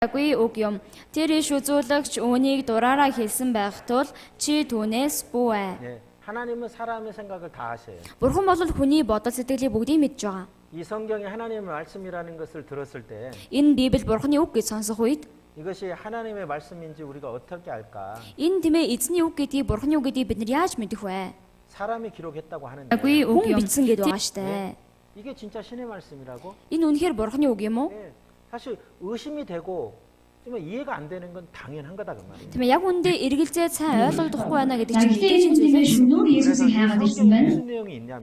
Агүй үг юм. Тэр иш үзүүлэгч үүнийг дураараа хэлсэн байх тул чи түүнээс бүү. 네, 하나님은 사람의 생각을 다 아셔요. Бурхан бол хүний бодол сэтгэлийг бүгдийг мэдж байгаа. 이 성경이 하나님의 말씀이라는 것을 들었을 때 Энэ Библи Бурханы үг гэж сонсох үед 이것이 하나님의 말씀인지 우리가 어떻게 알까? энэ тэмээ эзний үг гэдгийг Бурханы үг гэдгийг бид нар яаж мэдэх вэ? 사람이 기록했다고 하는데 Агүй үг юм. Бичсэн гэдэг байгаа штэ. 이게 진짜 신의 말씀이라고? Энэ үнэхээр Бурханы үг юм уу? 네, 사실 의심이 되고 좀 이해가 안 되는 건 당연한 거다 그 말이에요. Тэмээ яг үндэ эргэлзээ сайн ойлгогдохгүй байна гэдэг чинь Гэхдээ мэдээж энэ зүйл нэмэр юм. шүнөөр 그래서 Есүсийг 이 хайгаад ирсэн 성경에 байна. 무슨 내용이 있냐면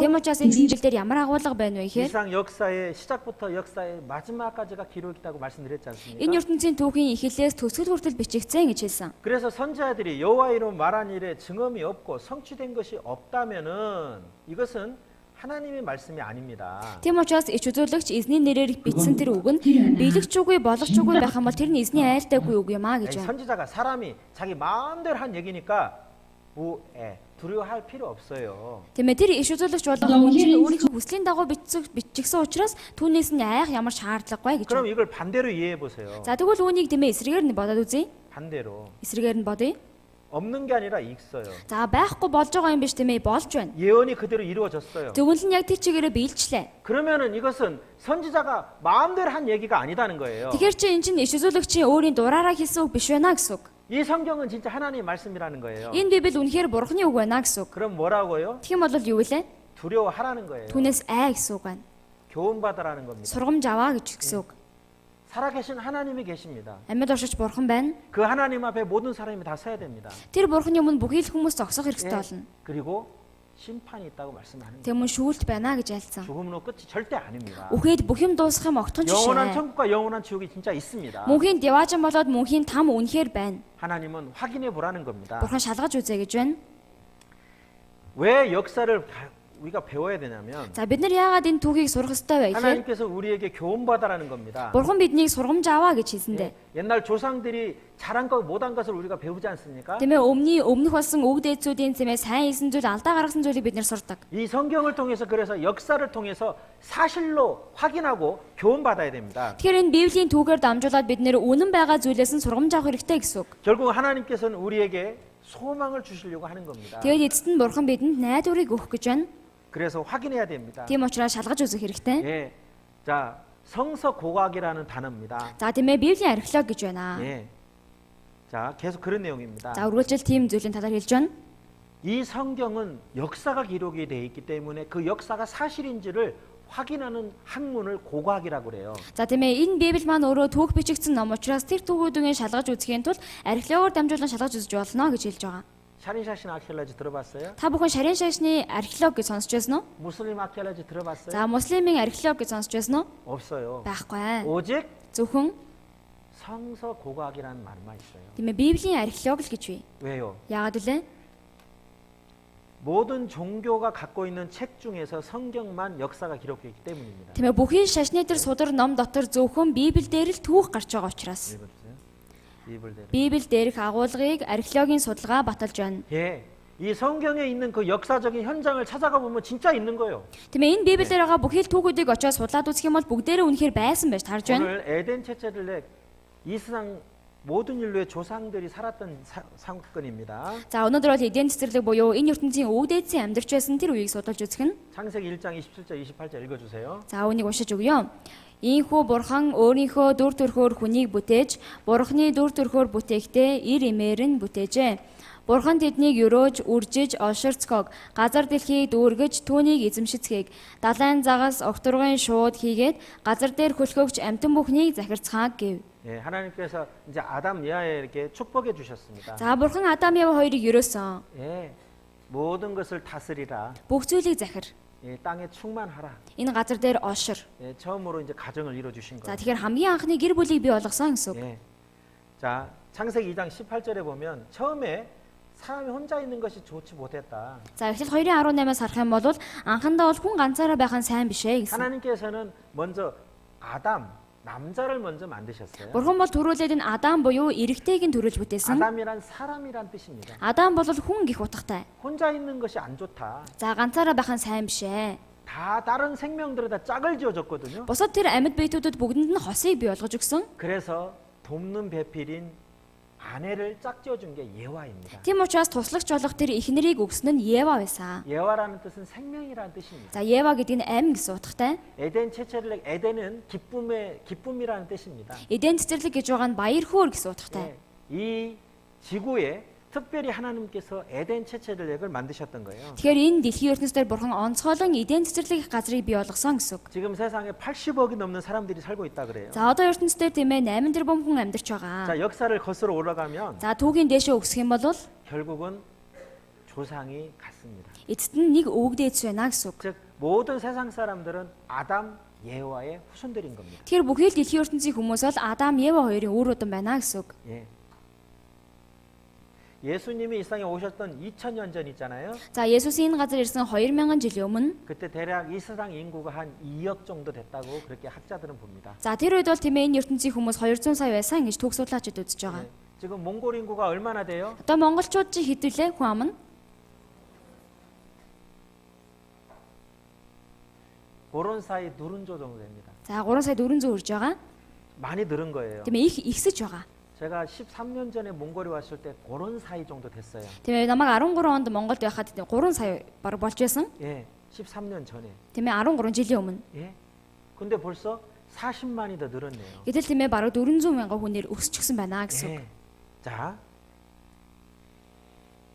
Тийм учраас энэ Библиэлд ямар агуулга байна вэ гэхээр 이상 역사의 시작부터 역사의 마지막까지가 기록있다고 말씀드렸지 않습니까? энэ ертөнцийн түүхийн эхлээс төгсгөл хүртэл бичигдсэн гэж хэлсэн. 그래서 선지자들이 여호와 이름 말한 일에 증언이 없고 성취된 것이 없다면은 이것은 하나님의 말씀이 아닙니다. Тийм учраас ич үзүүлэгч эзний нэрээр бичсэн тэр үг нь биелэгч үгүй болгоч үгүй байх юм бол тэр нь эзний айлтайгүй үг юм а гэж 아니, байна. 선지자가 사람이 자기 마음대로 한 얘기니까 두려워할 필요 없어요. Тийм ээ тэр ич үзүүлэгч болгох хүн чинь өөрийнхөө хүслийн дагуу бичигсэн учраас түүнээс нь айх ямар шаардлагагүй гэж 그럼 байна. 이걸 반대로 이해해 보세요. За тэгвэл үүнийг тийм ээ эсрэгээр нь бодоод үзье. 반대로 Эсрэгээр нь бодъё. 없는 게 아니라 있어요. За байхгүй болж байгаа юм биш тийм ээ болж байна. 예언이 그대로 이루어졌어요. Тэгвэл нь яг тэр чигээрээ биелчлээ. 그러면은 이것은 선지자가 마음대로 한 얘기가 아니다는 거예요. Тэгэхээр чи эн чинь ич үзүүлэгчийн өөрийн дураараа хэлсэн үг биш байна гэсэн үг. 이 성경은 진짜 하나님의 말씀이라는 거예요. Энэ Библи үнэхээр Бурханы үг байна гэсэн үг. 그럼 뭐라고요? Тийм бол юу вэ? 두려워하라는 거예요. Түүнээс ай гэсэн үг байна. 교훈받으라는 겁니다. Сургамж аваа гэж гэсэн үг. 살아계신 하나님이 계십니다. Амьд оршиж Бурхан байна. 그 하나님 앞에 모든 사람이 다 서야 됩니다. Тэр Бурханы өмнө бүхий л хүмүүс зогсох хэрэгтэй 예, болно. 그리고 심판이 있다고 말씀하는 거예요. Тэгмүн шүүлт байна гэж айлцсан. 죽음으로 끝이 절대 아닙니다. Үхээд бүх юм дуусах юм огтхон 영원한 жишээ. 천국과 영원한 지옥이 진짜 있습니다. Мөнхийн деважин болоод мөнхийн там үнэхээр байна. 하나님은 확인해 보라는 겁니다. Бурхан шалгаж үзье гэж байна. 왜 역사를 우리가 배워야 되냐면 За бид нар яагаад энэ түүхийг сурах ёстой вэ гэхээр 하나님께서 우리에게 교훈받아라는 겁니다. Бурхан биднийг сургамж аваа гэж хэлсэндээ. 옛날 조상들이 잘한 것 못한 것을 우리가 배우지 않습니까? Тэмээ өмнөх болсон өвөг дээдсүүдийн тэмээ сайн хийсэн зүйл алдаа гаргасан зүйлийг бид нар сурдаг. 이 성경을 통해서 그래서 역사를 통해서 사실로 확인하고 교훈받아야 됩니다. Тэгэхээр энэ Библийн түүхээр дамжуулаад бид нэр үнэн байгаа зүйлээс нь сургамж авах хэрэгтэй гэсэн үг. 결국 하나님께서는 우리에게 소망을 주시려고 하는 겁니다. Тэгээд эцэст нь Бурхан бидэнд найдварыг өгөх гэж байна. 그래서 확인해야 됩니다. Тийм учраас шалгаж үзэх хэрэгтэй. 예. 자, 성서 고고학이라는 단어입니다. За тиймээ Библийн археологи гэж байна. 예. 자, 계속 그런 내용입니다. За үргэлжил тийм зүйлийн талаар хэлж байна. 이 성경은 역사가 기록이 되어 있기 때문에 그 역사가 사실인지를 확인하는 학문을 고고학이라고 그래요. За тиймээ энэ Библи маань өөрөө түүх бичигдсэн ном учраас тэр түүхүүдийн шалгаж үзэхийн тулд археологоор дамжуулан шалгаж үзэж болно гэж хэлж байгаа. 샤린샤신 아키올로지 들어봤어요? Та бүхэн Шарин шашны археолог гэж сонсч байсан уу? 무슬림 아키올로지 들어봤어요? За муслимын археолог гэж сонсч байсан уу? 없어요. Байхгүй. 오직 Зөвхөн 성서 고고학이라는 말만 있어요. тиймээ Библийн археолог л гэж бий. 왜요? Яагаад вэ? 모든 종교가 갖고 있는 책 중에서 성경만 역사가 기록되기 때문입니다. Тиймээ бүхий шашны тэр судар ном дотор зөвхөн Библи дээр л түүх гарч байгаа учраас 읽어주세요. 비블대로. Библи дээрх агуулгыг археологийн судалгаа баталж байна. 예, 이 성경에 있는 그 역사적인 현장을 찾아가 보면 진짜 있는 거예요. Тиймээ энэ Библиэлд байгаа бүхий л түүхүүдийг очиод судлаад үзэх юм бол бүгдээрээ үнэхээр байсан байж тарж байна. 오늘 에덴 채채들의 이 세상 모든 인류의 조상들이 살았던 사건입니다. За өнөөдөр бол эдийн цэцэрлэг буюу энэ ертөнцийн өвөг дээдсийн амьдарч байсан тэр үеийг судалж үзэх нь. 창세기 1장 27절 28절 읽어주세요. За үүнийг уншиж өгье. Ийхүү бурхан өөрийнхөө дүр төрхөөр хүнийг бүтээж, бурханы дүр төрхөөр бүтээхдээ ир эмээр нь бүтээжээ. Бурхан тэднийг өрөөж, үржиж, олширцгоог, газар дэлхийг дүүргэж, түүнийг эзэмшицгээг, далайн загас, огторгын шууд хийгээд, газар дээр хөлхөгч амтан бүхнийг захирцгааг гэв. 예, 하나님께서 이제 아담 예아에게 축복해 주셨습니다. За бурхан Адам Ява хоёрыг өрөөсөн. 예, 모든 것을 다스리라. Бүх зүйлийг захир. 예, 땅에 충만하라. Энэ газар дээр олшир. 예, 처음으로 이제 가정을 이루어 주신 За 거예요. тэгэхээр хамгийн анхны гэр бүлийг бий болгосон гэсэн үг. 예. 자, 창세기 2장 18절에 보면 처음에 사람이 혼자 있는 것이 좋지 못했다. За эхлэл 2:18-аас харах юм бол анхандаа бол хүн ганцаараа байх нь сайн биш ээ гэсэн. 하나님께서는 먼저 아담 남자를 먼저 만드셨어요. Бурхан бол төрүүлээд энэ Адам буюу эрэгтэйг нь төрүүлж бүтээсэн. 아담이란 사람이란 뜻입니다. Адам бол хүн гих утгатай. 혼자 있는 것이 안 좋다. За ганцаараа байх нь сайн биш ээ. 다 다른 생명들에다 짝을 지어줬거든요. Бусад тэр амьд биетүүдэд бүгдэнд нь хосыг бий болгож өгсөн. 그래서 돕는 배필인 아내를 짝지어준 게 예화입니다. Тийм учраас туслагч болох тэр эхнэрийг өгсөн нь Ева байсан. 예화라는 뜻은 생명이라는 뜻입니다. За Ева гэдэг нь амь гэсэн утгатай. 에덴 체체를 에덴은 기쁨이라는 뜻입니다. Эден цэцэрлэг гэж байгаа нь баяр хөөр гэсэн утгатай. 이 지구에 특별히 하나님께서 에덴 체체를렉을 만드셨던 거예요. Тэгэхээр энэ дэлхийн ертөнцийн бурхан онцгойлон эден цэцэрлэг газрыг бий болгосон гэсэн үг. 지금 세상에 80억이 넘는 사람들이 살고 있다 그래요. За одоо ертөнцийн тийм ээ 8 тэрбум хүн амьдарч байгаа. 자, 역사를 거슬러 올라가면 За түүхийн дээшээ өгсөх юм бол 결국은 조상이 같습니다. эцэст нь нэг өвгдөөц байна гэсэн үг. 즉 모든 세상 사람들은 아담 예화의 후손들인 겁니다. Тэгэхээр бүхий л дэлхийн ертөнцийн хүмүүс бол Адам, Ева хоёрын үр удам байна гэсэн үг. 예. 예수님이 이 땅에 오셨던 2000년 전 있잖아요. За Есүс энэ газар ирсэн 2000 жилийн өмнө 그때 대략 이 세상 인구가 한 2억 정도 됐다고 그렇게 학자들은 봅니다. за тэр үед бол тийм ээ энэ ертөнцийн хүмүүс 200 сая байсан гэж түүх судлаачид үзэж байгаа. 예. 지금 몽골 인구가 얼마나 돼요? Одоо монголчууд чи хэдвүлээ хүн ам нь? 그런 사이 누른조 정도 됩니다. За 3 сая 400 хүрж байгаа. 많이 늘은 거예요. Тийм ээ ихсэж байгаа. 제가 13년 전에 몽골에 왔을 때 그런 사이 정도 됐어요. Тийм ээ намайг 13 онд Монголд байхад 3 сая баг болж байсан. 예, 13년 전에. Тийм ээ 13 жилийн өмнө. 예. 근데 벌써 40만이 더 늘었네요. Гэтэл тийм ээ бараг 400 мянган хүнээр өсчихсэн байна гэсэн үг. 예. 자,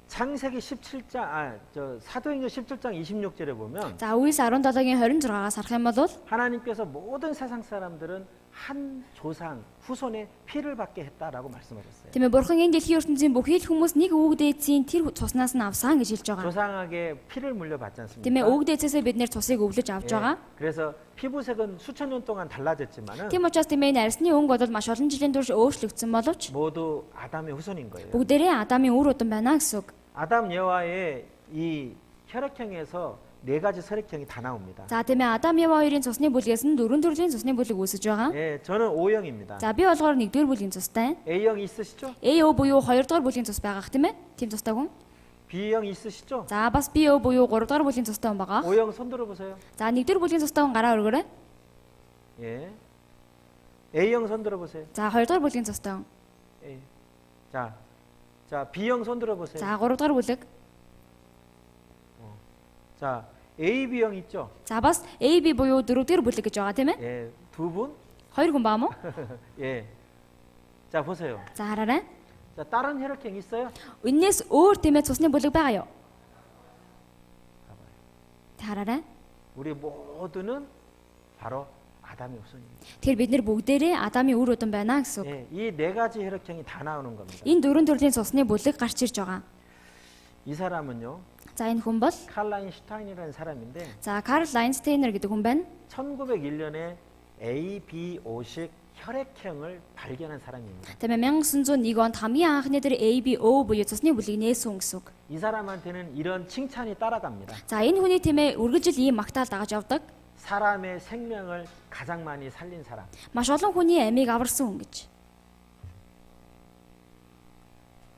창세기 17장, 사도행전 17장 26절에 보면 За Үйлс 17-гийн 26-аас харах юм бол 하나님께서 모든 세상 사람들은 한 조상 후손의 피를 받게 했다라고 말씀하셨어요. тийм ээ бурхан энэ дэлхийн ертөнцийн бүхий л хүмүүс нэг өвгдээцийн тэр цуснаас нь авсан гэж хэлж байгаа. 조상에게 피를 물려받지 않습니까? Тийм ээ өвгдээцээсээ бид нэр цусыг өвлөж авч 예. байгаа. 그래서 피부색은 수천 년 동안 달라졌지만은 Тийм учраас тийм ээ нарсны өнгө бол маш олон жилийн турш өөрчлөгдсөн боловч 모두 아담의 후손인 거예요. бүгдээрээ Адамын үр удам байна гэсэн үг. 아담 예화의 이 혈액형에서 네 가지 혈액형이 다 나옵니다. За тийм ээ Адам Ева хоёрын цусны бүлгээс нь 4 төрлийн цусны бүлэг үүсэж байгаа. 예, 저는 O형입니다. За би болохоор 1-р бүлгийн цустай. A형 있으시죠? AO буюу 2-р бүлгийн цус байгаах тийм ээ. Тийм цустай хүн. B형 있으시죠? За бас BO буюу 3-р бүлгийн цустай хүн байгаа. O형 손 들어 보세요. За 1-р бүлгийн цустай хүн гараа өргөрөө. 예. A형 손 들어 보세요. За 2-р бүлгийн цустай хүн. 예. 자, B형 손 들어 보세요. За 3-р бүлэг. 자, AB형 있죠? За бас AB буюу 4-р бүлэг гэж байгаа тийм ээ. 예, 두 분? 2 хүн баа мó? 예. 자, 보세요. За хараарай. 자, 다른 혈액형 있어요? Үннээс өөр тийм ээ цусны бүлэг байгаа юу? Хараарай. 우리 모두는 바로 아담의 후손입니다. Тэр бид нар бүгдээрээ Адамын үр удам байна гэсэн үг. 예, 이 네 가지 혈액형이 다 나오는 겁니다. Энэ 4 төрлийн цусны бүлэг гарч ирж байгаа. 이 사람은요, За энэ хүн бол 칼라인 슈타인이라는 사람인데 за Карл Лайнстейнер гэдэг хүн байна. 1901년에 ABO식 혈액형을 발견한 사람입니다. Тийм ээ 1901 онд хамгийн анхны тэр ABO буюу цусны бүлгийг нээсэн хүн гэсэн үг. 이 사람한테는 이런 칭찬이 따라갑니다. За энэ хүний тийм ээ үргэлжил ийм магтаал дагаж явдаг. 사람의 생명을 가장 많이 살린 사람. Маш олон хүний амийг аварсан хүн гэж.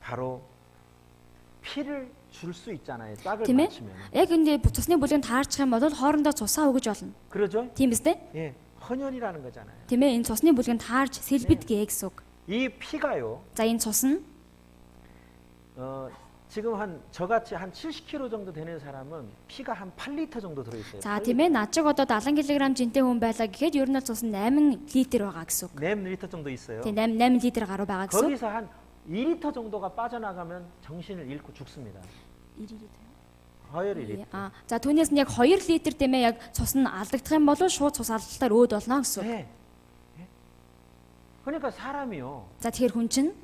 바로 피를 줄 수 있잖아요. 짝을 Тийм ээ. 맞추면. Яг энэ цусны бүлэнд таарчих юм бол хоорондоо цусаа өгж болно. 그러죠? Тийм биз дээ? 예, 헌혈이라는 거잖아요. Тийм ээ энэ цусны бүлэнд таарч сэлбэдгээ гэсэн үг. 이 피가요. За энэ цус нь 지금 저같이 한 70kg 정도 되는 사람은 피가 한 8리터 정도 들어 있어요. за тийм ээ над чиг одоо 70 кг жинтэй хүн байлаа гэхэд ер нь цус нь 8 литр байгаа гэсэн үг. 4리터 정도 있어요. Тийм 8 литр гаруй байгаа гэсэн үг. 거기서 한 2리터 정도가 빠져나가면 정신을 잃고 죽습니다. 허혈이 리터. За түүнээс нь яг 2 литр тийм ээ яг цус нь алдагдах юм бол шууд цус алдалтаар өөд болно гэсэн үг. 네. 그러니까 사람이요. За тэгэхээр хүн чинь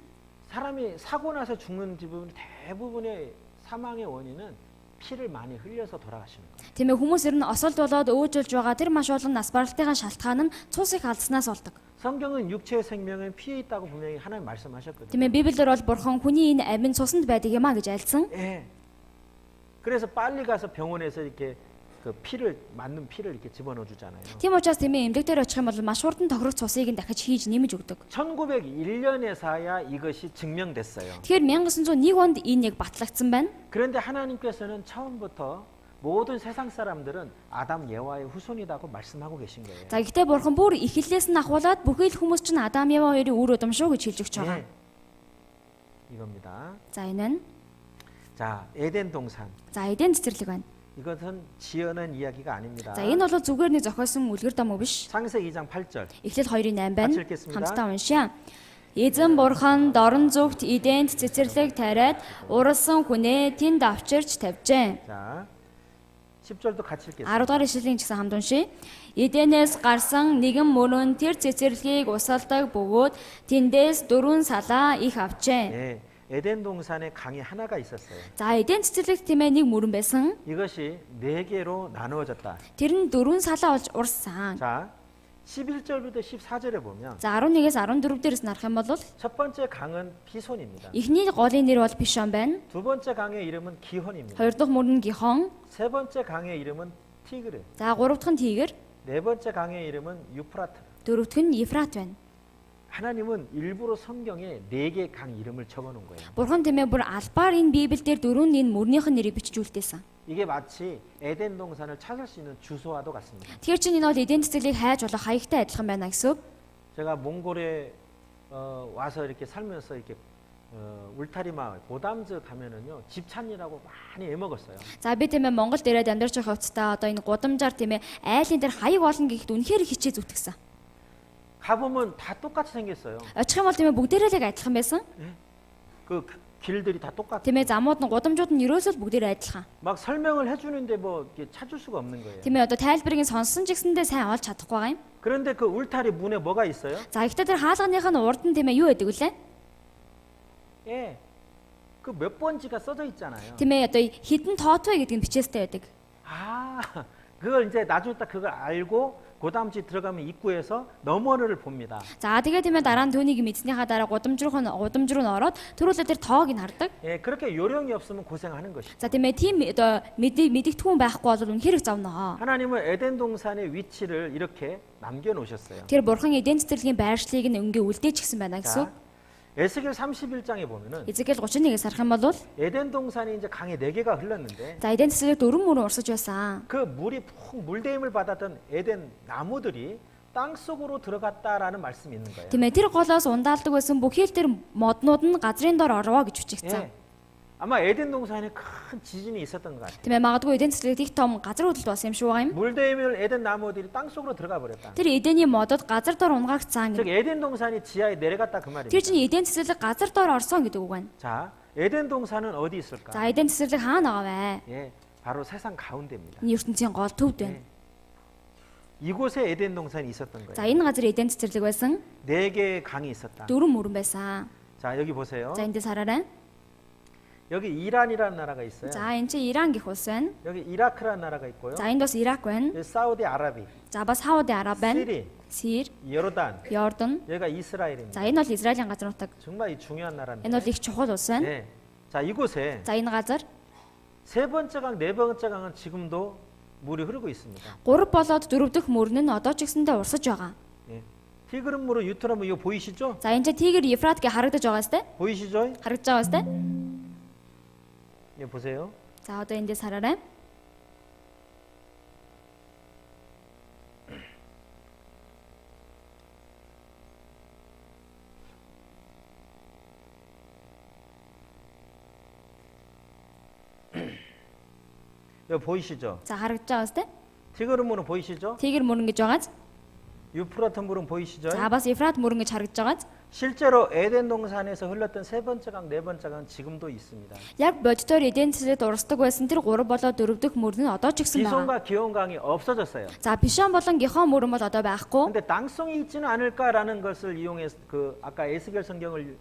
사람이 사고 나서 죽는 대부분의 사망의 원인은 피를 많이 흘려서 돌아가시는 거예요. тийм ээ хүмүүс ер нь осолд болоод өөжөлж байгаа тэр маш олон нас баралтын шалтгаан нь цус их алдснаас болдог. 성경은 육체의 생명은 피에 있다고 분명히 하나님 말씀하셨거든요. Тийм ээ Библиэр бол бурхан хүний энэ амин цуснд байдаг юм а гэж альсан. 예. 그래서 빨리 가서 병원에서 이렇게 그 피를 맞는 피를 이렇게 집어넣어 주잖아요. Тийм учраас тийм ээ эмнэлэгтэр очих юм бол маш хурдан тохирох цусыг нь дахиж хийж нэмж өгдөг. 1901년에서야 이것이 증명됐어요. Тэгэхээр 1901 онд энэ яг батлагдсан байна. 그런데 하나님께서는 처음부터 모든 세상 사람들은 아담 예와의 후손이라고 말씀하고 계신 거예요. За гэхдээ бурхан бүр эхлэлээс нь ахуулаад бүхий л хүмүүс чинь Адам Ева хоёрын үр удам шүү гэж хэлж өгч байгаа. 예. 이겁니다. За энэ нь 자, 에덴 동산. за эдийн цэцэрлэг байна. 이것은 지어낸 이야기가 아닙니다. За энэ бол зүгээр нэг зохиосон үлгэр дам уу биш. 창세기 2장 8절. Эхлэл 2:8 байна. Хачил гээсмэда. Хамтдаа уншъя. Эзэн бурхан дорн зүгт эдээнд цэцэрлэг тариад уралсан хүнээ тэнд авчирч тавьжээ. 자, 10절도 같이 읽겠습니다. 10 дугаар ишлэлийн ч гэсэн хамт уншъя. Эдэнээс гарсан нэгэн мөрөн тэр цэцэрлэгийг усалдаг бөгөөд тэндээс 4 салаа их авчээ. 예, 에덴 동산에 강이 하나가 있었어요. За эдийн цэцэрлэгт тиймээ нэг мөрөн байсан. 이것이 4개로 나누어졌다. Тэр нь 4 салаа болж урсан. 자, 11절부터 14절에 보면 За 11-ээс 14 дээрээс нарах юм бол 첫 번째 강은 피손입니다. эхний голын нэр бол Пишон байна. 두 번째 강의 이름은 기혼입니다. Хоёр дахь мөрөн нь Гихон. 세 번째 강의 이름은 티그르. За гурав дахь нь Тигр. 네 번째 강의 이름은 유프라트. Дөрөв дахь нь Ефрат байна. 하나님은 일부러 성경에 4개 강 이름을 적어 놓은 거예요. Бурхан тиймээ бүр албаар энэ Библиэлд дөрөв энэ мөрнийх нь нэрийг бичиж үлдээсэн. 이게 마치 에덴 동산을 찾을 수 있는 주소와도 같습니다. Тэгэхээр чинь энэ бол эдийн цэцэрлэгийг хайж болох хаягтай адилхан байна гэсэн үг. 제가 몽골에 와서 이렇게 살면서 이렇게 울타리 마을 고담즈 가면은요 집찬이라고 많이 애먹었어요. За би тиймээ Монголд ирээд амьдарч байгаа хувцастай одоо энэ гудамжаар тиймээ айлын дээр хаяг болно гэхэд үнэхээр хичээ зүтгэсэн. 가보면 다 똑같이 생겼어요. Очих юм бол тиймээ бүгдээрээ л адилхан байсан. 그 길들이 다 똑같아. Тиймээ замууд нь гудамжууд нь ерөөсөө л бүгдээрээ адилхан. 막 설명을 해주는데 뭐 이렇게 찾을 수가 없는 거예요. Тиймээ одоо тайлбарыг сонсон ч гэсэндээ сайн олж чадахгүй байгаа юм. 그런데 그 울타리 문에 뭐가 있어요? За ихтэй тэр хаалганых нь урд нь тиймээ юу гэдэг вүлээ? 예, 그 몇 번지가 써져 있잖아요. Тиймээ одоо хідэн тоот вэ гэдэг нь бичээстэй байдаг. 아, 그걸 이제 나중에 딱 그걸 알고 고담지 들어가면 입구에서 너머를 봅니다. За тэгээ тиймээ дараа нь түүнийг мэдснийхаа дараа гудамж руу нь ороод төрүүлээ тэр тоог нь хардаг. 예, 그렇게 요령이 없으면 고생하는 것이죠. За тиймээ тийм одоо мэдэгдэхүүн байхгүй бол үнэхээр их зовноо. 하나님은 에덴 동산의 위치를 이렇게 남겨 놓으셨어요. Тэр бурхан эдийн цэцэрлэгийн байршлыг нь ингээ үлдээчихсэн байна гэсэн. 자, 에스겔 31장에 보면은 Эзекэл 31-ээс харах юм бол 에덴 동산이 이제 강에 4개가 흘렀는데 за эдийн цэцэрлэг 4 мөрөн урсаж байсан. 그 물이 푹 물대임을 받았던 에덴 나무들이 땅 속으로 들어갔다라는 말씀이 있는 거예요. Тиймээ тэр голоос ундаалдаг байсан бүхий л тэр моднууд нь газрын дор орвоо гэж бичигдсэн. 예. 아마 에덴 동산에 큰 지진이 있었던 것 같아요. Тиймээ магадгүй эдийн цэцэрлэгт их том газар хөдлөлт болсон юм шиг байгаа юм. 물대임을 에덴 나무들이 땅 속으로 들어가 버렸다. Тэр эдэний модод газар дор унгаагцсан 즉 гэдэг. 에덴 동산이 지하에 내려갔다 그 Тэр 말입니다. чинь эдийн цэцэрлэг газар дор орсон гэдэг үг байна. 자, 에덴 동산은 어디 있을까? За эдийн цэцэрлэг хаана байгаа вэ? 예, 바로 세상 가운데입니다. Энэ ертөнцийн гол төвд байна. 이곳에 에덴 동산이 있었던 За 거예요. энэ газар эдийн цэцэрлэг байсан. 4개의 강이 있었다. 4 мөрөн байсан. 자, 여기 보세요. За эндээс хараарай. 여기 이란이라는 나라가 있어요. За энэ чинь Иран гэх улс байна. 여기 이라크라는 나라가 있고요. За энд бас Ирак байна. 여기 사우디 아라비, За бас Сауди Араб байна. 시리, Сир, 요르단, Йордан. 여기가 이스라엘입니다. За энэ бол Израилийн газар нутаг. 정말 이 중요한 나라입니다. Энэ бол их чухал улс байна. 네. 자, 이곳에 За энэ газар 세 번째 강, 네 번째 강은 지금도 물이 흐르고 있습니다. 3 болоод 4 дахь мөрөн нь одоо ч гэсэндээ урсаж байгаа. 예. 티그름으로 유트라면 이거 보이시죠? За энэ чинь Тигр, Ефрат гэ харагдаж байгаа сте? 보이시죠? Харагдаж байгаа сте? 예, 보세요. За одоо эндээс хараарай. 여기 보이시죠? За харагдаж байгаа сте? 티그름으로 보이시죠? Тигр мөрөн гэж байгааз. 유프라트 물은 보이시죠? За бас Ефрат мөрөн гэж харагдаж байгааз. 실제로 에덴 동산에서 흘렀던 세 번째 강, 네 번째 강은 지금도 있습니다. Яг боддоор эдийн цэцэрлэгт урсдаг байсан тэр 3 болоод 4 дахь мөрөн нь одоо ч гэсэн байгаа. 비손과 기온 강이 없어졌어요. За Пишон болон Гихон мөрөн бол одоо байхгүй. 근데 땅성이 있지는 않을까라는 것을 이용해서 그 아까 에스겔 성경을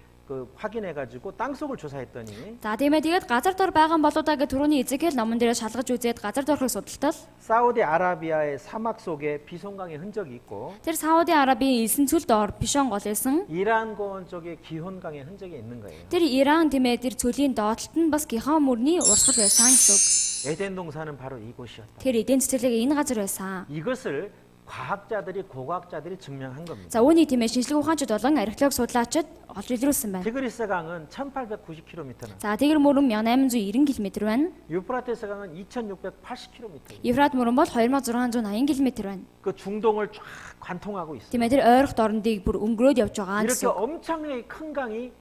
확인해 가지고 땅 속을 조사했더니 За тиймээ тэгээд газар дор байгаа юм болоо да гэж түрүүний Эзекэл номон дээр шалгаж үзээд газар дорхыг судалтал 사우디 아라비아의 사막 속에 비손강의 흔적이 있고 тэр Сауди Арабын элсэн цүл доор Пишон гол байсан. 이란 고원 쪽에 기혼강의 흔적이 있는 거예요. Тэр Иран тиймээ тэр цөлийн доотлолт нь бас Гихон мөрний урсгал байсан гэсэн үг. 에덴 동산은 바로 이곳이었다. Тэр эдийн цэцэрлэг энэ газар байсан. 이것을 과학자들이 고고학자들이 증명한 겁니다. За үүний тиймээ шинжлэх ухаанчид болон археолог судлаачид олж илрүүлсэн байна. 티그리스 강은 1890km는 За тэгэр мөрөн 1890 км байна. 유프라테스 강은 2680km. Евфрат мөрөн бол 2680 км байна. 그 중동을 쫙 관통하고 있어요. Тийм ээ тэр ойрох дорндыг бүр өнгөрөөд явж байгаа 이렇게 гэсэн. 엄청나게 큰 강이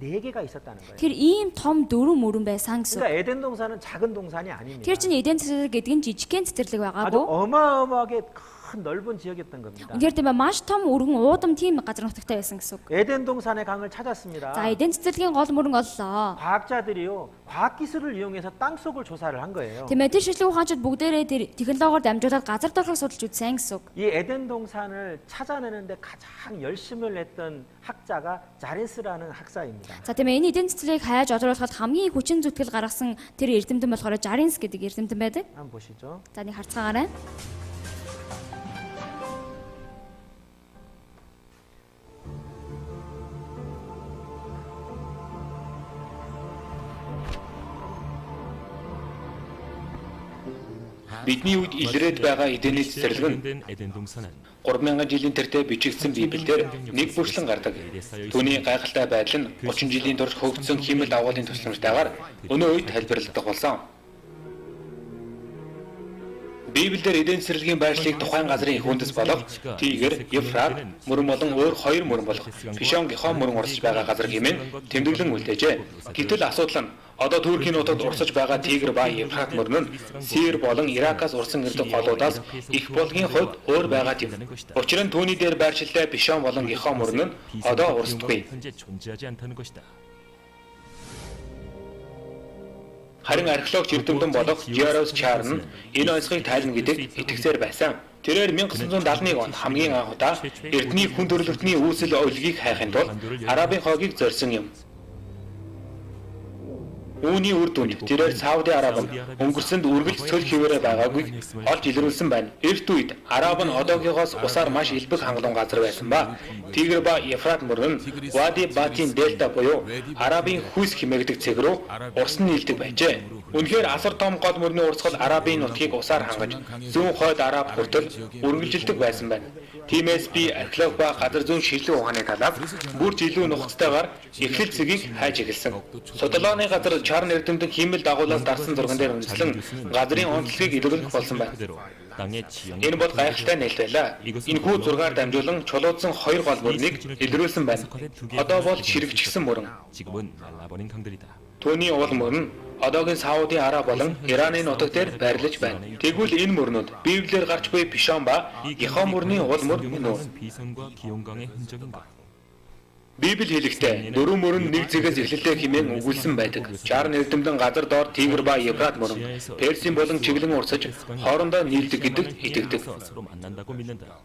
4개가 있었다는 거예요. Тэр ийм том дөрвөн мөрөн байсан гэсэн. 그러니까 에덴 동산은 작은 동산이 아닙니다. Тэр чинь эден цэцэрлэг гэдэг нь жижигхэн цэцэрлэг 아주 байгаагүй. 어마어마하게 큰 넓은 지역이었던 겁니다. Үнэхээр тийм ээ маш том өргөн уудам тийм газар нутагтай байсан гэсэн үг. 에덴 동산의 강을 찾았습니다. За эден цэцэрлэгийн гол мөрөн оллоо. 과학자들이요 과학 기술을 이용해서 땅 속을 조사를 한 거예요. Тийм ээ тэр шилдэг ухаанчид бүгдээрээ тэр технологиор дамжуулаад газар дорхыг судалж үзсэн гэсэн үг. 이 에덴 동산을 찾아내는데 가장 열심을 냈던 학자가 자레스라는 학사입니다. За тийм ээ энэ эден цэцэрлэгийг хайж олруулахад хамгийн хүчин зүтгэл гаргасан тэр эрдэмтэн болохоор Жаринс гэдэг эрдэмтэн байдаг. 한번 보시죠. За нэг харцгаагаарай. Бидний үед илрээд байгаа эдний цэцэрлэг нь Эден 동산은 3000 жилийн тэртээ бичигдсэн Библиэлд нэг бүрчлэн гардаг. Түүний гайхалтай байдал нь 30 жилийн турш хөгжсөн хиймэл дагуулын тусламжтайгаар өнөө үед тайлбарлагдах болсон. Библиэлд эден цэцэрлэгийн байршлыг тухайн газрын их үндэс болох Тигр, Евфрат мөрөн болон өөр хоёр мөрөн болох Пишон, Гихон мөрөн урсаж байгаа газар хэмээн тэмдэглэн үлдээжээ. Гэтэл асуудал нь одоо Туркийн нутагт урсаж байгаа Тигр ба Евфрат мөрөн нь Сир болон Иракаас урсан ирдэг голуудаас их болгын хувьд өөр байгаа юм. Учир нь түүний дээр байршилтай Пишон болон Гихон мөрөн нь одоо урсдаггүй. 현재 존재하지 않다는 것이다. Харин археологч эрдэмтэн болох George Charn нь энэ онцгойг тайлна гэдэгт итгэсээр байсан. Тэрээр 1971 онд хамгийн анх удаа эрдний хүн төрөлхтний үүсэл ойлгийг хайхын тулд Арабын хойгийг зорьсон юм. Үүний үр дүнд тэрээр Сауди Араб нь өнгөрсөнд үргэлж цөл хിവэрэ байгаагүй олж илрүүлсэн байна. Эрт үед Араб нь одоогоос усаар маш элбэг хангалуун газар байсан ба Тигр ба Евфрат мөрөн нь Вади Батин дельта буюу Арабын хүйс хэмээгдэг цэг рүү ус нь нийлдэг байжээ. Үнэхээр асар том гол мөрний урсгал Арабын нутгийг усаар хангаж зүүн хойд Араб хүртэл үргэлжилдэг байсан байна. Тиймээс би археолог ба газар зүүн шилэн ухааны талаас бүрч илүү нухацтайгаар эхлэл цэгийг хайж эхэлсэн. Судалгааны газар Чарн эрдэмтэн хиймэл дагуулаас дарсан зурган дээр үндэслэн газрын онцлогийг илрүүлэх болсон байна. 땅의 지형이 Энэ бол гайхалтай нээлт байлаа. Энэ хүү зургаар дамжуулан чулуудсан хоёр гол мөрнийг илрүүлсэн байна. Одоо бол ширэгчсэн мөрөн. 지금은 말라버린 강들이다. Түүний уул мөрөн одоогийн Сауди Араб болон Ираны нутаг дээр байрлаж байна. Тэгвэл энэ мөрнүүд Библиэр гарч буй Пишон ба Гихон мөрний уул мөр мөн үү? 비선과 기용강의 흔적인가? Библи хэлэхдээ дөрвөн мөрөн нэг зэгээс эхлэлтэй хэмээн өгүүлсэн байдаг. Чарн эрдэмтэн газар доор Тигр ба Евфрат мөрөн Персийн болон чиглэн урсаж хоорондоо нийлдэг гэдэгт итгэдэг. 서로 만난다고 믿는다.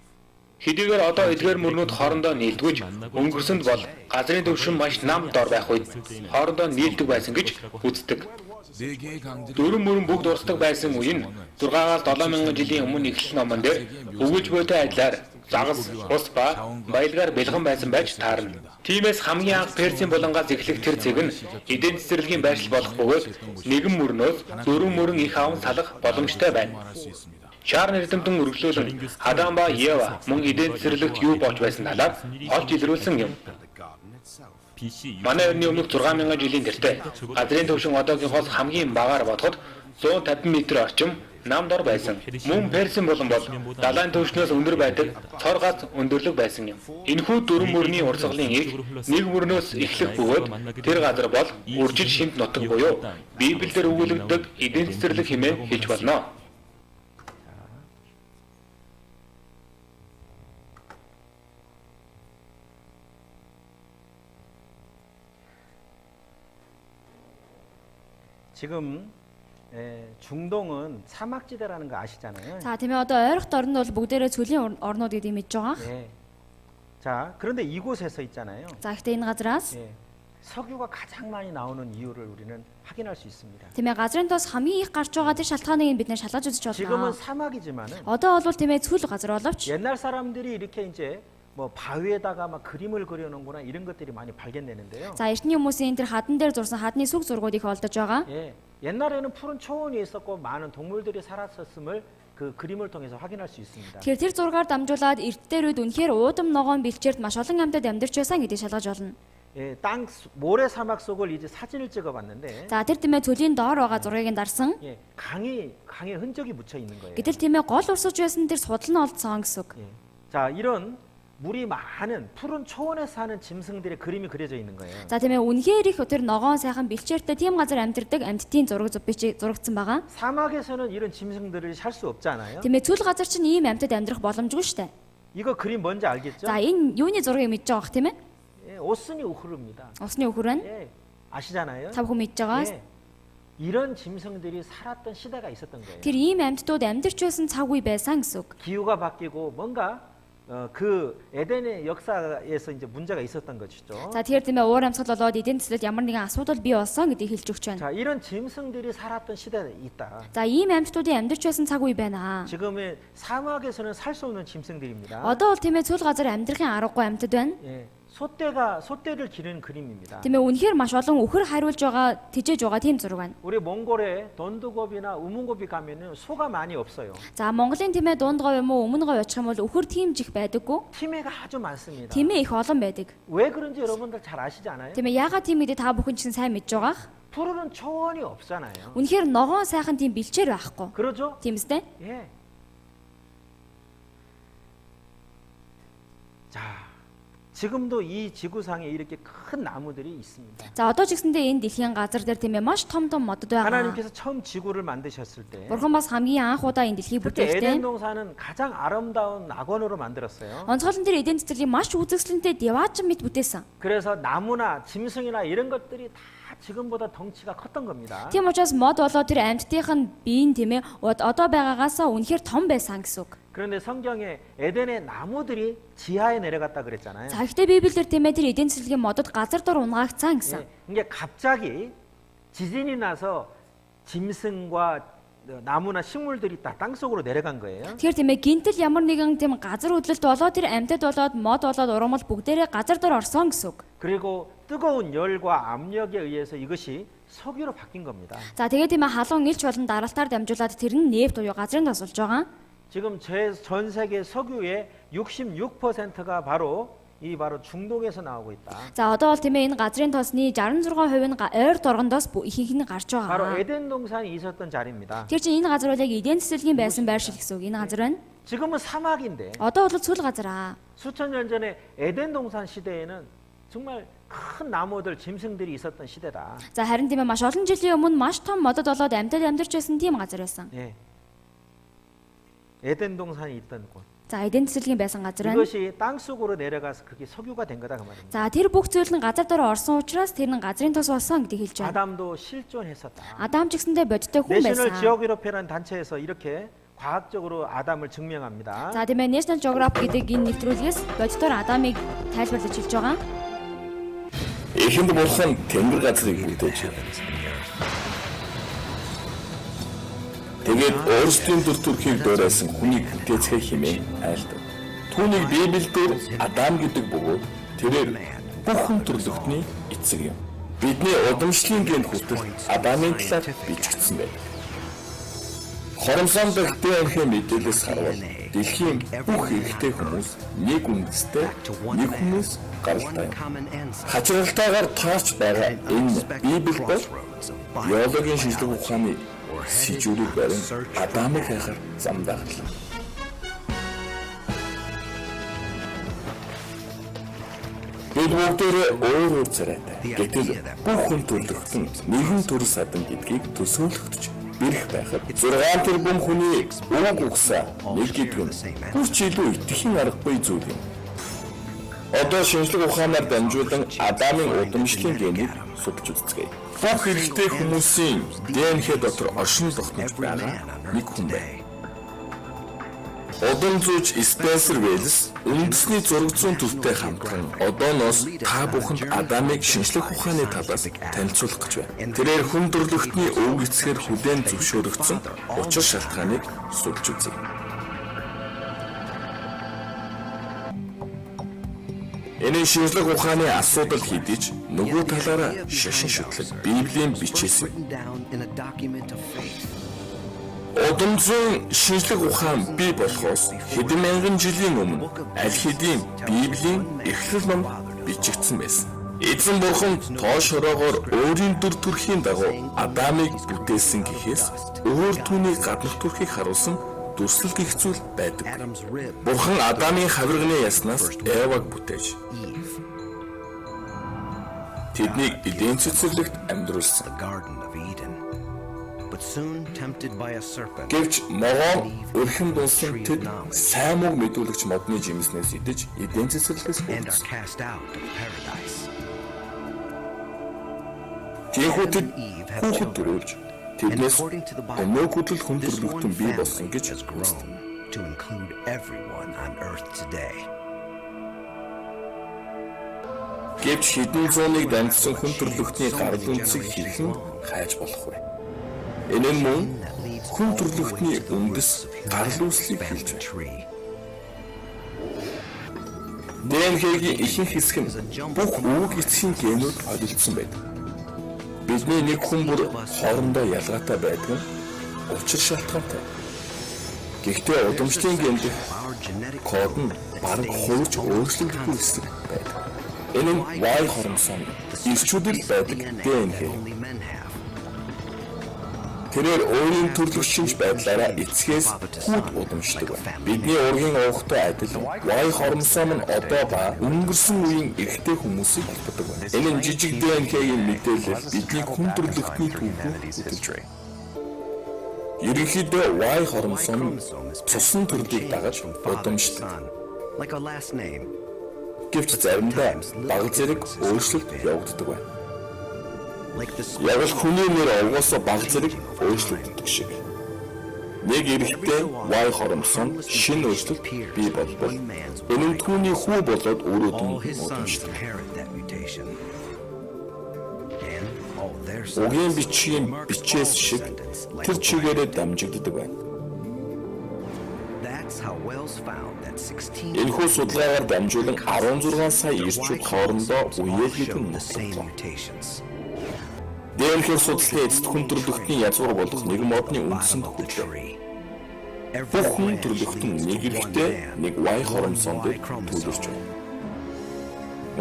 Хэдийгээр одоо эдгээр мөрнүүд хоорондоо нийлдэггүй өнгөрсөнд бол газрын төвшин маш нам дор байх үед хоорондоо нийлдэг байсан гэж үздэг. Дөрвөн мөрөн бүгд урсдаг байсан үе нь 6-аас 7000 жилийн өмнө эхлэх номон дээр өгүүлж буйтай адилаар загас, ус ба баялгаар бэлгэн байсан байж таарна. Тиймээс хамгийн анх Персийн булангаас эхлэх тэр зэг нь эдийн цэцэрлэгийн байршил болох бөгөөд нэгэн мөрнөөс дөрвөн мөрөн их аван салах боломжтой байна. Чарн эрдэмтэн өргөлөөлөн Адам ба Ева мөн эдийн цэцэрлэгт юу болж байсан талаар олж илрүүлсэн юм. BC Манай өрний өмнөх 6000 жилийн тэртээ газрын төвшин одоогийнхоос хамгийн багаар бодоход 150 м орчим нам дор байсан. Мөн Персийн булан бол далайн төвшнөөс өндөр байдаг цор гац өндөрлөг байсан юм. Энэхүү дөрвөн мөрний урсгалын их нэг мөрнөөс эхлэх бөгөөд тэр газар бол үржил шимт нутаг буюу Библиэлд өгүүлэгддэг эдийн цэцэрлэг хэмээн хэлж болно. 지금 중동은 사막지대라는 거 아시잖아요. За тийм ээ одоо ойрох дорн бол бүгдээрээ цөлийн орнууд гэдэг мэдж байгаа. 예. 자, 그런데 이곳에서 있잖아요. За гэхдээ энэ газраас 예. 석유가 가장 많이 나오는 이유를 우리는 확인할 수 있습니다. тийм ээ газрын тоос хамгийн их гарч байгаа тэр шалтгааныг бид нэр шалгаж үзэж 지금은 болно. 사막이지만은 Одоо бол тийм ээ цөл газар боловч 옛날 사람들이 이렇게 이제 뭐 바위에다가 막 그림을 그려놓는구나 이런 것들이 많이 발견되는데요. за эртний хүмүүсийн тэр хадан дээр зурсан хадны сүг зургууд их олдож байгаа. 예. 옛날에는 푸른 초원이 있었고 많은 동물들이 살았었음을 그 그림을 통해서 확인할 수 있습니다. Тэгэхээр тэр зургаар дамжуулаад эрт дээр үед үнэхээр уудам ногоон бэлчээрд маш олон амьтад амьдарч байсан гэдгийг шалгаж болно. 예, 모래 사막 속을 이제 사진을 찍어봤는데 За тэр тиймээ цөлийн доор байгаа зургийг дарсан. 예, 강의 흔적이 묻혀 있는 거예요. Гэтэл тиймээ гол урсаж байсан тэр судал нь олдсон гэсэн үг. 예. 자, 이런 물이 많은 푸른 초원에 사는 짐승들의 그림이 그려져 있는 거예요. За тиймээ үнэхээр их тэр ногоон сайхан бэлчээртэй тийм газар амьдардаг амьтдын зурагдсан байгаа. 사막에서는 이런 짐승들을 살 수 없잖아요. тиймээ цүл газар чинь ийм амьтад амьдрах боломжгүй шүү дээ. 이거 그림 뭔지 알겠죠? За энэ юуны зургийг мэдж байгаа бох тийм ээ? 예, 오스니 우흐르입니다. Усны өхөр нь 예, 아시잖아요. та бүхэн мэдж байгаа. 예, 이런 짐승들이 살았던 시대가 있었던 거예요. Тэр ийм амьтдууд амьдарч байсан цаг үе байсан гэсэн үг. 기후가 바뀌고 뭔가 그 에덴의 역사에서 이제 문제가 있었던 것이죠. За тэгэхээр тиймээ уур амьсгал болоод эдийн заслд ямар нэгэн асуудал бий болсон гэдгийг хэлж өгч байна. 자, 이런 짐승들이 살았던 시대가 있다. За ийм амьтдуудын амьдарч байсан цаг үе байна. 지금의 사막에서는 살 수 없는 짐승들입니다. Одоо бол тиймээ цүл газар амьдрахын аргагүй амьтад байна. 예, 소떼를 기르는 그림입니다. тиймээ үнэхээр маш олон өхөр хариулж байгаа, тэжээж байгаа тийм зураг байна. 우리 몽골에 돈두고비나 우문고비 가면은 소가 많이 없어요. За Монголын тиймээ дунд говь юм уу өмнө говь очих юм бол өхөр тийм жих байдаггүй. 팀해가 아주 많습니다. Тиймээ их олон байдаг. 왜 그런지 여러분들 잘 아시지 않아요? тиймээ яагаад тийм гэдэг та бүхэн чинь сайн мэдж байгаа. 푸르른 초원이 없잖아요. Үнэхээр ногоон сайхан тийм бэлчээр байхгүй. 그러죠? Тийм үстэй? 예. 자, 지금도 이 지구상에 이렇게 큰 나무들이 있습니다. За одоо ч гэсэндээ энэ дэлхийн газар дээр тийм ээ маш том модод байгаа. 하나님께서 처음 지구를 만드셨을 때 Бурхан бас хамгийн анх удаа энэ дэлхийг 특히 бүтээхдээ 에덴 동산은 가장 아름다운 낙원으로 만들었어요. онцгойлон тэр эдийн засгийн маш үзэсгэлэнтэй деваачин мэт бүтээсэн. 그래서 나무나 짐승이나 이런 것들이 다 지금보다 덩치가 컸던 겁니다. Тийм учраас мод болоо тэр амьтдынх нь биеийн тийм ээ одоо байгаагаас үнэхээр том байсан гэсэн үг. 그런데 성경에 에덴의 나무들이 지하에 내려갔다 그랬잖아요. За ихтэй Библиэр тийм ээ тэр эдийн засгийн модод газар дор унгаагцсан гэсэн. 예, 이게 갑자기 지진이 나서 짐승과 나무나 식물들이 다 땅속으로 내려간 거예요. Тэгэхээр тийм ээ гинтэл ямар нэгэн тийм газар хөдлөлт болоод тэр амьтад болоод мод болоод ургамал бүгдээрээ газар дор орсон гэсэн үг. 그리고 뜨거운 열과 압력에 의해서 이것이 석유로 바뀐 겁니다. За тэгээд тийм ээ халуун илч болон даралтаар дамжуулаад тэр нь нефт буюу газрын тос болж байгаа. 지금 전 세계 석유의 66%가 바로 중동에서 나오고 있다. За одоо бол тийм ээ энэ газрын тосны 66% нь ойр доргондоос ихэнх нь гарч 바로 байгаа. 에덴 동산이 있었던 자리입니다. Тэр чинь энэ газар бол яг эдийн засгийн байсан байршил гэсэн үг. Энэ газар байна. 지금은 사막인데 Одоо бол цүл газар аа. 수천 년 전에 에덴 동산 시대에는 정말 큰 나무들, 짐승들이 있었던 시대다. За харин тийм ээ маш олон жилийн өмнө маш том модод болоод амьтад амьдарч байсан тийм газар байсан. 예. 에덴 동산이 있던 곳. За эдийн засгийн байсан газар байна. 이것이 땅 속으로 내려가서 그게 석유가 된 거다 그 말입니다. За тэр бүх зүйл нь газар дээр орсон учраас тэр нь газрын тос болсон гэдгийг хэлж байна. 아담도 실존했었다. Адам ч гэсэндээ бодиттой хүн 내셔널 байсан. 지오그래피라는 단체에서 이렇게 과학적으로 아담을 증명합니다. За тийм ээ National Geographic гэдэг энэ нэвтрүүлгээс бодитоор Адамыг тайлбарлаж хэлж байгаа. Эхэнд бурхан тэнгэр газрыг бүтээж. Тэгээд өөрсдийн төр төрхийг дуурайсан хүнийг бүтээцгээ хэмээн айлдаг. Түүнийг Библиэлд Адам гэдэг бөгөөд тэрээр бүх хүн төрлөختний эцэг юм. Бидний удамшлын гэн хүртэл Адамын талаар бичигдсэн байдаг. Хоромсон дэх энхэ мэдээлэлс харуул дэлхийн бүх эрэгтэй хүмүүс нэг үндэстэй нэг хүмүүс гаралтай. Хачиралтайгаар тооч байгаа энэ Библи бол биологийн шинжилгээ ухааны сижүүлэг барин Адамыг хайхаар зам даглаа. Бид бүгдээрээ өөр царайтай. Гэтэл бүх хүн төрлөختөн нэгэн төр садан гэдгийг төсөөлөгдөж бэрх байхад 6 тэрбум хүний үг угсаа нэг гэдэг нь бүрч илүү итгэхийн аргагүй зүйл юм. Одоо шинжлэх ухаанаар дамжуулан Адамын удамшлын генийг судалж үзцгээе. Бүх эрэгтэй хүмүүсийн ДНХ дотор оршин тогтнож байгаа нэг хүн байна. Одон зүйч Спенсер Вэлс үндэсний зураг зүүн төртэй хамтран одооноос та бүхэнд Адамыг шинжлэх ухааны талаас танилцуулах гэж байна. Тэрээр хүн төрлөختний өв эцгээр хүлээн зөвшөөрөгдсөн учир шалтгааныг судалж үзье. Энэ шинжлэх ухааны асуудал хэдиж нөгөө талаараа шашин шүтлэг Библийн бичээсэн. Удамжин шинжлэх ухаан бий болохоос хэдэн мянган жилийн өмнө аль хэдийн Библийн эхлэл ном бичигдсэн байсан. Эзэн бурхан тоо шороогоор өөрийн дүр төрхийн дагуу Адамыг бүтээсэн гэхээс өөр түүнийг гаднах төрхийг харуулсан дүрслэл гэх зүйл байдаг. Бурхан Адамын хавирганы яснаас Еваг бүтээж тэднийг Эден цэцэрлэгт амьдруулсан. Гэвч могоо өрхөн дунсан тэд сайн мог мэдүүлэгч модны жимснээс идэж Эден цэцэрлэгээс хөөцсөн. Тэгэхэд хүүхэд төрүүлж тэднээс өмнө хөдөл хүн төрлөختөн бий болсон гэж үздэг. Гэвч хэдэн зууныг дамжсан хүн төрлөختний гарал үнцийг хэрхэн хайж болох вэ? Энэ нь мөн хүн төрлөختний үндэс гарал үүслийг хэлж байна. ДНХ-гийн ихэнх хэсэг нь бүх өвөг эцгийн генүүд холилдсон байдаг. Бидний нэг хүн бүр хоорондоо ялгаатай байдаг нь учир шалтгаантай. Гэхдээ удамшлын гендэх код нь бараг хувирч өөрчлөгдөхгүй хэсэг байдаг. Энэ нь Y хромосом ирчүүдэл байдаг ДНХ. Тэрээр өөрийн төрлөختшинж байдлаараа эцгээс хүүд удамшдаг байна. Бидний ургийн уухтай адил Y хромосом нь одоо ба өнгөрсөн үеийн эрэгтэй хүмүүсийг холбодог байна. Энэ нь жижиг ДНХ-ийн мэдээлэл бидний хүн төрлөختний түүхийг хөтөлж байна. Ерөнхийдөө Y хромосом цусан төрлийг дагаж удамшдаг. Гэвч заримдаа бага зэрэг өөрчлөлт явагддаг байна. Яг л хүний нэр угаасаа бага зэрэг өөрчлөгддөг шиг. Нэг эрэгтэй Y хромосом шинэ өөрчлөлт бий болбол энэ нь түүний хүү болоод өрөөд нь удамшдаг. Угийн бичгийн бичээс шиг тэр чигээрээ дамжигддаг байна. Энэхүү судалгаагаар дамжуулан 16 сая ирчүүд хоорондоо үеэлгэн нутагдлаа. ДНХ судалгааны эцэд хүн төрлөختний язгуур болох нэг модны үндсэнд хүлээ. Бүх хүн төрлөختөн нэг эрэгтэй нэг Y хромосом дээр төлөвлөж байна.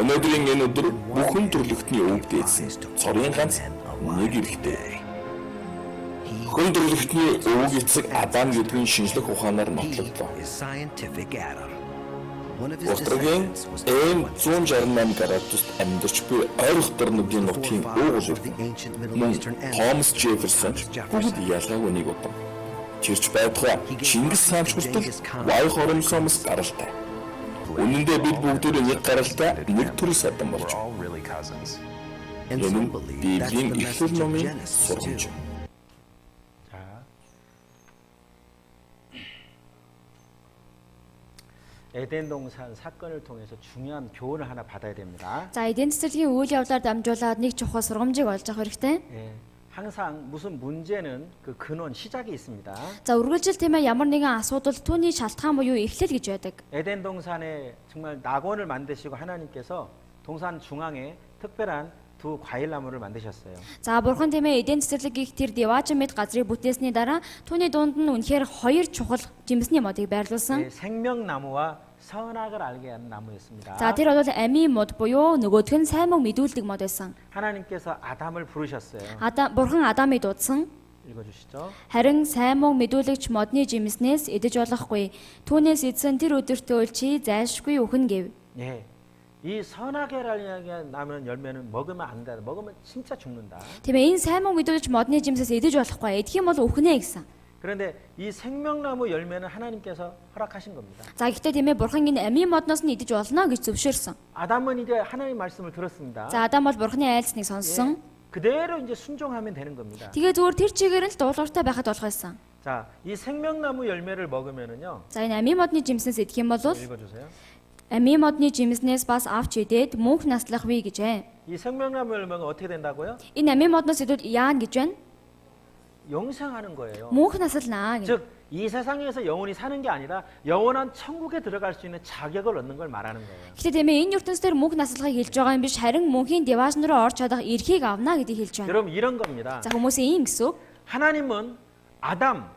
Өнөөдрийн энэ өдөр бүх хүн төрлөختний өвөг дээдсэн цорын ганц нэг эрэгтэй. Хүн төрлөختний өвөг эцэг Адам гэдгийн шинжлэх ухаанаар нотлогдсон. Уртрагийн M168 градуст амьдарч буй ойрох дорнодын нутгийн уугуул мөн Томас Джефферсон бүгд ялгаагүй нэг удам. Чирч байтугай Чингис хаанч хүртэл Y хромосомоос гаралтай. Үнэн дээр бид бүгдээрээ нэг гаралтай нэг төрөл садан болж байна. Энэ нь Библийн эхлэл номын сургамж. 에덴 동산 사건을 통해서 중요한 교훈을 하나 받아야 됩니다. За эдийн цэцэрлэгийн үйл явдлаар дамжуулаад нэг чухал сургамжийг олж авах хэрэгтэй. 예, 항상 무슨 문제는 그 근원 시작이 있습니다. За үргэлжил тийм ээ ямар нэгэн асуудал түүний шалтгаан буюу эхлэл гэж байдаг. 에덴 동산에 정말 낙원을 만드시고 하나님께서 동산 중앙에 특별한 두 과일나무를 만드셨어요. За бурхан тийм ээ эдийн цэцэрлэгийг тэр Деважин мэд газрыг бүтээсний дараа түүний дунд нь үнэхээр хоёр чухал жимсний модыг байрлуулсан. 예, 생명나무와 선악을 알게 하는 나무였습니다. За тэр бол амийн мод буюу нөгөөх нь сайн мог мэдүүлдэг мод байсан. 하나님께서 아담을 부르셨어요. Бурхан Адамыг дуудсан. 읽어주시죠. Харин сайн мог мэдүүлэгч модны жимснээс идэж болохгүй. Түүнээс идсэн тэр өдөртөө чи зайлшгүй үхэн гэв. 예. 이 선악을 나무는 열매는 먹으면 안 돼. 먹으면 진짜 죽는다. Тийм ээ энэ сайн мог мэдүүлэгч модны жимсээс идэж болохгүй. Идэх юм бол үхнэ гэсэн. 그런데 이 생명나무 열매는 하나님께서 허락하신 겁니다. За гэхдээ тийм ээ бурхан энэ амийн модноос нь идэж болно гэж зөвшөөрсөн. 아담은 이제 하나님 말씀을 들었습니다. За Адам бол бурханы айлцныг сонссон. 그대로 이제 순종하면 되는 겁니다. Тэгээ зүгээр тэр чигээр нь л дуулууртай байхад болох байсан. 자, 이 생명나무 열매를 먹으면은요. За энэ амийн модны жимснээс идэх юм бол 읽어주세요. амийн модны жимснээс бас авч идээд мөнх наслах вэ гэжээ. 이 생명나무 열매가 어떻게 된다고요? Энэ амийн модноос идвэл яана гэж байна? 영생하는 거예요. Мөнх наслнаа гэж. 즉, 이 세상에서 영원히 사는 게 아니라 영원한 천국에 들어갈 수 있는 자격을 얻는 걸 말하는 거예요. Гэхдээ тийм ээ энэ ертөнцийн мөнх наслахыг хэлж байгаа юм биш харин мөнхийн деважн руу орж чадах эрхийг авна гэдгийг хэлж байна. 여러분 이런 겁니다. За хүмүүсийн ийм гэсэн үг. 하나님은 아담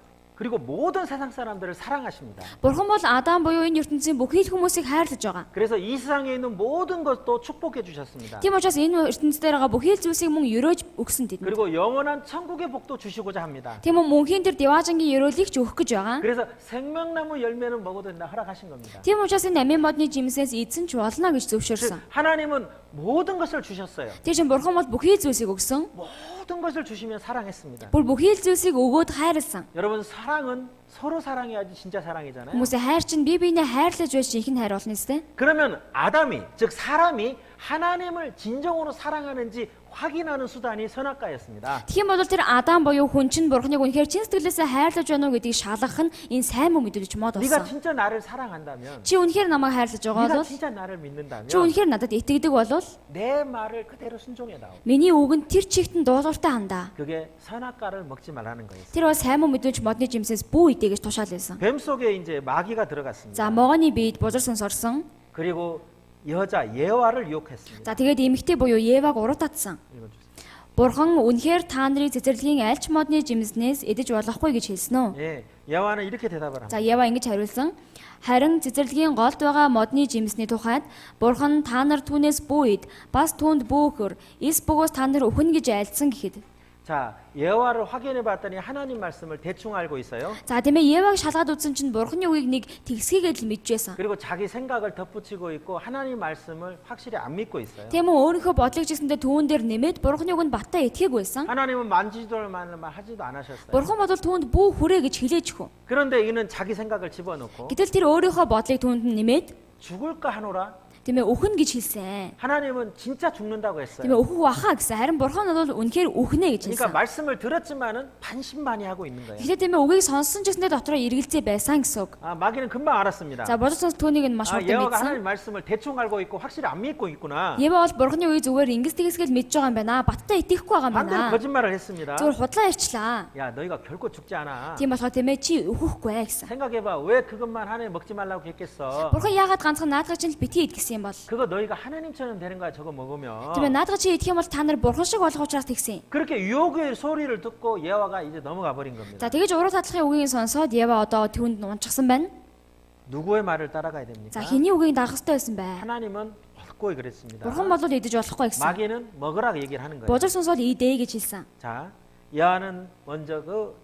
그리고 모든 세상 사람들을 사랑하십니다. Бурхан бол Адам буюу энэ ертөнцийн бүхий л хүмүүсийг хайрлаж байгаа. 그래서 이 세상에 있는 모든 것도 축복해 주셨습니다. Тийм учраас энэ ертөнцийн дээр байгаа бүхий л зүйлсийг мөн өрөөж өгсөн тэдэнд. 그리고 영원한 천국의 복도 주시고자 합니다. Тийм үү мөнхийн тэр деважингийн өрөөлийг ч өгөх гэж байгаа. 그래서 생명나무 열매는 먹어도 된다 허락하신 겁니다. Тийм учраас энэ амийн модны жимсээс эзэн ч болно гэж 즉 зөвшөөрсөн. 하나님은 모든 것을 주셨어요. Тэр чинь бурхан бол бүхий л зүйлсийг өгсөн. 모든 것을 주시면 사랑했습니다. Бүр бүхий л зүйлсийг өгөөд хайрлсан. 여러분 사랑은 서로 사랑해야지 진짜 사랑이잖아요. Хүмүүсээ хайр чинь бие биенээ хайрлаж байж ихэнх хайр болно үстэй. 그러면 아담이 즉 사람이 하나님을 진정으로 사랑하는지 확인하는 수단이 선악과였습니다. Тийм бол тэр Адам буюу хүн чинь бурханыг үнэхээр чин сэтгэлээсээ хайрлаж байна уу гэдгийг шалгах нь энэ сайн мөн мэдүүлж мод 네가 болсон. 진짜 나를 사랑한다면, Чи үнэхээр намайг хайрлаж байгаа 네가 бол 진짜 나를 믿는다면 чи үнэхээр надад итгэдэг бол 내 말을 그대로 순종해 나오. миний үгэнд тэр чигтэн дуулууртай хандаа. 그게 선악과를 먹지 말라는 거였어요. Тэр бол сайн мөн мэдүүлж модны жимсээс бүү идэ гэж тушаал байсан. 뱀 속에 이제 마귀가 들어갔습니다. За могоны биед бузар сүнс орсон. 그리고 여자 예화를 유혹했습니다. За тэгээд эмэгтэй буюу Еваг уруу татсан. 읽어주세요. Бурхан үнэхээр та нарыг цэцэрлэгийн альч модны жимснээс идэж болохгүй гэж хэлсэн үү? 예, 예화는 이렇게 대답을 합니다. За Ева ингэж хариулсан. Харин цэцэрлэгийн голд байгаа модны жимсний тухайд Бурхан та нар түүнээс бүү ид, бас түүнд бүүхөр, эс бөгөөс та нар өхнө гэж айлдсан гэхэд. 자, 예화를 확인해 봤더니 하나님 말씀을 대충 알고 있어요. За тийм ээ Еваг шалгаад үзсэн чинь Бурханы үгийг нэг тэгсгийгээд л мэдчихсэн. 그리고 자기 생각을 덧붙이고 있고 하나님 말씀을 확실히 안 믿고 있어요. Тийм үү өөрийнхөө бодлыг ч гэсэндээ түүн дээр нэмээд Бурханы үгэнд баттаа итгээг байсан. 하나님은 만지지도 말 하지도 않으셨어요. Бурхан бол түүнд бүү хүрээ гэж хэлээж хөө. 그런데 이는 자기 생각을 집어넣고 Гэтэл тэр өөрийнхөө бодлыг түүнд нь нэмээд 죽을까 하노라. тийм ээ өхнө гэж хэлсэн. 하나님은 진짜 죽는다고 Тийм 했어요. ээ өхөх баха гэсэн. Харин Бурхан бол үнэхээр өхнэ гэж 그러니까 хэлсэн. 말씀을 들었지만은 반신반의하고 있는 거예요. Тэгэхээр тийм ээ үгийг сонссон ч гэсэндээ дотроо эргэлзээ байсан гэсэн үг. 아, 마귀는 금방 알았습니다. За бодож сонс түүнийг нь маш 아, хурдан 예화가 мэдсэн. 하나님 말씀을 대충 알고 있고 확실히 안 믿고 있구나. Ева бол Бурханы үгийг зүгээр ингэс тэгсгээл мэдж байгаа юм байна. Баттаа итгэхгүй байгаа юм 반대로 байна. 거짓말을 했습니다. Зүгээр худлаа ярьчлаа. 야, 너희가 결코 죽지 않아. Тийм болохоор тийм ээ чи өхөхгүй гэсэн. 생각해봐. 왜 그것만 하나님 먹지 말라고 했겠어? Бурхан яагаад ганцхан наадах чинь л битгий идгэсэн юм бол? 그거 너희가 하나님처럼 되는 거야. 저거 먹으면. Тийм ээ наадах чи идэх юм бол та нар Бурхан шиг болох учраас тэгсэн. 그렇게 유혹의 소리를 듣고 예화가 이제 넘어가 버린 겁니다. За тэгэж уруу татлахын үгийг сонсоод Ева одоо түүнд унчихсан байна. 누구의 말을 따라가야 됩니까? За хэний үгийг даах ёстой байсан бэ? 하나님은 먹고 그랬습니다. Бурхан бол идэж болохгүй гэсэн. 마귀는 먹으라 얘기를 하는 거예요. Бузар сүнс бол идэ гэж хэлсэн. 자, 예화는 먼저 그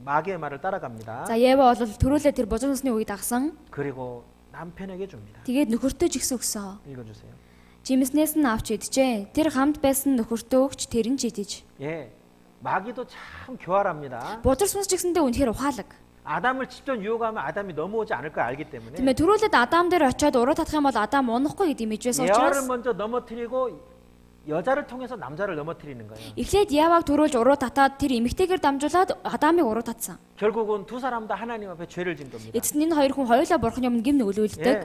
마귀의 말을 따라갑니다. За Ева бол төрүүлээ тэр бузар сүнсний үгийг дагсан. 그리고 남편에게 줍니다. Тэгээд нөхөртөө ч ихсэн өгсөн. 읽어주세요. Жимснээс нь авч идэжээ. Тэр хамт байсан нөхөртөө өгч тэр нь ч идэж. 예, 마귀도 참 교활합니다. Бузар сүнс ч гэсэндээ үнэхээр ухаалаг. 아담을 직접 유혹하면 아담이 넘어오지 않을 걸 알기 때문에 Тийм ээ төрүүлээд Адам дээр очиод уруу татах юм бол Адам унахгүй гэдэг мэдвээс 예화를 учраас 먼저 넘어뜨리고 여자를 통해서 남자를 넘어뜨리는 거예요. эхлээд Яваг төрүүлж уруу татаад тэр эмэгтэйгээр дамжуулаад Адамыг уруу татсан. 결국은 두 사람 다 하나님 앞에 죄를 진 겁니다. Эцэст нь энэ хоёр хүн хоёулаа Бурханы өмнө гим нүглүүлдэг. 예,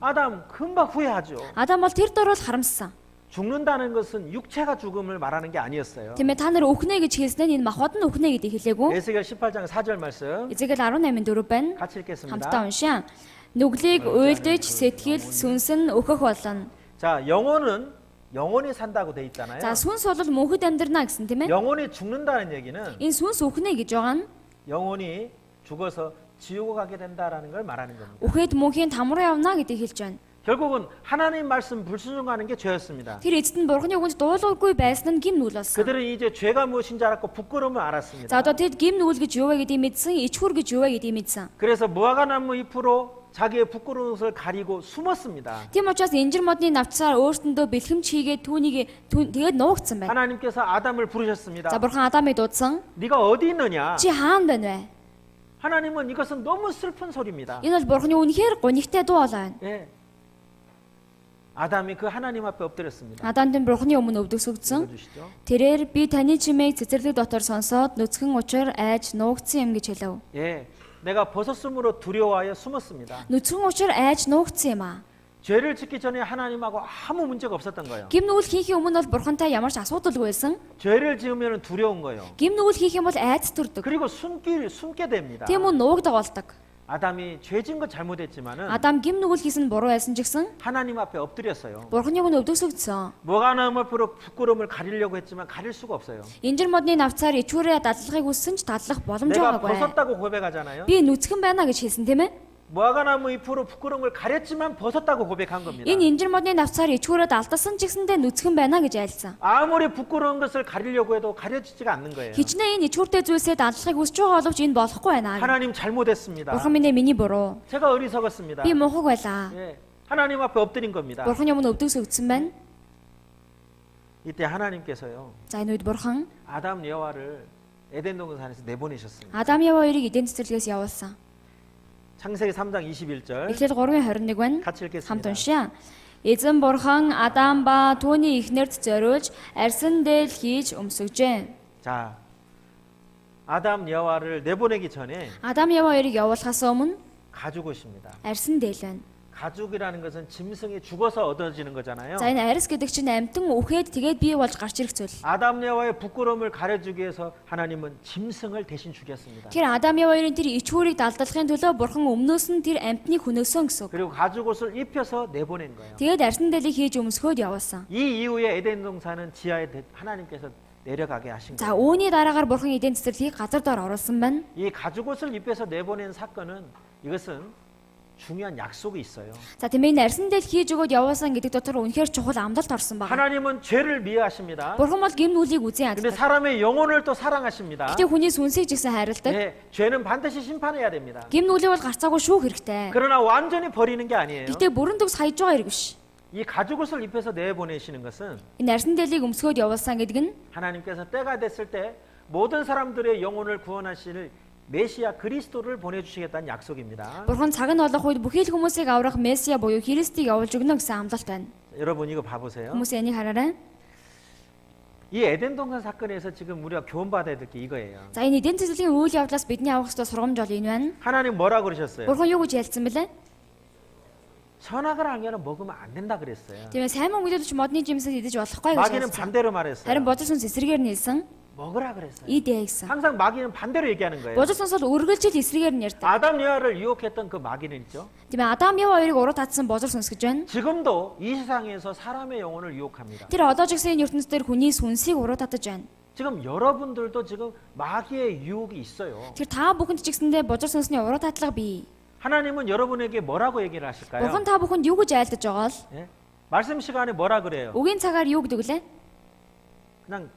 아담 금방 후회하죠. Адам бол тэр дөрөөл харамссан. 죽는다는 것은 육체가 죽음을 말하는 게 아니었어요. Тийм ээ та нар өхнэ гэж хэлснээр энэ махбод нь өхнэ гэдгийг хэлээгүй. 에스겔 18장 4절 말씀 Эзекэл 18-4 байна. 같이 읽겠습니다. Хамтдаа уншаа. Нүглийг уйлдэж сэтгэл сүнс нь өөхөх болно. 자, 영혼이 산다고 돼 있잖아요. За сүнс бол мөнхөд амьдрна гэсэн тийм ээ. 영혼이 죽는다는 얘기는 Энэ сүнс өхнэ гэж байгаа нь 영혼이 죽어서 지옥을 가게 된다라는 걸 말하는 겁니다. үхээд мөнхийн там руу явна гэдгийг хэлж байна. 결국은 하나님 말씀 불순종하는 게 죄였습니다. Тэр эцэст нь Бурханы үгэнд дуулуургүй байсан нь гим нүгэл болсон. 그들은 이제 죄가 무엇인지 알았고 부끄러움을 알았습니다. За одоо тэд гим нүгэл гэж юу вэ гэдгийг мэдсэн, ичхүр гэж юу вэ гэдгийг мэдсэн. 그래서 무화과나무 잎으로 자기의 부끄러운 것을 가리고 숨었습니다. Тийм учраас инжир модны навчсаар өөртөндөө бэлхэмч хийгээд түүнийг тэгээд нуугдсан байна. 하나님께서 아담을 부르셨습니다. За Бурхан Адамыг дуудсан. 네가 어디 있느냐? Чи хаан байна вэ? 하나님은 이것은 너무 슬픈 소리입니다. Энэ бол Бурханы үнэхээр гонигтай дуу байна. 예. 아담이 그 하나님 앞에 엎드렸습니다. Адамд нь Бурханы өмнө өвдөгсөгдсөн. 읽어주시죠. Тэрээр би таны чимээг цэцэрлэг дотор сонсоод нүцгэн учир айж нуугдсан юм гэж хэлв. 예. 내가 벗었으므로 두려워하여 숨었습니다. Нүцгэн учир айж нуугдсан юм аа. 죄를 짓기 전에 하나님하고 아무 문제가 없었던 거예요. Гим нүгэл хийхийн өмнө бол Бурхантай ямар ч асуудалгүй байсан. 죄를 지으면 두려운 거예요. Гим нүгэл хийх юм бол айц төрдөг. 그리고 숨게 됩니다. Тийм үү нуугдаг болдог. 아담이 죄진 것 잘못했지만은 Адам гим нүгэл хийсэн буруу байсан ч гэсэн 하나님 앞에 엎드렸어요. Бурхны өмнө өвдөгсөгдсөн. 하나님 앞으로 부끄러움을 가리려고 했지만 가릴 수가 없어요. Инжир модны навцаар ичүүрээ дадлахыг хүссэн ч дадлах 내가 боломжгүй. 벗었다고 고백하잖아요. Би нүцгэн байна гэж хэлсэн тийм ээ. 무화과나무 잎으로 부끄러움을 가렸지만 벗었다고 고백한 겁니다. Энэ инжир модны навцаар ичүүрээ далдсан ч гэсэндээ нүцгэн байна гэж айлцсан. 아무리 부끄러운 것을 가리려고 해도 가려지지가 않는 거예요. Хичнээн энэ ичүүртэй зүйлсээ дадлахыг хүсэж байгаа боловч энэ болохгүй байна. 하나님 잘못했습니다. Бурхан минь миний буруу. 제가 어리석었습니다. Би муухай байлаа. 예, 하나님 앞에 엎드린 겁니다. Бурхны өмнө өвдөгсөгдсөн байна. 이때 하나님께서요 За энэ үед бурхан 아담 여와를 에덴 동산에서 내보내셨습니다. Адам Ява хоёрыг эдийн цэцэрлэгээс явуулсан. 창세기 3장 21절 Эхлэл 3:21 байна. 같이 Хамт 읽겠습니다. уншъя. Эзэн бурхан Адам ба түүний эхнэрт зориулж арьсан дээл хийж өмсөжээ. 자, 아담 여와를 내보내기 전에 Адам Ява хоёрыг явуулахаас өмнө 가죽옷입니다. арьсан дээл байна. 가죽이라는 것은 짐승이 죽어서 얻어지는 거잖아요. За энэ арьс гэдэг чинь амьтан үхээд тэгээд бий болж гарч ирэх зүйл. 아담 여와의 부끄러움을 가려주기 위해서 하나님은 짐승을 대신 죽였습니다. Тэр Адам Ява хоёрын тэр ичүүрийг далдалахын төлөө бурхан өмнөөс нь тэр амьтныг хөнөөсөн гэсэн үг. 그리고 가죽옷을 입혀서 내보낸 거예요. Тэгээд арьсан дээлийг хийж өмсгөөд явуулсан. 이 이후에 에덴 동산은 지하에 하나님께서 내려가게 하신 За 거예요. үүний дараагаар бурхан эдийн цэцэрлэгийг газар доор оруулсан байна. 이 가죽옷을 입혀서 내보낸 사건은 이것은 중요한 약속이 있어요. За тэмээ арьсан дээл хийж өгөөд явуулсан гэдэг дотор үнэхээр чухал амлалт орсон байна. 하나님은 죄를 미워하십니다. Бурхан бол гим нүглийг үзэн 근데 яддаг. 사람의 영혼을 또 사랑하십니다. Гэтэ хүний сүнсийг ч гэсэн хайрладаг. 네, 죄는 반드시 심판해야 됩니다. Гим нүглийг бол гарцаагүй шүүх хэрэгтэй. 그러나 완전히 버리는 게 아니에요. Гэтэ бүрэн төгс хайж байгаа хэрэг биш. 이 가죽옷을 입혀서 내보내시는 것은 Энэ арьсан дээлийг өмсгөөд явуулсан гэдэг нь 하나님께서 때가 됐을 때 모든 사람들의 영혼을 구원하실 메시아 그리스도를 보내주시겠다는 약속입니다. Бурхан цаг нь болох үед бүхий л хүмүүсийг аврах Месиа буюу Христийг явуулж өгнө гэсэн амлалт байна. 여러분 이거 봐보세요. Хүмүүс энийг хараарай. 이 에덴 동산 사건에서 지금 우리가 교훈받아야 될 게 이거예요. За энэ эдийн засгийн үйл явдлаас бидний авах ёстой сургамж бол энэ байна. 하나님 뭐라 그러셨어요? Бурхан юу гэж ялцсан бэлээ? 선악을 알면 먹으면 안 된다 그랬어요. Тийм ээ сайн мөн мэдээлж модны жимсээ идэж болохгүй гэж 마귀는 хэлсэн. 반대로 말했어요. Харин божир сүнс эсрэгээр нь хэлсэн. 먹으라 그랬어요. Идэ гэсэн. 항상 마귀는 반대로 얘기하는 거예요. Божир сүнс бол үргэлжил эсрэгээр нь ярьдаг. 아담 여아를 유혹했던 그 마귀는 있죠. Тийм ээ Адам Ява хоёрыг уруу татсан божир сүнс гэж байна. 지금도 이 세상에서 사람의 영혼을 유혹합니다. Тэр одоо ч гэсэн энэ ертөнцийн хүний сүнсийг уруу татаж байна. 지금 여러분들도 지금 마귀의 유혹이 있어요. Тэр та бүхэнд ч гэсэндээ божир сүнсний уруу татлага бий. 하나님은 여러분에게 뭐라고 얘기를 하실까요? Бурхан та бүхэнд юу гэж айлдаж байгаа л? 예? 말씀 시간에 뭐라 그래요? Үгийн цагаар юу гэдэг лээ? 그냥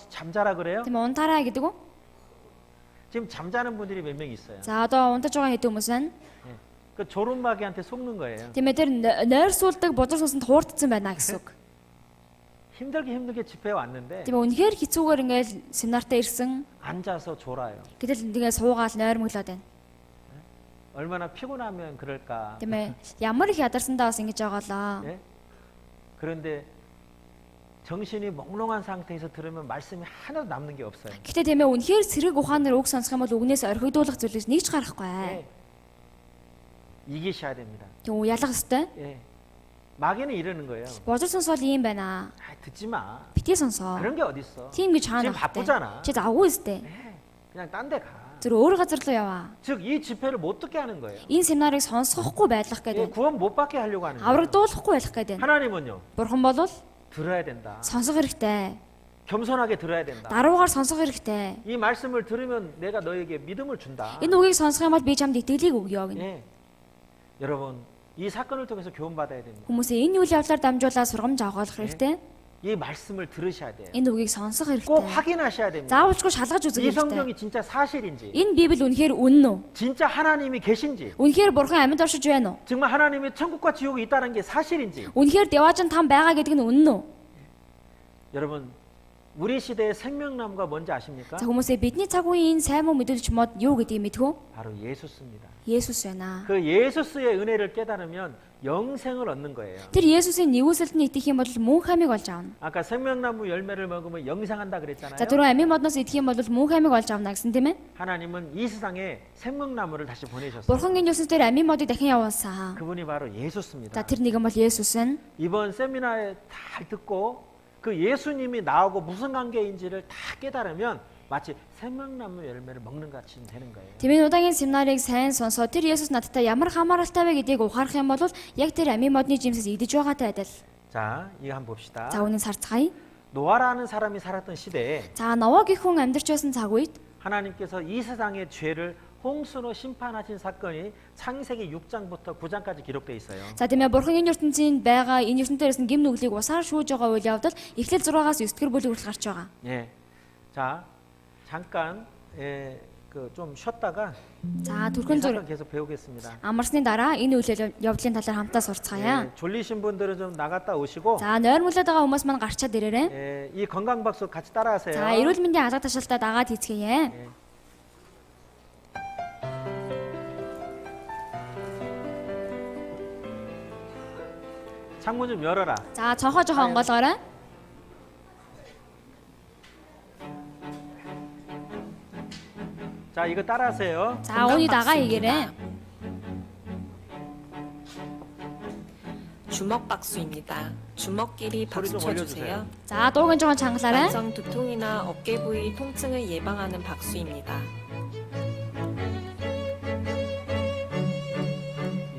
잠자라 그래요? Тийм унтаарай гэдэг үү? 지금 잠자는 분들이 몇 명 있어요. За одоо унтаж байгаа хэдэн хүмүүс байна? 예. 그 조론마귀한테 속는 거예요. Тийм ээ тэр нойрсуулдаг божир сүнсэнд хуурдсан байна гэсэн үг. 힘들게 집회에 왔는데 Тийм ээ үнэхээр хэцүүгээр ингээл семинартаа ирсэн. 앉아서 졸아요. Гэтэл тэгээ суугаал нойрмоглоод байна. 얼마나 피곤하면 그럴까. Тийм ээ ямар их ядарсандаа бас ингэж байгаа лаа. 예? 그런데 정신이 몽롱한 상태에서 들으면 말씀이 하나도 남는 게 없어요. Гэтэ тийм ээ үнэхээр сэрэг ухаанаар үг сонсох юм бол үгнээс орхигдуулах зүйлээс нэг ч гарахгүй. 예. 이기셔야 됩니다. Тийм үү ялах ёстой. 예. 마귀는 이러는 거예요. Божир сүнс бол ийм байна. 아, 듣지 마. Битгий сонсоо. 그런 게 어딨어. Тийм гэж хаана 지금 바쁘잖아. Чи завгүй өстэй. 그냥 딴 데 가. Зүр өөр газар руу яваа. 즉 이 집회를 못 듣게 하는 거예요. Энэ семинарыг сонсохгүй байлгах 예, гэдэг. 구원 못 받게 하려고 하는 거예요. Аврагдуулахгүй байлгах гэдэг. 하나님은요. Бурхан бол 들어야 된다. сонсох хэрэгтэй. 겸손하게 들어야 된다. Даруугаар сонсох хэрэгтэй. 이 말씀을 들으면 내가 너에게 믿음을 준다. Энэ үгийг сонсох юм бол би чамд итгэлийг өгье гэнэ. 예. 여러분, 이 사건을 통해서 교훈받아야 됩니다. Хүмүүсээ энэ үйл явдлаар дамжуулаад сургамж авах хэрэгтэй. 이 말씀을 들으셔야 돼요. Энэ үгийг сонсох 꼭 хэрэгтэй. 확인하셔야 됩니다. Заавалчгүй шалгаж үзэх 이 хэрэгтэй. 성경이 진짜 사실인지, Энэ Библи үнэхээр үнэн үү? 진짜 하나님이 계신지, Үнэхээр Бурхан амьд оршиж байна уу? 정말 하나님의 천국과 지옥이 있다는 게 사실인지. Үнэхээр Деважин там байгаа гэдэг нь үнэн үү? 여러분, 우리 시대의 생명나무가 뭔지 아십니까? За хүмүүсээ бидний цаг үеийн сайн мөн мэдүүлж мод юу гэдгийг мэдхүү? 바로 예수스입니다. Есүс байна. 그 예수스의 은혜를 깨달으면 영생을 얻는 거예요. Тэр Есүсийн нэгүсэлд нь итгэх юм бол мөн хамиг олж авна. 아까 생명나무 열매를 먹으면 영생한다 그랬잖아요. За түрүү амийн модноос итгэх юм бол мөн хамиг олж авна гэсэн тийм ээ? 하나님은 이 세상에 생명나무를 다시 보내셨어요. Бурхан энэ үсэс дээр амийн модыг дахин явуулсан. 그분이 바로 예수스입니다. За тэр нэгэн бол Есүс нь. 이번 세미나에 잘 듣고 그 예수님이 나하고 무슨 관계인지를 다 깨달으면 마치 생명나무 열매를 먹는 것 같이 되는 거예요. Тэмээ удаагийн семинарыг сайн сонсоод тэр Есүс надтай ямар хамааралтай вэ гэдгийг ухаарах юм бол яг тэр амийн модны жимсээс идэж байгаатай адил. 자, 이거 한번 봅시다. За үүнийг харцгаая. 노아라는 사람이 살았던 시대에 За Ново гэх хүн амьдарч байсан цаг үед 하나님께서 이 세상의 죄를 홍수로 심판하신 사건이 창세기 6장부터 9장까지 기록되어 있어요. за тийм ээ бурхан энэ ертөнцийн байгаа энэ ертөнцөөс нь гим нүглийг усаар шүүж байгаа үйл явдал Эхлэл 6-аас 9-р бүлэг хүртэл гарч байгаа. 예. 자, 잠깐 좀 쉬었다가 За 이 түрхэн зүр 사건 계속 배우겠습니다. амарсны дараа энэ үйл явдлын талаар хамтаа сурцгаая. 예, 졸리신 분들은 좀 나갔다 오시고 За нойрмолоод байгаа хүмүүс маань гарчаад ирээрэй. 예, 이 건강 박수 같이 따라하세요. За эрүүл мэндийн алга ташаалтаа дагаад хийцгээе. 예. 창문 좀 열어라. За цонхоо жоохон онгоолгоорой. 자, 이거 따라하세요. За үүний дагаа хийгээрэй. 주먹 박수입니다. 주먹끼리 소리 좀 박수 쳐주세요. За дуугийн жоохон чангалаарай. 만성 두통이나 어깨 부위 통증을 예방하는 박수입니다.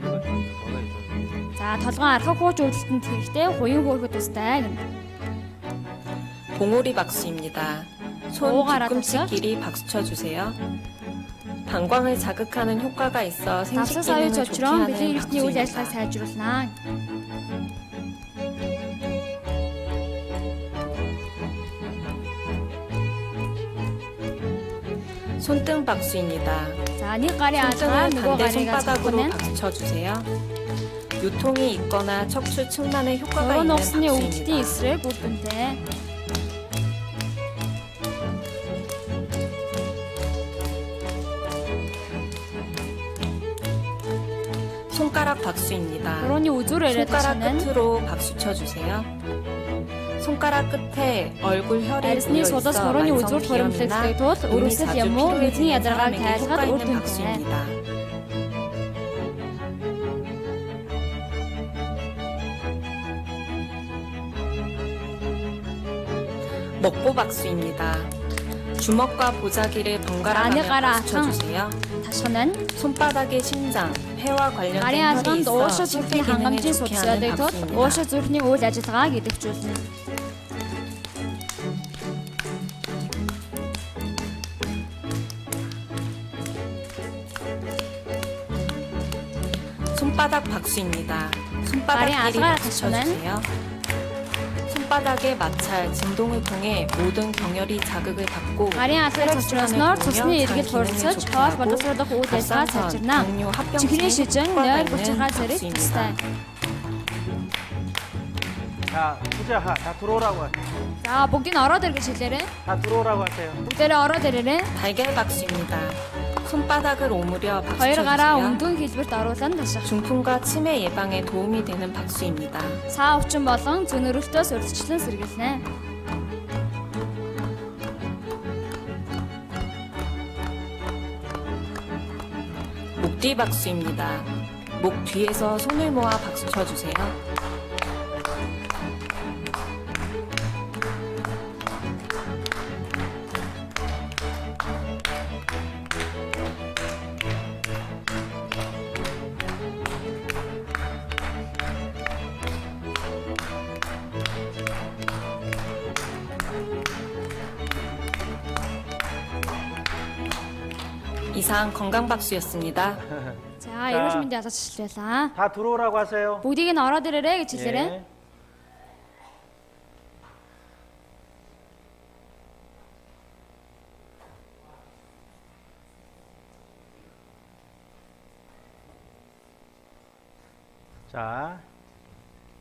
이거 좀 너가 좀. За толгойн архаг хууч өвдөлтөнд хэрэгтэй хуин хөөрөхөд тустай гэнэ. 봉오리 박수입니다. 손 오가라 뒤꿈치끼리 박수 쳐주세요. 방광을 자극하는 효과가 있어 생식 Давсан савын 기능을 좋게 цочрон 하는 бэлгийн эрхтний үйл 박수입니다. ажиллагааг сайжруулнаа. 손등 박수입니다. За нэг гарын алгаа 손등을 нөгөө 반대 гарыг 손바닥으로 азахнаа. 박수 쳐주세요. 요통이 있거나 척추 측만에 효과가 Нөгөө 있는 нугасны өвдөлтийн 박수입니다. эсрэг үр дүнтэй. 손가락 박수입니다. Өрөөний үзүүр яриад 손가락 байна. 끝으로 박수 쳐주세요. 손가락 끝에 얼굴 혈이 Арьсны 고여 судас 있어 хорооны 만성 үзүүр хуримтлагддаг 비염이나 тул 눈이 өрөөсөл 자주 юм уу 피로해지는 бидний ядаргааг 사람에게 тайлахад 효과 үр 있는 дүнтэй. 박수입니다. 먹보 박수입니다. 주먹과 보자기를 번갈아 안에 가며 가라. 박수 쳐주세요. Ташхан нь 손바닥의 심장, 폐와 관련된 гарын 혈이 алганд 있어 уушаа 심폐 зүрхний 기능을 хангамжийн 좋게 судас 하는 байдаг тул 박수입니다. уушаа зүрхний үйл ажиллагааг идэвхжүүлнэ. 손바닥 박수입니다. 가리 손바닥끼리 아스가라 박수 가시면? 쳐주세요. 손바닥의 마찰, 진동을 통해 모든 경혈이 자극을 받고 Гарын алгыг цочросноор цусны эргэл хурцаж хоол боловсруулах үйл ажиллагаа сайжирна. чихрийн шижин нойр булчиргаа зэрэг тустай. 자, 후자하 다 들어오라고 하세요. За бүгдийг нь ороод ир гэж хэлээрэй. 다 들어오라고 하세요. Бүгдээрээ ороод ирээрэй. 달걀 박수입니다. 손바닥을 오므려 박수 Хоёр гараа 쳐주세요. өндөн хэлбэрт оруулан ташах. 중풍과 치매 예방에 도움이 되는 박수입니다. Саа өвчин болон зүүн өрөлтөөс урьдчилан сэргийлнэ. 목 뒤 박수입니다. 목 뒤에서 손을 모아 박수 쳐주세요. 이상 건강 박수였습니다. За эрүүл мэндийн алгач хэллээ. 다 들어오라고 하세요. Бүгдийг нь ороод ирээрэй гэж хэлээрэй. 예.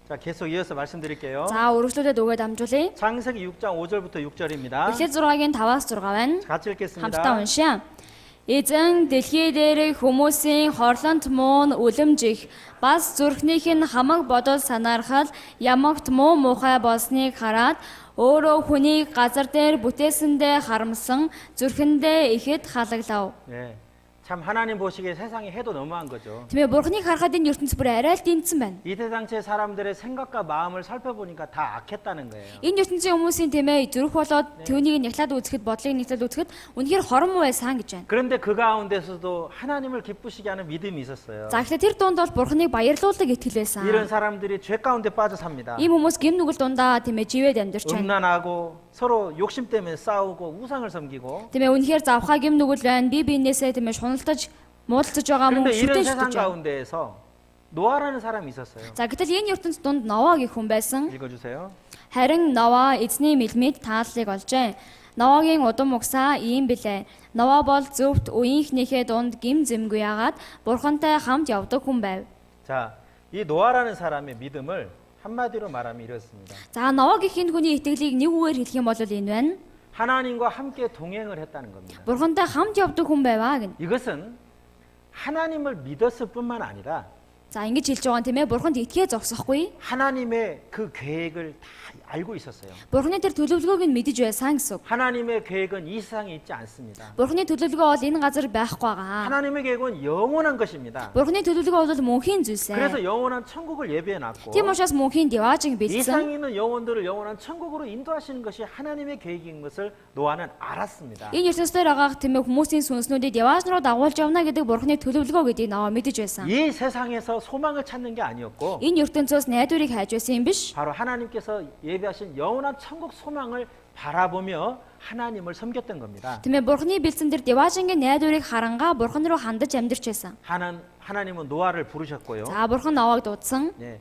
자, 계속 이어서 말씀드릴게요. За өргөжлүүлээд өгөөд амжуулъя. 창세기 6장 5절부터 6절입니다. Эхлэл 6-гийн 5-аас 6 байна. 같이 읽겠습니다. Хамтдаа уншия. Эзэн дэлхий дээрх хүмүүсийн хорлонт муу нь үлэмжих бас зүрхнийх нь хамаг бодол санаархал ямагт муу мухай болсныг хараад өөрөө хүнийг газар дээр бүтээсэндээ харамсан зүрхэндээ ихэд халаглав. 예. 참 하나님 보시기에 세상에 해도 너무한 거죠. Тиймээ бурхныг харахад энэ ертөнц бүр арай л дэмцсэн байна. 이 세상체 사람들의 생각과 마음을 살펴보니까 다 악했다는 거예요. Энэ ертөнцийн хүмүүсийн тийм ээ зүрх болоод түүнийг няглаад үзэхэд бодлыг няглаад үзэхэд үнэхээр хорон муу байсан гэж байна. 그런데 그 가운데서도 하나님을 기쁘시게 하는 믿음이 있었어요. За тэгэхээр тэр дунд бол бурхныг баярлуулдаг итгэл байсан. 이런 사람들이 죄 가운데 빠져 삽니다. Ийм хүмүүс гэм нүгэл дундаа тийм ээ живээд амьдарч байна. 음란하고 서로 욕심 때문에 싸우고 우상을 섬기고. Тийм ээ үнэхээр завхаа гэм нүгэл байна. Би биенээсээ тийм ээ шуналтаж муудалцаж байгаа мөн 그런데 이런 шүтэж 세상 шүтэж байна. 가운데에서 노아라는 사람이 있었어요. За гэтэл энэ ертөнц дунд Нова гэх хүн байсан. 읽어주세요. Харин Нова эзний мэлмид тааллыг олжээ. Новагийн удам угсаа ийм билээ. Нова бол зөвхт үеийнхнийхээ дунд гим зэмгүй яагаад бурхантай хамт явдаг хүн байв. 자, 이 노아라는 사람의 믿음을 한마디로 말하면 이렇습니다. За Нова гэх энэ хүний итгэлийг нэг үгээр хэлэх юм бол энэ байна. 하나님과 함께 동행을 했다는 겁니다. Бурхантай хамт явдаг хүн байваа гэнэ. 이것은 하나님을 믿었을 뿐만 아니라 За ингэж хэлж байгаа юм тийм ээ. Бурханд итгээ зогсохгүй. 하나님의 그 계획을 다 알고 있었어요. Бурханы тэр төлөвлөгөөг нь мэдэж байсан гэсэн үг. 하나님의 계획은 이 세상에 있지 않습니다. Бурханы төлөвлөгөө бол энэ газар байхгүй байгаа. 하나님의 계획은 영원한 것입니다. Бурханы төлөвлөгөө бол мөнхийн зүйлсээ. 그래서 영원한 천국을 예비해 놨고 Тийм учраас мөнхийн деваажиг 이 бэлдсэн. 세상에 있는 영혼들을 영원한 천국으로 인도하시는 것이 하나님의 계획인 것을 노아는 알았습니다. Энэ ертөнцийн агаах тийм ээ хүмүүсийн сүнснүүдийг девааж руу дагуулж явна гэдэг Бурханы төлөвлөгөө гэдгийг Нова мэдэж байсан. 이 세상에서 소망을 찾는 게 아니었고 Энэ ертөнцөөс найдварыг хайж байсан юм биш. 바로 하나님께서 예비하신 영원한 천국 소망을 바라보며 하나님을 섬겼던 겁니다. Тийм ээ Бурханы бэлдсэн тэр деваажингийн найдварыг харангаа Бурхан руу хандаж амьдарч байсан. 하나님은 노아를 부르셨고요. За Бурхан Новаг дуудсан. 네,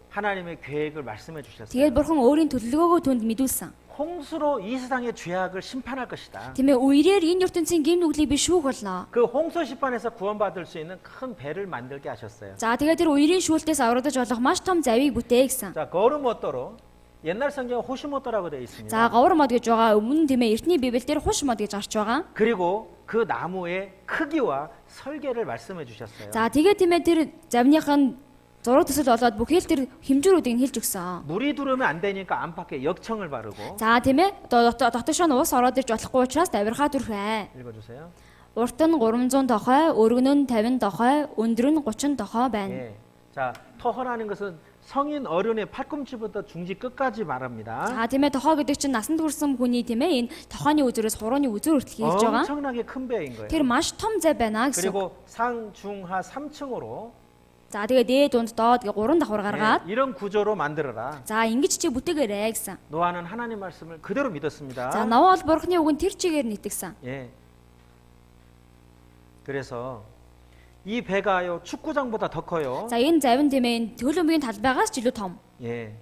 하나님의 계획을 말씀해 주셨어요. Тэгээд Бурхан өөрийн төлөвлөгөөгөө түнд мэдүүлсэн. 홍수로 이 세상의 죄악을 심판할 것이다. Тийм ээ үерээр энэ ертөнцийн гим нүглийг би шүүх болно. 그 홍수 심판에서 구원받을 수 있는 큰 배를 만들게 하셨어요. За тэгээд тэр үерийн шүүлтээс аврагдаж болох маш том завийг бүтээ гэсэн. 자, 거르모토로 옛날 성경에 호시모토라고 되어 있습니다. За говор мод гэж байгаа өмнө тийм ээ эртний библиэлд хуш мод гэж гарч байгаа. 그리고 그 나무의 크기와 설계를 말씀해 주셨어요. За тэгээд тийм ээ тэр завныхын зураг төсөл болоод бүхэл тэр хэмжүүрүүдийг нь хэлж өгсөн. 물이 들어오면 안 되니까 안팎에 역청을 바르고. За тийм ээ дотоошоо нь ус ороод ирж болохгүй учраас тавирхаа түрхээ. 읽어주세요. Урт нь 300 тохой, өргөн нь 50 тохой, өндөр нь 30 тохой байна. 예. 자, 터허라는 것은 성인 어른의 팔꿈치부터 중지 끝까지 말합니다. За тийм ээ тохой гэдэг чинь насанд хүрсэн хүний тийм ээ энэ тохойны үзүүрээс хурууны үзүүр хүртэл хэлж байгаа. 엄청나게 큰 배인 거예요. Тэр маш том зав байна гэсэн. 그리고 상중하 3층으로 За тэгээ дээд дунд доод гэ 3 давхар гаргаад 이런 구조로 만들어라. за ингэж чи бүтээгээрэй гэсэн. 노아는 하나님 말씀을 그대로 믿었습니다. За Нова бол Бурхны үгэн тэр чигээр нийтгсэн. 예. 그래서 이 배가요 축구장보다 더 커요. За энэ завин тийм ээ төлөмгийн талбайгаас ч илүү том. 예.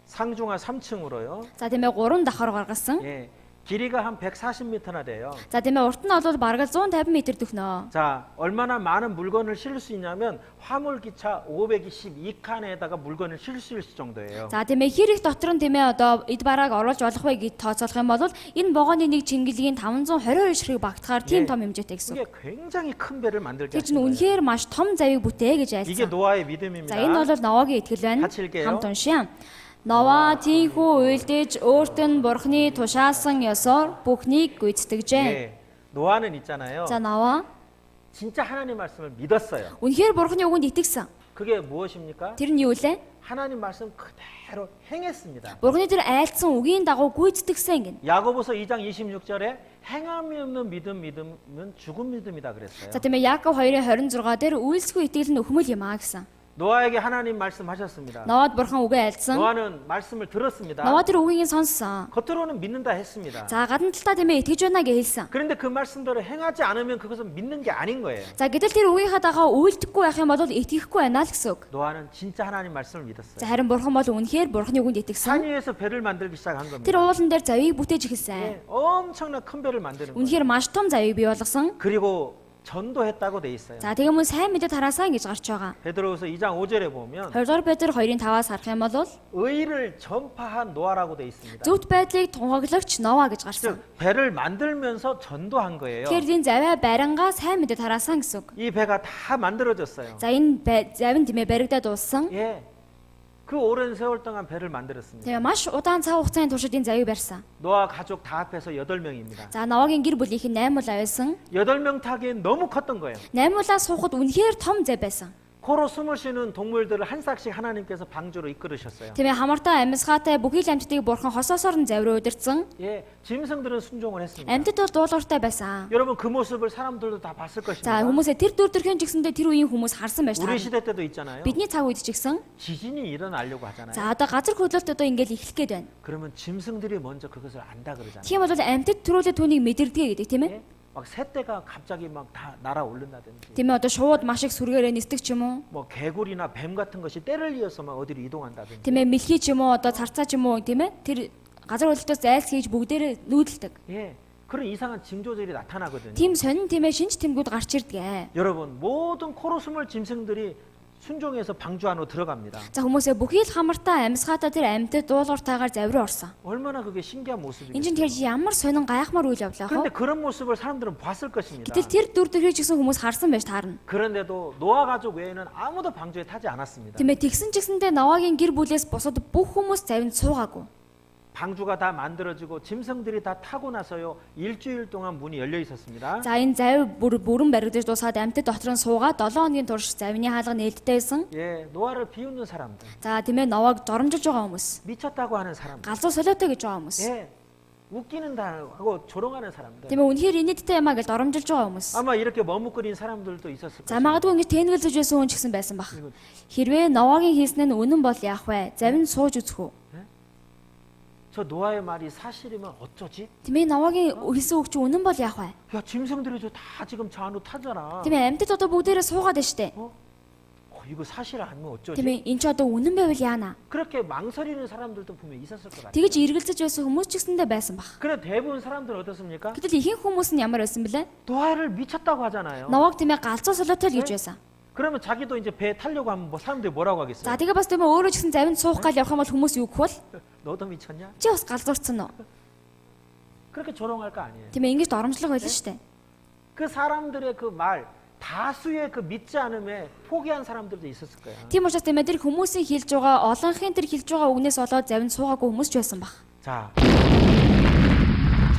상중하 3층으로요. За тийм ээ 3 давхар гаргасан. 예. 길이가 한 140m나 돼요. За тийм ээ урт нь бол бараг 150 м дөхнөө. 자, 얼마나 많은 물건을 실을 수 있냐면 화물기차 522칸에다가 물건을 실을 수 있을 정도예요. За тийм ээ хэр их дотор нь тийм ээ одоо эд барааг оруулж болох вэ гэж тооцоолох юм бол энэ вагоны нэг чингэлгийн 522 ширхэг багтахаар тийм том хэмжээтэй гэсэн. 이게 굉장히 큰 배를 만들게 Тэр чинь 하신 거예요. үнэхээр маш том завийг бүтээ гэж 이게 айлцсан. 노아의 За 믿음입니다. энэ бол Новагийн итгэл байна. Хач хэл게요. Хамт уншия. Нова тийхүү уйлдэж өөрт нь Бурхны тушаасан ёсоор бүхнийг гүйцэтгэжээ. 예. 노아는 있잖아요. За Нова 진짜 하나님 말씀을 믿었어요. үнэхээр Бурхны үгэнд итгэсэн. 그게 무엇입니까? Тэр нь юу вэ? 하나님 말씀 그대로 행했습니다. Бурхны тэр айлцсан үгийн дагуу гүйцэтгсэн гин. 야고보서 2장 26절에 행함이 없는 믿음은 죽은 믿음이다 그랬어요. За тийм ээ Яков 2-ын 26 дээр үйлсгүй итгэл нь өхмөл юм аа гэсэн. 노아에게 하나님 말씀하셨습니다. Новад Бурхан үгээ айлцсан. 노아는 말씀을 들었습니다. Нова тэр үгийг сонссон. 겉으로는 믿는다 했습니다. За гадна талаа тийм ээ итгэж байна гэж хэлсэн. 그런데 그 말씀대로 행하지 않으면 그것은 믿는 게 아닌 거예요. За гэтэл тэр үгийнхаа дагаа үйлдэхгүй байх юм бол итгэхгүй байна л гэсэн үг. 노아는 진짜 하나님 말씀을 За 믿었어요. харин Бурхан бол үнэхээр Бурхны үгэнд 산 итгэсэн. 위에서 배를 만들기 시작한 겁니다. Тэр уулан дээр завийг бүтээж эхэлсэн. 예, 엄청난 큰 배를 만드는 거예요. Үнэхээр маш том завийг бий болгосон. 그리고 전도했다고 돼 있어요. За тэгээ мөн сайн мэдээ тараасан гэж гарч байгаа. 베드로후서 2장 5절에 보면 2 дугаар Петр 2-ын 5-аас харах юм бол 의를 전파한 노아라고 돼 있습니다. зөвхт байдлыг тунхаглагч Нова гэж гарсан. 즉 배를 만들면서 전도한 거예요. Тэгэхээр энэ завиа барингаа сайн мэдээ тараасан гэсэн үг. 이 배가 다 만들어졌어요. За энэ завин тийм ээ баригдаад дууссан. 예. 그 오랜 세월 동안 배를 만들었습니다. Тэгээ маш удаан цаг хугацааны туршид энэ заяаг барьсан. 노아 가족 다 합해서 8명입니다. За Ноагийн гэр бүлийнх нь 8 улаа байсан. 8명 타기엔 너무 컸던 거예요. 8 улаа суухад үнэхээр том зай байсан. 코로 숨을 쉬는 동물들을 한 싹씩 하나님께서 방주로 이끌으셨어요. Тиймээ хамартаа амьсгаатай бүхий л амьтдыг бурхан хосоосоор нь завраа удирдсан. 예, 짐승들은 순종을 했습니다. Амьтад бол дуулууртай байсан. 여러분 그 모습을 사람들도 다 봤을 것입니다. За хүмүүсээ тэр дүр төрхийн ч гэсэндээ тэр үеийн хүмүүс харсан байж 우리 таарна. 시대 때도 있잖아요. Бидний цаг үед ч гэсэн. 지진이 일어나려고 하잖아요. За одоо газар хөдлөлт одоо ингээл эхлэх гээд байна. 그러면 짐승들이 먼저 그것을 안다 그러잖아요. Тийм бол амьтад түрүүлээ түүнийг мэдэрдэг гэдэг тийм ээ. 예? 막 새떼가 갑자기 막 다 날아오른다든지 Тийм ээ одоо шууд маш их сүргээрээ нисдэг ч юм уу. 뭐 개구리나 뱀 같은 것이 때를 이어서 막 어디로 이동한다든지 Тийм ээ мэлхий ч юм уу одоо царцаа ч юм уу тийм ээ. Тэр газар хөдлөлтөөс зайлс хийж бүгдээрээ нүүдэлдэг. 예, 그런 이상한 징조들이 나타나거든요. Тийм сонин тийм ээ шинж тэмгүүд гарч ирдэг. 여러분 모든 코로 숨을 짐승들이 순종해서 방주 안으로 들어갑니다. За хүмүүсээ бүхий л хамартаа амьсгаатай тэр амьтад дуулууртайгаар завраа орсон. 얼마나 그게 신기한 모습이에요. Энэ чинь тэр ямар сонин гайхмар үйл явдал 그런데 аа. 그런 모습을 사람들은 봤을 것입니다. Гэтэл тэр дүр төрхийг ч гэсэн хүмүүс харсан байж таарна. 그런데도 노아 가족 외에는 아무도 방주에 타지 않았습니다. Тийм ээ тэгсэн ч гэсэндээ Ноагийн гэр бүлээс бусад бүх хүмүүс завинд суугаагүй. 방주가 다 만들어지고 짐승들이 다 타고 나서요 일주일 동안 문이 열려 있었습니다. За энэ завь бүрэн баригдаж дуусаад амьтад дотор нь суугаад 7 хоногийн турш завины хаалга нээлттэй байсан. 예, 노아를 비웃는 사람들, За тийм ээ Ноаг доромжилж байгаа хүмүүс. 미쳤다고 하는 사람들, Галзуу солиотой гэж байгаа хүмүүс. 예, 웃기는다 하고 조롱하는 사람들. Тийм ээ үнэхээр инээдтэй юмаа гэж доромжилж байгаа хүмүүс. 아마 이렇게 머뭇거린 사람들도 있었을 За 거예요. магадгүй ингэж тэнэгэлзэж байсан хүн ч гэсэн байсан бах. Хэрвээ Ноагийн хийсэн нь үнэн бол яах вэ? Завинд сууж үзэх үү? 저 노아의 말이 사실이면 어쩌지? Тийм ээ Ноагийн хэлсэн үг чи үнэн бол яах вэ? 야, 짐승들이 다 지금 저 안으로 타잖아. Тийм ээ амьтад одоо бүгдээрээ суугаад байна штэ. 이거 사실 아니면 어쩌지? Тийм ээ энэ ч одоо үнэн байвал яана. 그렇게 망설이는 사람들도 분명 있었을 것 같아요. Тэгэж эргэлзэж байсан хүмүүс ч гэсэндээ байсан бах. 그래 대부분 사람들 어떻습니까? Гэтэл ихэнх хүмүүс нь ямар байсан бэлээ? 노아를 미쳤다고 하잖아요. Ноаг тийм ээ галзуу солиотой л гэж байсан. 그러면 자기도 이제 배 타려고 하면 뭐 사람들이 뭐라고 하겠어요? За тэгээ бас тийм ээ өөрөө ч гэсэн завинд суух гал явах юм бол хүмүүс юу гэх вэ? 너도 미쳤냐? Чи бас галзуурцсан уу? 그렇게 조롱할 거 아니에요. Тийм ээ ингэж доромжлог байлаа штэ. 그 사람들의 그 말 다수의 그 믿지 않음에 포기한 사람들도 있었을 거예요. Тийм учраас тийм ээ тэр хүмүүсийн хэлж байгаа олонхын тэр хэлж байгаа үгнээс болоод завинд суугаагүй хүмүүс ч байсан бах. 자,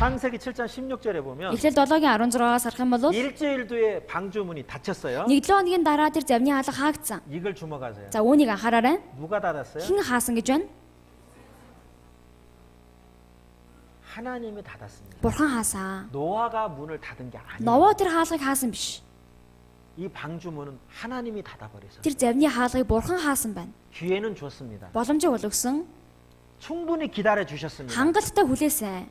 창세기 7장 16절에 보면 Эхлэл 7-гийн 16-аас харах юм бол 일주일 뒤에 방주문이 닫혔어요. 1-7 хоногийн дараа тэр завны хаалга хаагдсан. 이걸 주목하세요. За үүнийг анхаараарай. 누가 닫았어요? Хэн хаасан гэж байна? 하나님이 닫았습니다. Бурхан хаасан. 노아가 문을 닫은 게 아니에요. Новоо тэр хаалгыг хаасан биш. 이 방주문은 하나님이 닫아버렸어요. Тэр завны хаалгыг бурхан хаасан байна. 기회는 줬습니다. Боломжийг бол өгсөн. 충분히 기다려 주셨습니다. Хангалттай хүлээсэн.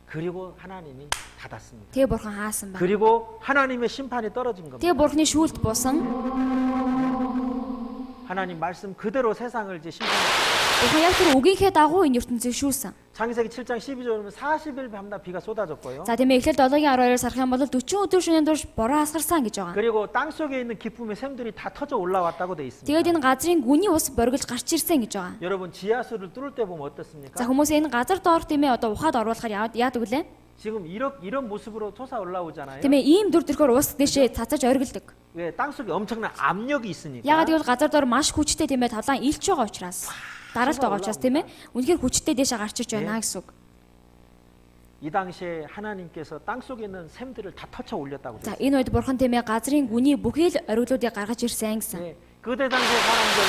그리고 하나님이 닫았습니다. Тэгээ бурхан хаасан байна. 그리고 하나님의 심판이 떨어진 겁니다. Тэгээ бурханы шүүлт буусан. 하나님 말씀 그대로 세상을 이제 심판했어요. Бурхан яг тэр үгийнхээ дагуу энэ ертөнцийг шүүлсэн. 창세기 7장 12절에 보면 40일 밤낮 비가 쏟아졌고요. За тийм ээ эхлэл 7-гийн 12-аас харах юм бол 40 өдөр шөнийн турш бороо асгарсан гэж байгаа. 그리고 땅 속에 있는 기쁨의 샘들이 다 터져 올라왔다고 돼 있습니다. Тэгээд энэ газрын гүний ус боргилж гарч ирсэн гэж байгаа. 여러분 지하수를 뚫을 때 보면 За 어떻습니까? хүмүүс энэ газар доорх тийм ээ одоо ухаад оруулахаар яадаг вүлээ? 지금 이런 모습으로 솟아 올라오잖아요. Тийм ээ ийм дүр төрхөөр ус дэшээ цацаж оргилдог. 왜? 땅 속에 엄청난 압력이 있으니까. Ягаад гэвэл газар доор маш хүчтэй тийм ээ талаан илч байгаа учраас. Даралт байгаа учраас тийм ээ үнэхээр хүчтэй дэшээ гарч ирж байна гэсэн үг. 이 당시에 하나님께서 땅 속에 있는 샘들을 다 터쳐 올렸다고 За 그랬어요. энэ үед бурхан тийм ээ газрын гүний бүхий л оргилуудыг гаргаж ирсэн гэсэн. 네. 그때 당시에 사람들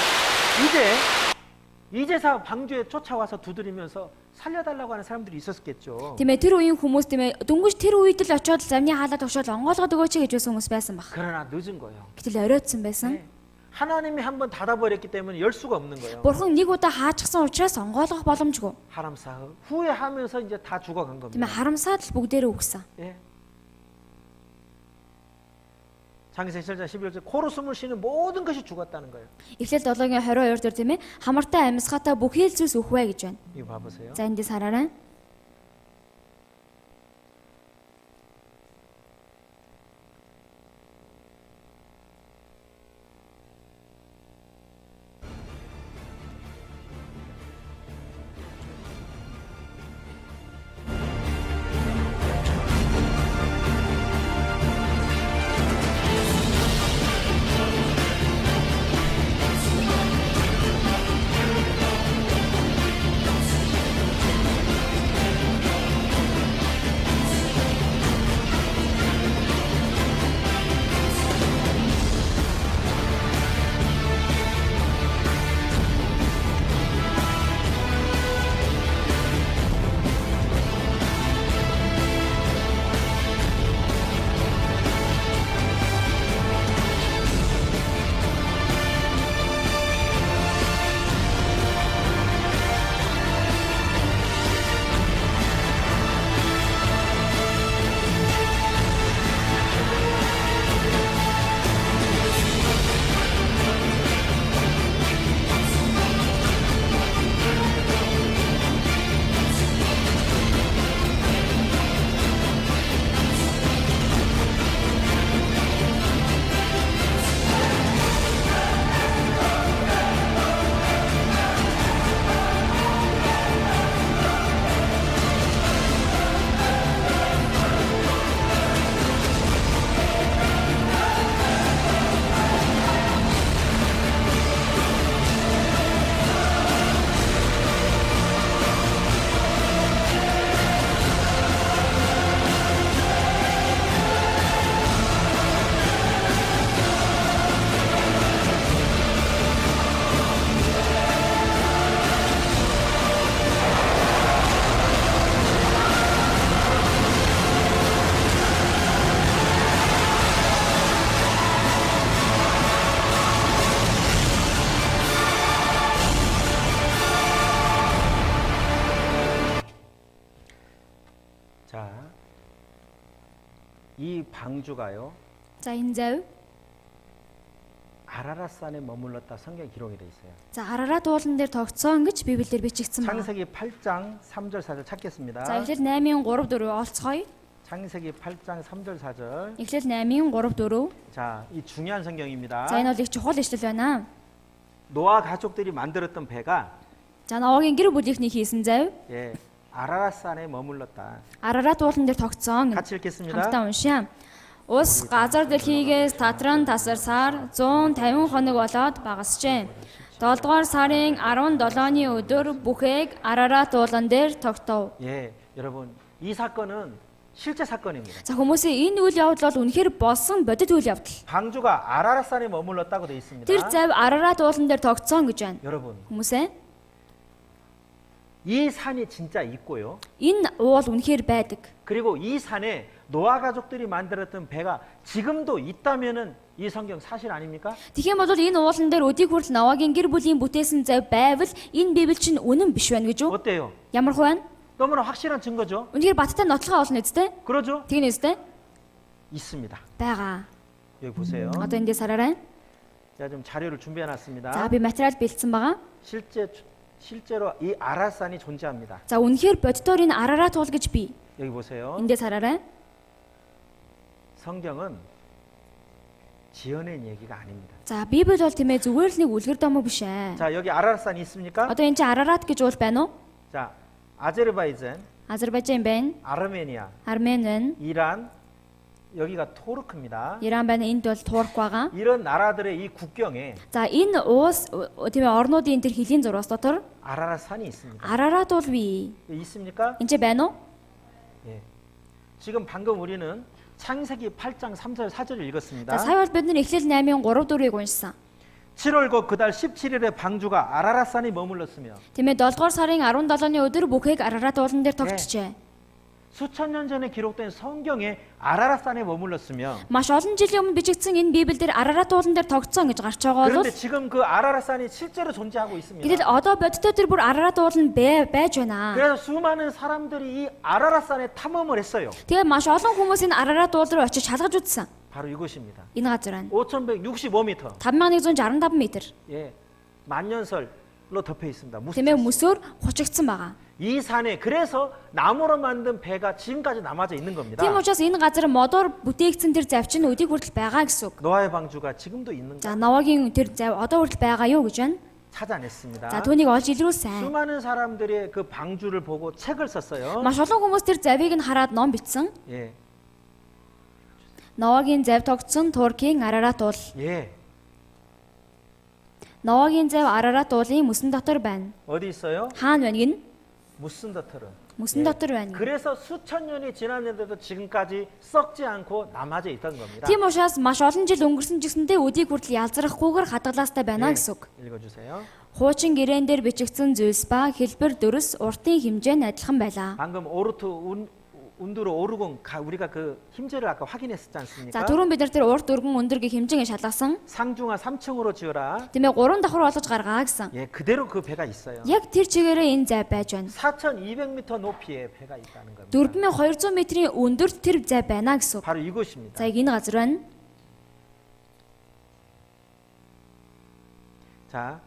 이제사 방주에 쫓아와서 두드리면서 살려달라고 하는 사람들이 있었겠죠. Тийм ээ тэр үеийн хүмүүс тийм ээ дөнгөж тэр үед л очиод завны хаалаа тогшоод онгоолгоод өгөөч гэж байсан хүмүүс байсан баг. 그러나 늦은 거예요. Гэтэл оройтсан байсан. 네. 하나님이 한번 닫아버렸기 때문에 열 수가 없는 거예요. Бурхан нэг удаа хаачихсан учраас онгоолгох боломжгүй. 하람사 후회하면서 이제 다 죽어간 Тийм ээ 겁니다. харамсаад л бүгдээрээ өгсөн. 예. 창세기 7장 11절 코로 숨을 쉬는 모든 것이 죽었다는 거예요. Эхлэл 7-гийн 22 дээр тийм ээ хамартай амьсгаатай бүхий л зүйлс өөхвэ гэж байна. 이거 봐보세요. За эндээс хараарай. 자, 이 방주가요. За энэ зав 아라라산에 머물렀다 성경 기록이 돼 있어요. за Арарат уулан дээр тогтсон гэж Библиэлд бичигдсэн байна. 창세기 8장 3절 4절 찾겠습니다. За Эхлэл 8-ын 3 4 олцгоё. 창세기 8장 3절 4절. Эхлэл 8-ын 3 4. 자, 이 중요한 성경입니다. За энэ бол их чухал ишлэл байна. 노아 가족들이 만들었던 배가 За Ноагийн гэр бүлийнхний хийсэн зав 예, 아라라산에 머물렀다. Арарат уулан дээр тогтсон. 같이 읽겠습니다. Хамтдаа уншаа. Ус газар дэлхийгээс татран тасарсаар 150 хоног болоод багасжээ. 7 дугаар сарын 17-ны өдөр бүхээг Арарат уулан дээр тогтов. 예, 여러분 이 사건은 실제 사건입니다. За хүмүүсийн энэ үйл явдал бол үнэхээр болсон бодит үйл явдал. 방주가 아라라산에 머물렀다고 되어 있습니다. Тэр зав Арарат уулан дээр тогтсон гэж байна. 여러분, Хүмүүсээ 이 산이 진짜 있고요. энэ уул үнэхээр байдаг. 그리고 이 산에 노아 가족들이 만들었던 배가 지금도 있다면은 이 성경 사실 아닙니까? Тэгэх юм бол энэ уулан дээр өдийг хүртэл Ноагийн гэр бүлийн бүтээсэн зав байвал энэ Библи чинь үнэн биш байна гэж үү? 어때요? Ямар хувь байна? 너무나 확실한 증거죠. Үнэхээр баттай нотлохоо олно үстэй? 그러죠? Тэгнэ үстэй? 있습니다. Байгаа. 여기 보세요. Одоо эндээс хараарай. 제가 좀 자료를 준비해 За 놨습니다. би материал бэлдсэн байгаа. 실제로 이 아라산이 존재합니다. За үнэхээр боддоор энэ Арарат уул гэж би. 여기 보세요. Эндээс хараарай. 성경은 지어낸 얘기가 아닙니다. За Библи бол тийм ээ зүгээр л нэг үлгэр домог биш ээ. 자, 여기 아라산이 있습니까? Одоо энэ чинь Арарат гэж уул байна уу? 자, 아제르바이잔, Азербайджан байна, 아르메니아, Армен байна, 이란, 여기가 토르크입니다. Иран байна. Энд бол Турк байгаа. 이런 나라들의 이 국경에 За энэ уус тийм ээ орнуудын тэр хөлийн зурвас дотор 아라라산이 있습니다. Арарат уул бий. 있습니까? Энд ч байна уу? 예. 지금 방금 우리는 창세기 8장 3절 4절을 За 읽었습니다. сая бол бид нар Эхлэл 8-ын 3 4-ыг уншсан. 7월고 그달 17일에 방주가 아라라산에 머물렀으며 Тийм ээ 7 дугаар сарын 17-ны өдөр бүхээг Арарат уулан дээр тогтчихжээ. 수천 년 전에 기록된 성경에 아라라산에 머물렀으며 Маш олон жилийн өмнө бичигдсэн энэ Библиэлд Арарат уулан дээр тогтсон гэж гарч байгаа бол 그런데 지금 그 아라라산이 실제로 존재하고 있습니다. гэтэл одоо бодиттой тэр бүр Арарат уулан байж байна. 그래서 수많은 사람들이 이 아라라산에 탐험을 했어요. Тэгээ маш олон хүмүүс энэ Арарат уул руу очиж шалгаж үзсэн. 바로 이곳입니다. Энэ газар байна. 5165m. 5165 м. 예. 만년설로 덮여 있습니다. Тийм ээ мөсөөр хучигдсан байгаа. 이 산에 그래서 나무로 만든 배가 지금까지 남아져 있는 겁니다. Тийм учраас энэ газар модоор бүтээгдсэн тэр зав чинь өдийг хүртэл байгаа гэсэн үг. 노아의 방주가 지금도 있는가 За Ноагийн тэр зав одоо хүртэл байгаа юу гэж байна. 찾아냈습니다. За түүнийг олж илрүүлсэн. 수많은 사람들의 그 방주를 보고 책을 썼어요. Маш олон хүмүүс тэр завыг нь хараад ном бичсэн. 예, Ноагийн зав тогтсон Туркийн Арарат уул. 예. Ноагийн зав Арарат уулын мөсөн дотор байна. 어디 있어요? Хаана байна гин? 무슨 더터는. Мөсөн дотор байна. 그래서 수천 년이 지났는데도 지금까지 썩지 않고 남아져 있던 겁니다. Тийм учраас маш олон жил өнгөрсөн ч гэсэндээ өдийг хүртэл ялзрахгүйгээр хадгалаастай байна гэсэн үг. 읽어주세요. Хуучин гэрээн дээр бичигдсэн зүйлс ба хэлбэр дөрс уртын хэмжээ нь адилхан байлаа. 방금 오르트 운두로 오르곤 우리가 그 힘제를 아까 확인했었지 За 않습니까? түрүүн бид нар тэр урт өргөн өндөргийн хэмжээгээ шалгасан. 상중하 3층으로 지어라. Тийм ээ 3 давхар болгож гаргаа гэсэн. 예, 그대로 그 배가 있어요. Яг тэр чигээрээ энэ зав байж байна. 4,200m 높이의 배가 있다는 겁니다. 4200 метрийн өндөрт тэр зав байна гэсэн үг. 바로 이곳입니다. За яг энэ газар байна. 자,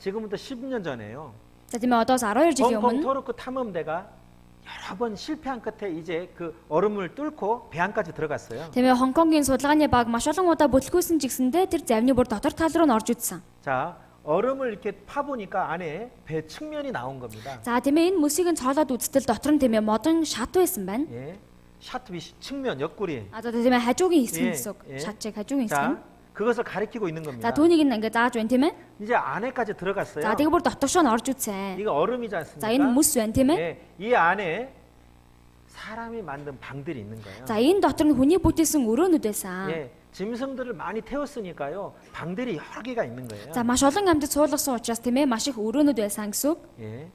지금부터 10년 전에요. За тийм ээ одоос 12 жилийн 홍콩 өмнө 토르크 탐험대가 여러 번 실패한 끝에 이제 그 얼음을 뚫고 배 안까지 들어갔어요. тийм ээ Хонконгийн судалгааны баг маш олон удаа бүтлгүйсэн ч гэсэндээ тэр завны бүр дотор тал руу н орж үзсэн. 자, 얼음을 이렇게 파보니까 안에 배 측면이 나온 겁니다. За тийм ээ энэ мөсийг нь цоолоод үзтэл дотор нь тийм ээ модон шат байсан байна. 예, 샤트비 측면 옆구리. А за тийм ээ хажуугийн хэсэг 예, гэсэн үг. 예. Шат чиг хажуугийн хэсэг. 자, 그것을 가리키고 있는 За 겁니다. түүнийг нь ингээд зааж байна тийм ээ. 이제 안에까지 들어갔어요. За тэгээ бүр дотогшоо н орж үзсэн. 이거 얼음이지 За энэ 않습니까? мөс байна тийм ээ. 예, 이 안에 사람이 만든 방들이 있는 거예요. За энэ дотор нь хүний бүтээсэн өрөөнүүд байсан. 예, 짐승들을 많이 태웠으니까요. 방들이 여러 개가 있는 거예요. За маш олон амьтад суулгасан учраас тийм ээ маш их өрөөнүүд байсан гэсэн үг. 예.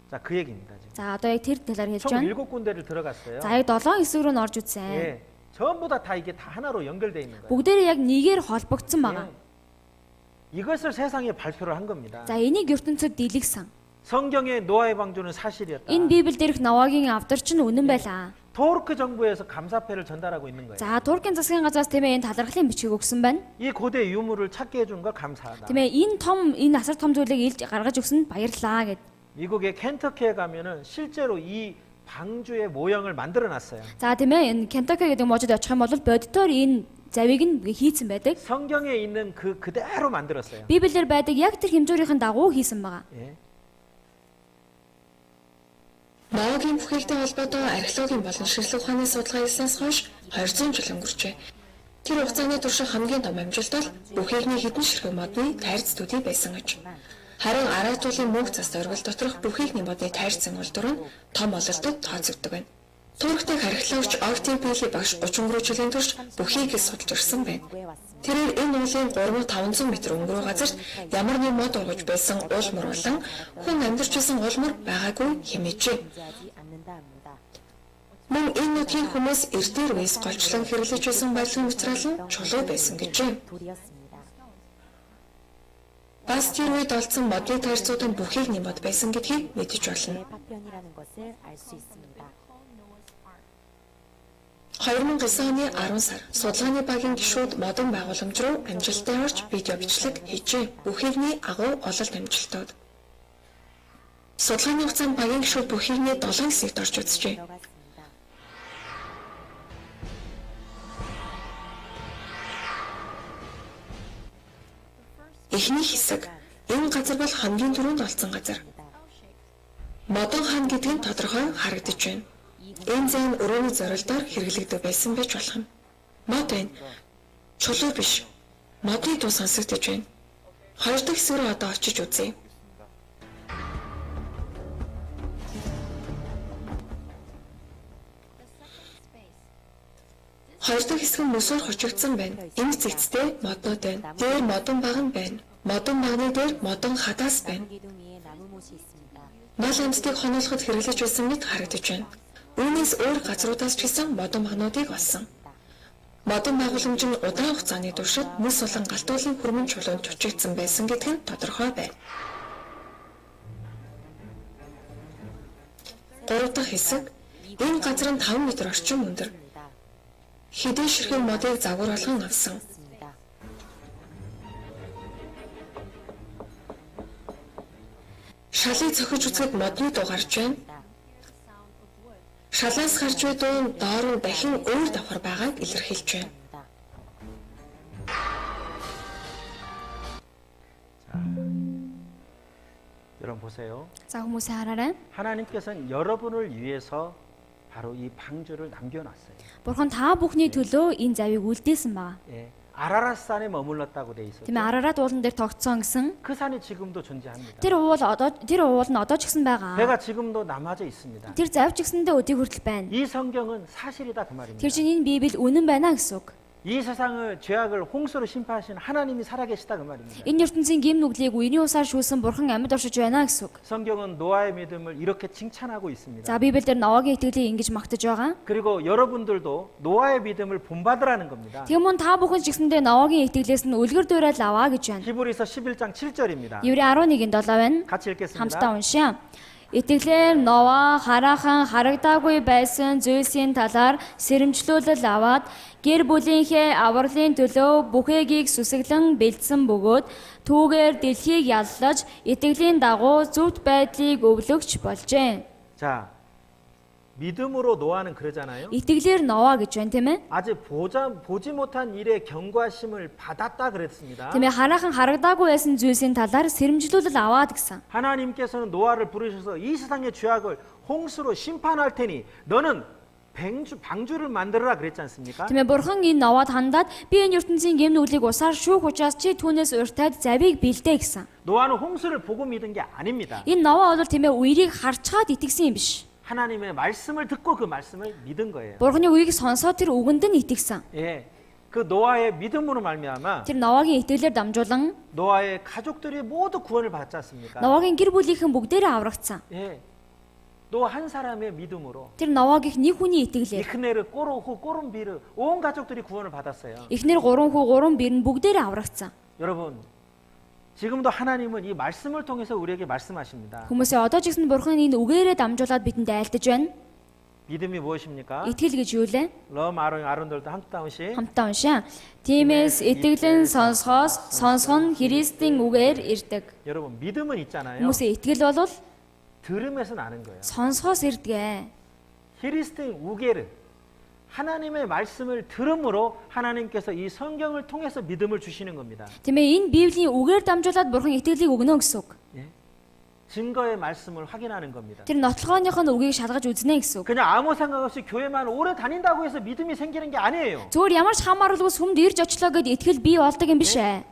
자, 그 얘기입니다. 지금. За одоо яг тэр талаар хэлж 총 байна. 7군데를 들어갔어요. За яг 7 хэсэг рүү н орж үзсэн. 예. 전부 다 이게 다 하나로 연결되어 있는 거예요. Бүгдээрээ яг нэгээр холбогдсон байгаа. 예. 이것을 세상에 발표를 한 겁니다. За энийг ертөнцид дийлгсэн. 성경의 노아의 방주는 사실이었다. Энэ Библиэлд ирэх Новагийн авдарч нь үнэн байлаа. 토르크 정부에서 감사패를 전달하고 있는 거예요. За Туркийн засгийн газраас тийм ээ энэ талархлын бичгийг өгсөн байна. 이 고대 유물을 찾게 해준 걸 감사하다. Тийм ээ энэ асар том зүйлийг илж гаргаж өгсөнд баярлалаа гэд. 미국의 켄터키에 가면은 실제로 이 방주의 모형을 만들어 놨어요. За тийм ээ энэ Кентаки гэдэг мужид очих юм бол боддоор энэ завийг нь хийцэн байдаг. 성경에 있는 그 그대로 만들었어요. Библиэр байдаг яг тэр хэмжүүрийн дагуу хийсэн байгаа. 예. Ноагийн бүхэлдээ холбоотой археологийн болон ширхэг ухааны судалгаа хийснээс хойш 200 жил өнгөрчээ. Тэр хугацааны туршид хамгийн том амжилт бол бүхийгний хэдэн ширхэг модны тайрц төдий байсан гэж. Харин араатуулын мөнх цас оргил доторх бүхийгний модны тайрцсан улдуур нь том ололтод тооцогддог байна. Туркийн археологч Октябрийн багш 30 өнгөрөө жилийн турш бүхийг судалж ирсэн байна. Тэрээр энэ уулын 3-500 м өнгөрөө газарт ямар нэг мод ургаж байсан уулмөр болон хүн амьдарч байсан уулмөр байгаагүй хэмээжээ. Мөн энэ нутгийн хүмүүс эрдээр үеэс голчлон хэрэглэж байсан баялагын материал нь чулуу байсан гэжээ. Бас тэр үед олдсон модны тайрцууд нь бүхийгний мод байсан гэдгийг мэдэж болно. 2009 оны 10 сар судалгааны багийн гишүүд модон байгууламж руу амжилттай орж видео бичлэг хийжээ. Бүхийгний агуу ололт амжилтууд. Судалгааны хугацаанд багийн гишүүд бүхийгний 7 хэсэгт орж үзжээ. Эхний хэсэг энэ газар бол хамгийн түрүүнд олдсон газар. Модон хаан гэдэг нь тодорхой харагдаж байна. Энэ зэн өрөөний зорилтоор хэрэглэгдэх байсан байж болох юм. Мод байна. Чулуу биш. Модны дуу сонсогдож байна. Хоёр дахь хэсэг рүү одоо очиж үзье. Хоёр дахь хэсэг нь мөсөөр хучигдсан байна. Энэ зэгцтэй моднууд байна. Дээр модон баг нь байна. Модон багны дээр модон хадаас байна. Мал амьтдыг хонолоход хэрэглэж байсан мэт харагдаж байна. Үүнээс өөр газруудаас ч гэсэн модон багнуудыг олсон. Модон байгууламж нь удаан хугацааны туршид мөс болон галтуулын хүрмэн чулуунд чучигдсан байсан гэдэг нь тодорхой байна. Гурав дахь хэсэг энэ газар нь 5 м орчим өндөр. Хэдэн ширхэг модыг загвар болгон авсан. Шалыг цохиж үзэхэд модны дуу гарч байна. Шалаас гарч буй дуу нь доор нь дахин өөр давхар байгааг илэрхийлж байна. 여러분 보세요. За хүмүүсээ хараарай. 하나님께서는 여러분을 위해서 바로 이 방주를 남겨놨어요. Бурхан та бүхний төлөө энэ завийг үлдээсэн байгаа. 예, 아라랏 산에 머물렀다고 돼 있어요. Тийм ээ Арарат уулан дээр тогтсон гэсэн. 그 산이 지금도 존재합니다. Тэр уул нь одоо ч гэсэн байгаа. 배가 지금도 남아져 있습니다. Тэр завь ч гэсэндээ өдий хүртэл байна. 이 성경은 사실이다 그 말입니다. Тэр чинь энэ Библи үнэн байна гэсэн үг. 이 세상을 죄악을 홍수로 심판하신 하나님이 살아계시다 그 말입니다. Энэ ертөнцийн гэм нүглийг үений усаар шүүсэн Бурхан амьд оршиж байна гэсэн үг. 성경은 노아의 믿음을 이렇게 칭찬하고 있습니다. За Библиэлд Новагийн итгэлийг ингэж магтаж байгаа. 그리고 여러분들도 노아의 믿음을 본받으라는 겁니다. Тийм үн та бүхэн ч гэсэндээ Новагийн итгэлээс нь үлгэр дуурайл аваа гэж байна. 히브리서 11장 7절입니다. Еврей 11-ийн 7 байна. 같이 읽겠습니다. Хамтдаа уншъя. Итгэлээр Нова хараахан харагдаагүй байсан зүйлсийн талаар сэрэмжлүүлэл аваад гэр бүлийнхээ авралын төлөө бүхэгийг сүсэглэн бэлдсэн бөгөөд түүгээр дэлхийг яллаж итгэлийн дагуу зөвхт байдлыг өвлөгч болжээ. 자, 믿음으로 노아는 그러잖아요. Итгэлээр Нова гэж байна тийм ээ? 아직 보지 못한 일의 경과심을 받았다 그랬습니다. Тийм ээ хараахан харагдаагүй байсан зүйлсийн талаар сэрэмжлүүлэл аваад гэсэн. 하나님께서는 노아를 부르셔서 이 세상의 죄악을 홍수로 심판할 테니 너는 방주를 만들어라 그랬지 않습니까? Тийм ээ Бурхан энэ Новад хандаад би энэ ертөнцийн гэм нүглийг усаар шүүх учраас чи түүнээс урьтаад завийг бэлдээ гэсэн. 노아는 홍수를 보고 믿은 게 아닙니다. Энэ Нова бол тийм ээ үерийг харчаад итгэсэн юм биш. 하나님의 말씀을 듣고 그 말씀을 믿은 거예요. Бурханы үгийг сонсоод тэр үгэнд нь итгэсэн. 예, 그 노아의 믿음으로 말미암아 Тэр Новагийн итгэлээр дамжуулан 노아의 가족들이 모두 구원을 받지 않습니까? Новагийн гэр бүлийнхэн бүгдээрээ аврагдсан. 예, 노아 한 사람의 믿음으로 Тэр Новагийнх нэг хүний итгэлээр 이크네르, 꼬로후, 꼬름비르 온 가족들이 구원을 받았어요. эхнэр 3 хүү 3 бэр нь бүгдээрээ аврагдсан. 여러분, 지금도 하나님은 이 말씀을 통해서 우리에게 말씀하십니다. Хүмүүсээ одоо ч гэсэн бурхан энэ үгээрээ дамжуулаад бидэнд айлтаж байна. 믿음이 무엇입니까? Итгэл гэж юу лээ? 럼 아론들도 함께 уншия. Хамтдаа уншаа. Тиймээс итгэлэн сонсохоос сонсох нь Христийн үгээр ирдэг. 여러분 믿음은 있잖아요. Хүмүүсээ итгэл бол 들음에서 나는 거예요. сонсохоос ирдэг. 히리스틴 우게르 하나님의 말씀을 들음으로 하나님께서 이 성경을 통해서 믿음을 주시는 겁니다. Тийм ээ энэ Библийн үгээр дамжуулаад бурхан итгэлийг өгнө гэсэн үг. 증거의 말씀을 확인하는 겁니다. Тэр нотлогооных нь үгийг шалгаж үзнэ гэсэн үг. 그냥 아무 생각 없이 교회만 오래 다닌다고 해서 믿음이 생기는 게 아니에요. Зүгээр ямар ч хамааралгүй сүмд ирж очлоо гэд итгэл бий болдог юм биш ээ.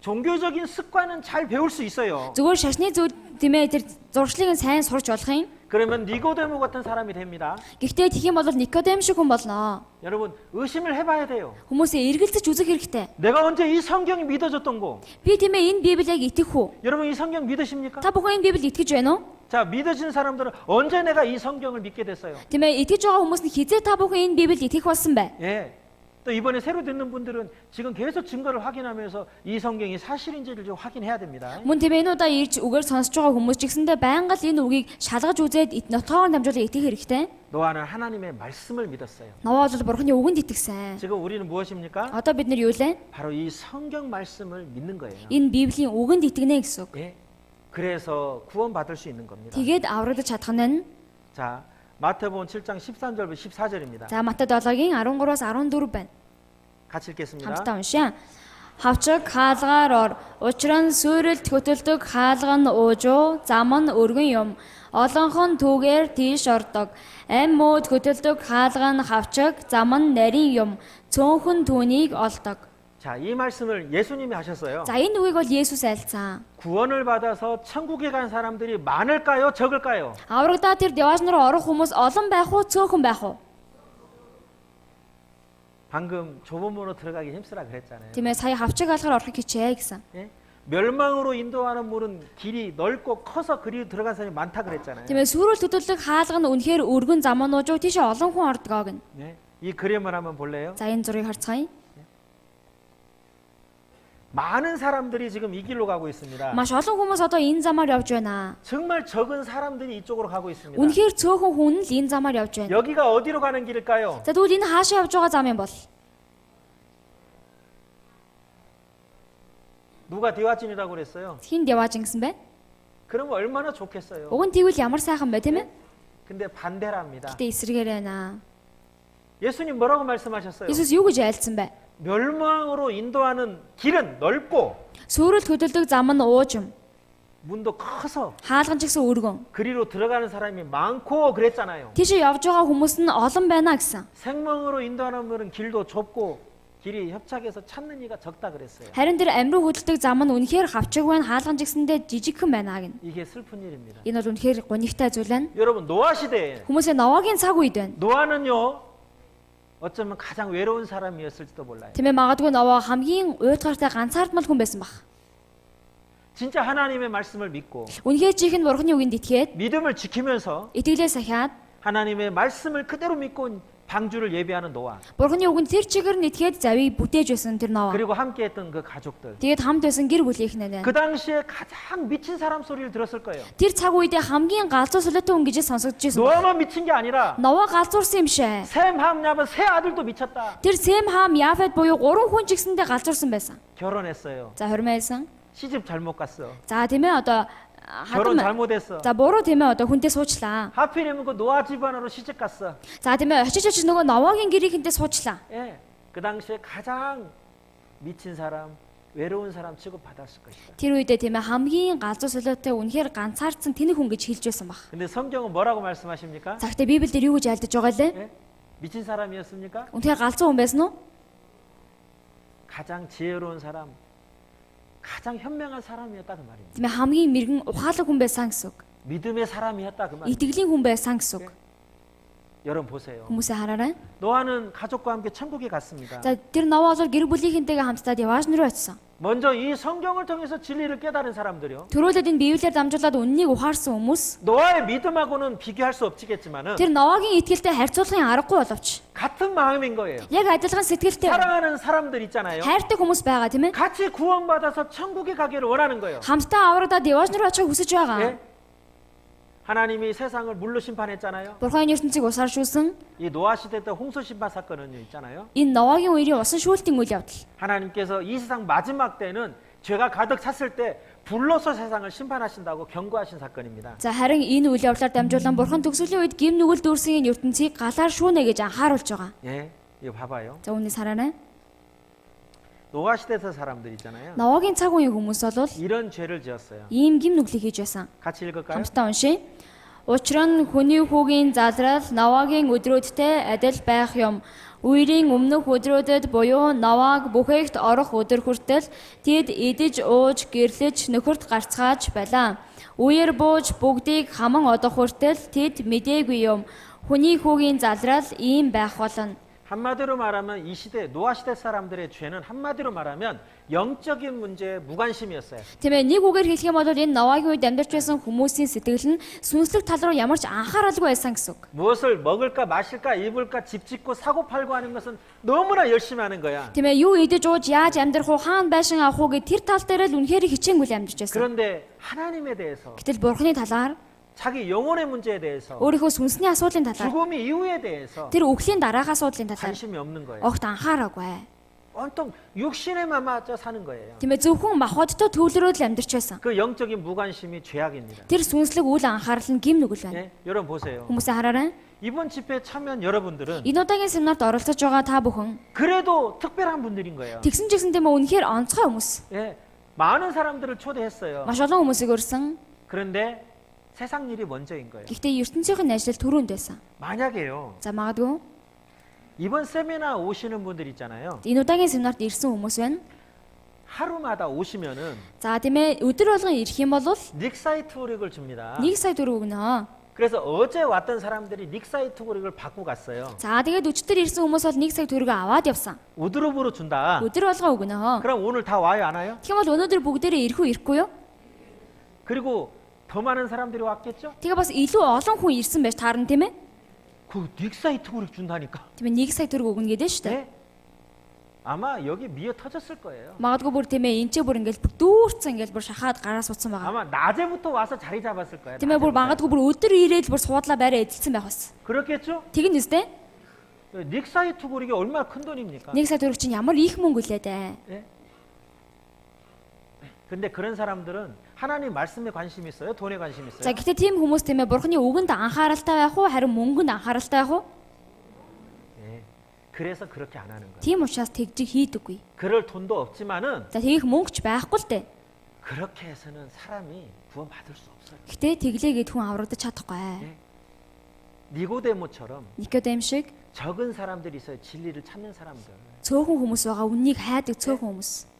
종교적인 습관은 잘 배울 수 있어요. Зүгээр шашны зүйл тийм ээ тэр зуршлыг нь сайн сурч болох юм. 그러면 니고데모 같은 사람이 됩니다. Гэхдээ тэгэх юм бол Никодем шиг хүн болно. 여러분 의심을 해봐야 돼요. Хүмүүсээ эргэлзэж үзэх хэрэгтэй. 내가 언제 이 성경이 믿어졌던 거? Би тийм ээ энэ Библийг итгэх үү? 여러분 이 성경 믿으십니까? Та бүхэн энэ Библийг итгэж байна уу? 자 믿어진 사람들은 언제 내가 이 성경을 믿게 됐어요? Тийм ээ итгэж байгаа хүмүүс нь хизээ та бүхэн энэ Библийг итгэх болсон бэ? 예. 또 이번에 새로 듣는 분들은 지금 계속 증거를 확인하면서 이 성경이 사실인지를 좀 확인해야 됩니다. Мөн тийм ээ энэ удаа ирж үгээр сонсож байгаа хүмүүс ч гэсэндээ байнга л энэ үгийг шалгаж үзээд нотоогоор дамжуулаад итгэх хэрэгтэй. 노아는 하나님의 말씀을 믿었어요. Новаа бол бурханы үгэнд итгэсэн. 지금 우리는 무엇입니까? Одоо бид нар юу лээ? 바로 이 성경 말씀을 믿는 거예요. Энэ Библийн үгэнд итгэнэ гэсэн үг. 예. 그래서 구원받을 수 있는 겁니다. Тэгээд аврагдаж чадах нь. 자, 마태복음 7장 13절부터 14절입니다. За Матай 7-гийн 13-аас 14 байна. 같이 읽겠습니다. Хамтдаа уншаа. Хавчаг хаалгаар ор. Учир нь сүрэлт хөтөлдөг хаалга нь уужуу, зам нь өргөн юм. Олонхон түүгээр тийш ордог. Ам мод хөтөлдөг хаалга нь хавчаг, зам нь нарийн юм. Цөөнхөн түүнийг олдог. 자, 이 말씀을 예수님이 하셨어요. За энэ үгийг бол Есүс айлцсан. 구원을 받아서 천국에 간 사람들이 많을까요? 적을까요? Аврагдаа тэр деваж руу орох хүмүүс олон байх уу, цөөхөн байх уу? 방금 좁은 문으로 들어가기 힘쓰라 그랬잖아요. Тийм ээ сая хавчаг хаалгаар орохыг хичээ гэсэн. 예? 멸망으로 인도하는 문은 길이 넓고 커서 그리 들어간 사람이 많다 그랬잖아요. Тийм ээ сүрэл төдөлдөг хаалга нь үнэхээр өргөн замаанууд тийш олон хүн ордог гэн. 예? 이 그림을 한번 볼래요? За энэ зургийг харцгаая. 많은 사람들이 지금 이 길로 가고 있습니다. Маш олон хүмүүс одоо энэ замаар явж байна. 정말 적은 사람들이 이쪽으로 가고 있습니다. Үнэхээр цөөхөн хүн л энэ замаар явж байна. 여기가 어디로 가는 길일까요? За тэгвэл энэ хаашаа явж байгаа зам юм бол? 누가 디와진이라고 그랬어요? Хин Деважин гэсэн бэ? 그러면 얼마나 좋겠어요. Уг нь тэгвэл ямар сайхан бай тийм ээ? 근데 반대랍니다. Гэтэ эсрэгээр байна. 예수님 뭐라고 말씀하셨어요? Иесус юу гэж айлцсан бэ? 멸망으로 인도하는 길은 넓고 Сүрэл хөдөлдөг зам нь уужим. 문도 커서 Хаалган ч гэсэн өргөн. 그리로 들어가는 사람이 많고 그랬잖아요. Тийш явж байгаа хүмүүс нь олон байна гэсэн. 생명으로 인도하는 분은 길도 좁고 길이 협착해서 찾는 이가 적다 그랬어요. Харин тэр амруу хөдөлдөг зам нь үнэхээр хавчаг байна, хаалган ч гэсэндээ жижигхэн байна гэн. 이게 슬픈 일입니다. Энэ бол үнэхээр гонигтай зүйл байна. 여러분 노아 시대에 Хүмүүсээ Новагийн цаг үед байна. 노아는요 어쩌면 가장 외로운 사람이었을지도 몰라요. Тийм ээ магадгүй Нова хамгийн уйдгартай ганцаардмал хүн байсан баг. 진짜 하나님의 말씀을 믿고 Үнэхээр чихэн бурхны үгэнд итгээд 믿음을 지키면서 итгэлээ сахиад 하나님의 말씀을 그대로 믿고 방주를 예배하는 노아 бурхны үгэнд тэр чигээр нь итгээд завийг бүтээж байсан тэр Нова. 그리고 함께했던 그 가족들 Тэгээд хамт байсан гэр бүлийнхэн 그 байна. 당시에 가장 미친 사람 소리를 들었을 거예요. Тэр цаг үедээ хамгийн галзуу солиотой хүн гэж сонсогдож байсан. 노아만 미친 게 아니라 Нова галзуурсан юм шээ. 셈, 함, 야벳 세 아들도 미쳤다. Тэр Сэм, Хам, Яфет буюу 3 хүн ч гэсэндээ галзуурсан байсан. 결혼했어요. За хормайсан. 시집 잘못 갔어. За тийм ээ одоо 결혼 хадам. 잘못했어. За буруу тийм ээ одоо хүнтэй суучлаа. 하필이면 그 노아 집안으로 시집 갔어. За тийм ээ очиж нөгөө Новагийн гэрийнхэнтэй суучлаа. 예, 그 당시에 가장 미친 사람, 외로운 사람 취급받았을 것이다. Тэр үедээ тийм ээ хамгийн галзуу солиотой үнэхээр ганцаардсан тэнэг хүн гэж хэлж байсан баг. 근데 성경은 뭐라고 말씀하십니까? Цагтаа Библиэр юу гэж альдаж байгаа лээ? 예? 미친 사람이었습니까? Үнэхээр галзуу хүн байсан уу? 가장 지혜로운 사람, 가장 현명한 사람이었다 그 말입니다. Тийм ээ хамгийн мэрэгэн ухаалаг хүн байсан гэсэн үг. 믿음의 사람이었다 그 말입니다. Итгэлийн хүн байсан гэсэн үг. 여러분 보세요. Хүмүүсээ хараарай. 노아는 가족과 함께 천국에 갔습니다. За тэр Нова бол гэр бүлийнхэнтэйгээ хамтдаа Деваж руу очсон. 먼저 이 성경을 통해서 진리를 깨달은 사람들이요. Төрөөлөд энэ Библиэр дамжуулаад үннийг ухаарсан хүмүүс 노아의 믿음하고는 비교할 수 없지겠지만은 тэр Ноагийн итгэлтэй харьцуулахын аргагүй боловч 같은 마음인 거예요. яг адилхан сэтгэлтэй 사랑하는 사람들 있잖아요. хайртай хүмүүс байгаа тийм ээ. 같이 구원받아서 천국에 가기를 원하는 거예요. Хамтдаа аврагдаад явж нар очихыг хүсэж байгаа. 예? 하나님이 세상을 물로 심판했잖아요. Бурхан ертөнцийг усаар шүүлсэн. 이 노아 시대 때 홍수 심판 사건은 있잖아요. Энэ Ноагийн үеийн усан шүүлтийн үйл явдал. 하나님께서 이 세상 마지막 때는 죄가 가득 찼을 때 불로서 세상을 심판하신다고 경고하신 사건입니다. За харин энэ үйл явдлаар дамжуулан Бурхан төгсгөлийн үед гим нүгэл дүүрсэн энэ ертөнцийг галаар шүүнэ гэж анхааруулж байгаа. 예, 이거 봐봐요. За үүнийг хараарай. 노아 시대에서 사람들 있잖아요. Ноагийн цаг үеийн хүмүүс бол 이런 죄를 지었어요. ийм гим нүглийг хийж байсан. 같이 읽을까요? Хамтдаа уншия. Учир нь хүний хүүгийн залрал Ноагийн өдрүүдтэй адил байх юм. Үерийн өмнөх өдрүүдэд буюу Ноаг бүхээгт орох өдөр хүртэл тэд идэж ууж гэрлэж нөхөрт гарцгааж байлаа. Үер бууж бүгдийг хаман одох хүртэл тэд мэдээгүй юм. Хүний хүүгийн залрал ийм байх болно. 한마디로 말하면 이 시대 노아 시대 사람들의 죄는 한마디로 말하면 영적인 문제에 무관심이었어요. Тийм ээ, нэг үгээр хэлэх юм бол энэ Ноагийн үед амьдарч байсан хүмүүсийн сэтгэл нь сүнслэг тал руу ямар ч анхааралгүй байсан гэсэн үг. 무엇을 먹을까 마실까 입을까 집 짓고 사고 팔고 하는 것은 너무나 열심히 하는 거야. Тийм ээ, юу идэж ууж яаж амьдрах уу, хаана байшин авах уу гэд тэр тал дээр л үнэхээр хичээнгүй амьдарч байсан. 그런데 하나님에 대해서 Гэтэл Бурханы талаар 자기 영혼의 문제에 대해서 өөрийнхөө сүнсний асуудлын талаар 죽음 이후에 대해서 тэр өхлийн дараах асуудлын талаар 관심이 없는 거예요. огт 안хаараагүй. 온통 육신에만 맞춰 사는 거예요. Тийм ээ, зөвхөн махбодтой төвлөрөөд л амьдарч байсан. 그 영적인 무관심이 죄악입니다. Тэр сүнслэг үйл анхаарал нь гим нүгэл байна. 예? 여러분 보세요. Хүмүүсээ хараарай. 이번 집회에 참여한 여러분들은 Энэ удаагийн семинарт оролцож байгаа та бүхэн 그래도 특별한 분들인 거예요. тэгсэн ч гэсэн тийм ээ, үнэхээр онцгой хүмүүс. 예, 많은 사람들을 초대했어요. Маш олон хүмүүсийг өрсөн. 그런데 세상 일이 먼저인 거예요. Гэхдээ ертөнцийн ажил түрүүнд байсан. 만약에요. За магадгүй 이번 세미나 오시는 분들 있잖아요. энэ удаагийн семинарт ирсэн хүмүүс байна. 하루마다 오시면은 За тийм ээ, өдөр болгон ирэх юм бол 닉사이트 우릭을 줍니다. 1 сая төгрөг өгнө. 그래서 어제 왔던 사람들이 닉사이트 우릭을 받고 갔어요. За тэгээд өчтөр ирсэн хүмүүс бол 1 сая төгрөг аваад явсан. 우드룹으로 준다. өдөр болгон өгнө. 그럼 오늘 다 와요, 안 와요? Тийм бол өнөөдөр бүгдээрээ ирэх үү, ирэхгүй юу? 그리고 더 많은 사람들이 왔겠죠? Тэгээ бас илүү олон хүн ирсэн байж таарна тийм ээ? 그 닉사이트 우릭 준다니까. Тийм ээ, 1 сая төгрөг өгнө гэдэг шүү дээ. 네? 아마 여기 미어 터졌을 거예요. Магадгүй бүр тийм ээ, энэ ч бүр ингээл бүр дүүрсэн ингээл бүр шахаад гараас утсан байгаа. 아마 낮에부터 와서 자리 잡았을 거예요. Тийм ээ, бүр 낮에부터. магадгүй бүр өдөр ирээд бүр суудлаа байраа эдэлсэн байх бас. 그렇겠죠? Тэгин үстэй? 닉사이트 우릭이 얼마나 큰 돈입니까? 1 сая төгрөг чинь ямар их мөнгө үлээ дээ. 예? 근데 그런 사람들은 하나님 말씀에 관심이 있어요? 돈에 관심이 За 있어요? гэхдээ тийм хүмүүс тийм ээ, Бурханы үгэнд анхааралтай байх уу, харин мөнгөнд анхааралтай байх уу? 예. 그래서 그렇게 안 하는 거예요. Тийм учраас тэгжиг хийдэггүй. 그럴 돈도 없지만은 За тэгэх мөнгөч байхгүй л дээ. 그렇게 해서는 사람이 구원받을 수 없어요. Гэтэ тэглээгээд хүн аврагдаж чадахгүй. 니고데모처럼 Никодем шиг 적은 사람들이 있어요. 진리를 찾는 사람들. цөөхөн хүмүүс байгаа, үннийг хайдаг цөөхөн хүмүүс.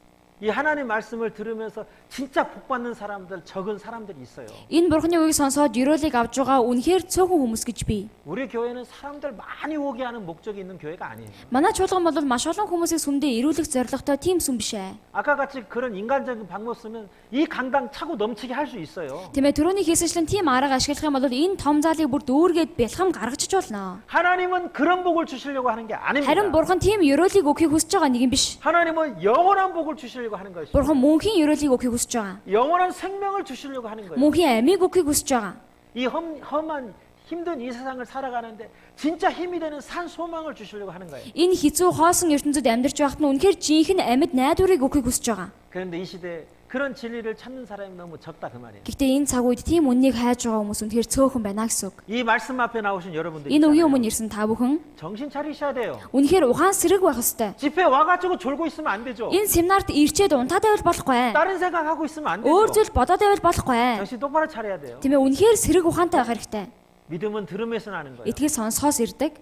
이 하나님 말씀을 들으면서 진짜 복 받는 사람들, 적은 사람들이 있어요. Энэ Бурханы үгийг сонсоод ёроолыг авж байгаа үнэхээр цөөхөн хүмүүс гэж бий. 우리 교회는 사람들 많이 오게 하는 목적이 있는 교회가 아니에요. Манай чуулган бол маш олон хүмүүсийг сүмдээ ирүүлэх зорилготой тийм сүм биш ээ. 아까 같이 그런 인간적인 방법 쓰면 이 강당 차고 넘치게 할 수 있어요. Тийм ээ, түрүүний хийсэжлэн тийм арга ашиглах юм бол энэ том залыг бүр дүүргээд бэлхам гаргачих болно. 하나님은 그런 복을 주시려고 하는 게 Харин 아닙니다. Бурхан тийм ёроолыг өгөхийг хүсэж байгаа нэг юм биш. 하나님은 영원한 복을 주시려고 하는 것이죠. Бурхан мөнхийн ёроолыг өгөхийг хүсэж байгаа. 영원한 생명을 주시려고 하는 거예요. Мөнхийн амийг өгөхийг хүсэж байгаа. 이 험한 힘든 이 세상을 살아가는데 진짜 힘이 되는 산 소망을 주시려고 하는 거예요. Энэ хэцүү хоосон ертөнцид амьдарч байхад нь үнэхээр жинхэнэ амьд найдварыг өгөхийг хүсэж байгаа. 그런데 이 시대에 그런 진리를 찾는 사람이 너무 적다 그 말이에요. Гэхдээ энэ цаг үед тийм үннийг хайж байгаа хүмүүс үнэхээр цөөхөн байна гэсэн үг. 이 말씀 앞에 나오신 여러분들 Энэ үгийн 있잖아요. өмнө ирсэн та бүхэн 정신 차리셔야 돼요. үнэхээр ухаан сэрэг байх ёстой. 집회 와가지고 졸고 있으면 안 되죠. Энэ семинарт ирчээд унтаад байвал болохгүй. 다른 생각하고 있으면 안 Өөр 되죠. зүйл бодоод байвал болохгүй. 정신 똑바로 차려야 돼요. Тийм ээ, үнэхээр сэрэг ухаантай байх хэрэгтэй. 믿음은 들음에서 나는 거예요. Итгэл сонсохоос ирдэг.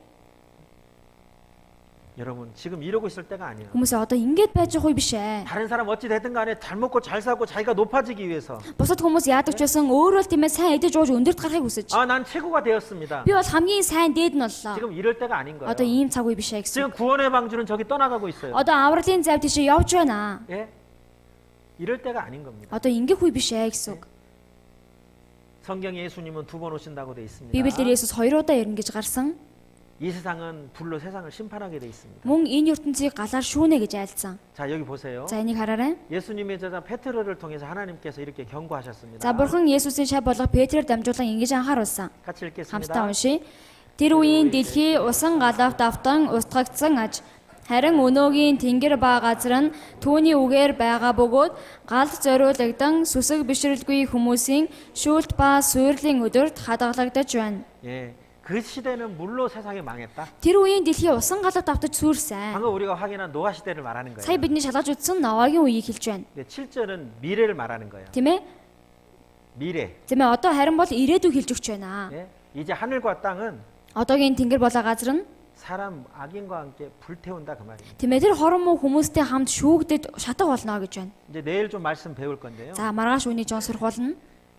여러분 지금 이러고 있을 때가 아니에요. Хүмүүсээ одоо ингэж байж байгаа үе биш ээ. 다른 사람 어찌 됐든 간에 잘 먹고 잘 살고 자기가 높아지기 위해서 Бусад хүмүүс яадаг ч байсан өөрөө л тийм ээ сайн идэж ууж өндөрт гарахыг хүсэж. 아 난 최고가 되었습니다. Би бол хамгийн сайн дээд нь боллоо. 지금 이럴 때가 아닌 거예요. Одоо ийм цаг үе биш ээ гэсэн. 지금 구원의 방주는 저기 떠나가고 있어요. Одоо авралын зав тийшээ явж байна. 예? 이럴 때가 아닌 겁니다. Одоо ингэх үе биш ээ гэсэн үг. 성경에 예수님은 두 번 오신다고 돼 있습니다. Библиэлд Есүс 2 удаа ирнэ гэж гарсан. 이 세상은 불로 세상을 심판하게 돼 있습니다. Мөн энэ ертөнцийг галаар шүүнэ гэж айлцсан. 자, 여기 보세요. За энийг хараарай. 예수님의 제자 베드로를 통해서 하나님께서 이렇게 경고하셨습니다. За бурхан Есүсийн шав болох Петрээр дамжуулан ингэж анхааруулсан. 같이 Хамтдаа 읽겠습니다. уншия. Тэр үеийн дэлхий усан галавт автан устгагдсан аж. Харин өнөөгийн тэнгэр ба газар нь түүний үгээр байгаа бөгөөд галд зориулагдсан сүсэг бишрэлгүй хүмүүсийн шүүлт ба суйрлын өдөрт хадгалагдаж байна. 예, 그 시대는 물로 세상이 망했다. Тэр үеийн дэлхий усан галавт автаж сүрсэн. 방금 우리가 확인한 노아 시대를 말하는 Сая 거예요. бидний шалгаж үзсэн Новагийн үеийг хэлж байна. 7절은 미래를 말하는 거예요. Тийм ээ? 미래. Тийм ээ, одоо харин бол ирээдүйг хэлж өгч байна. 예? 이제 하늘과 땅은 Одоогийн тэнгэр болоо газар нь 사람 악인과 함께 불태운다 그 말입니다. тийм ээ, тэр хорон муу хүмүүстэй хамт шүүгдэд шатаг болно гэж байна. 이제 내일 좀 말씀 배울 건데요. За маргааш үнийг Жон сурах болно.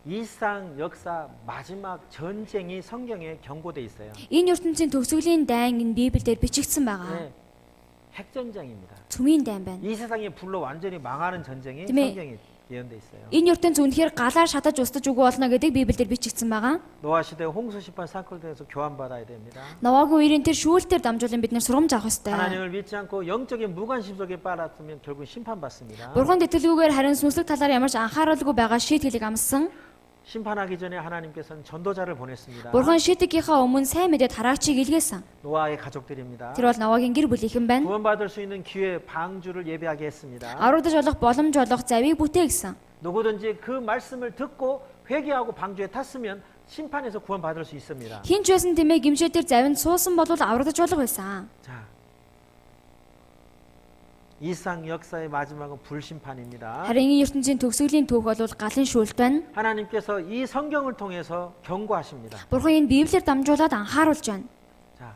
이상 역사 마지막 전쟁이 성경에 경고돼 있어요. Энэ ертөнцийн төгсгөлийн дайн энэ Библиэлд бичигдсэн байгаа. 예, 핵전쟁입니다. Цүмийн дайн байна. 이 세상이 불로 완전히 망하는 전쟁이 네. 성경에 예언돼 있어요. Энэ ертөнц үнэхээр галаар шатаж устж үгүй болно гэдэг Библиэлд бичигдсэн байгаа. 노아 시대 홍수 심판 사건에 대해서 교환받아야 됩니다. Новагийн үеийн тэр шүүлтээр дамжуулан бид нэр сургамж авах ёстой. 하나님을 믿지 않고 영적인 무관심 속에 빠졌으면 결국 심판받습니다. Бурхан итгэлгүйгээр харин сүнслэг талаар ямарч анхааруулгүй байгаа шийтгэлийг амссан. 심판하기 전에 하나님께서는 전도자를 보냈습니다. Бурхан шийтгийнхаа өмнө сайн мэдээ тараачийг илгээсэн. 노아의 가족들입니다. Тэр бол Новагийн гэр бүлийнхэн байна. 구원받을 수 있는 기회 방주를 예배하게 했습니다. Аруудаж болох боломж олох завийг бүтээ гэсэн. 누구든지 그 말씀을 듣고 회개하고 방주에 탔으면 심판에서 구원받을 수 있습니다. Хинч байсан тэмээ гимшээ тэр завинд суусан бол аврагдаж болох байсан. 자, 이상 역사의 마지막은 불심판입니다. Харин энэ ертөнцийн төгсгөлийн түүх бол галын шүүлт байна. 하나님께서 이 성경을 통해서 경고하십니다. Бурхан энэ Библиэр дамжуулаад анхааруулж байна. 자,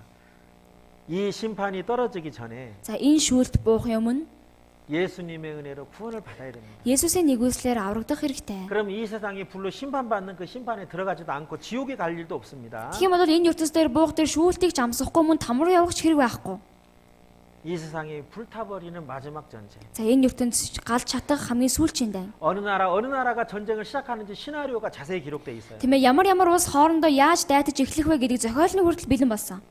이 심판이 떨어지기 전에 За энэ шүүлт буухын өмнө 예수님의 은혜로 구원을 받아야 됩니다. Есүсийн нэгүслээр аврагдах хэрэгтэй. 그럼 이 세상이 불로 심판받는 그 심판에 들어가지도 않고 지옥에 갈 일도 없습니다. Тийм бол энэ ертөнц дээр буух тэр шүүлтийг ч амсахгүй мөн там руу явах ч хэрэг байхгүй. 이 세상이 불타버리는 마지막 전쟁. За энэ ертөнц галж чатах хамгийн сүүлчийн дайн. 어느 나라가 전쟁을 시작하는지 시나리오가 자세히 기록돼 있어요. Тийм ээ, ямар улс хоорондоо яаж дайтаж эхлэх вэ гэдгийг зохиолны хүртэл бэлэн болсон.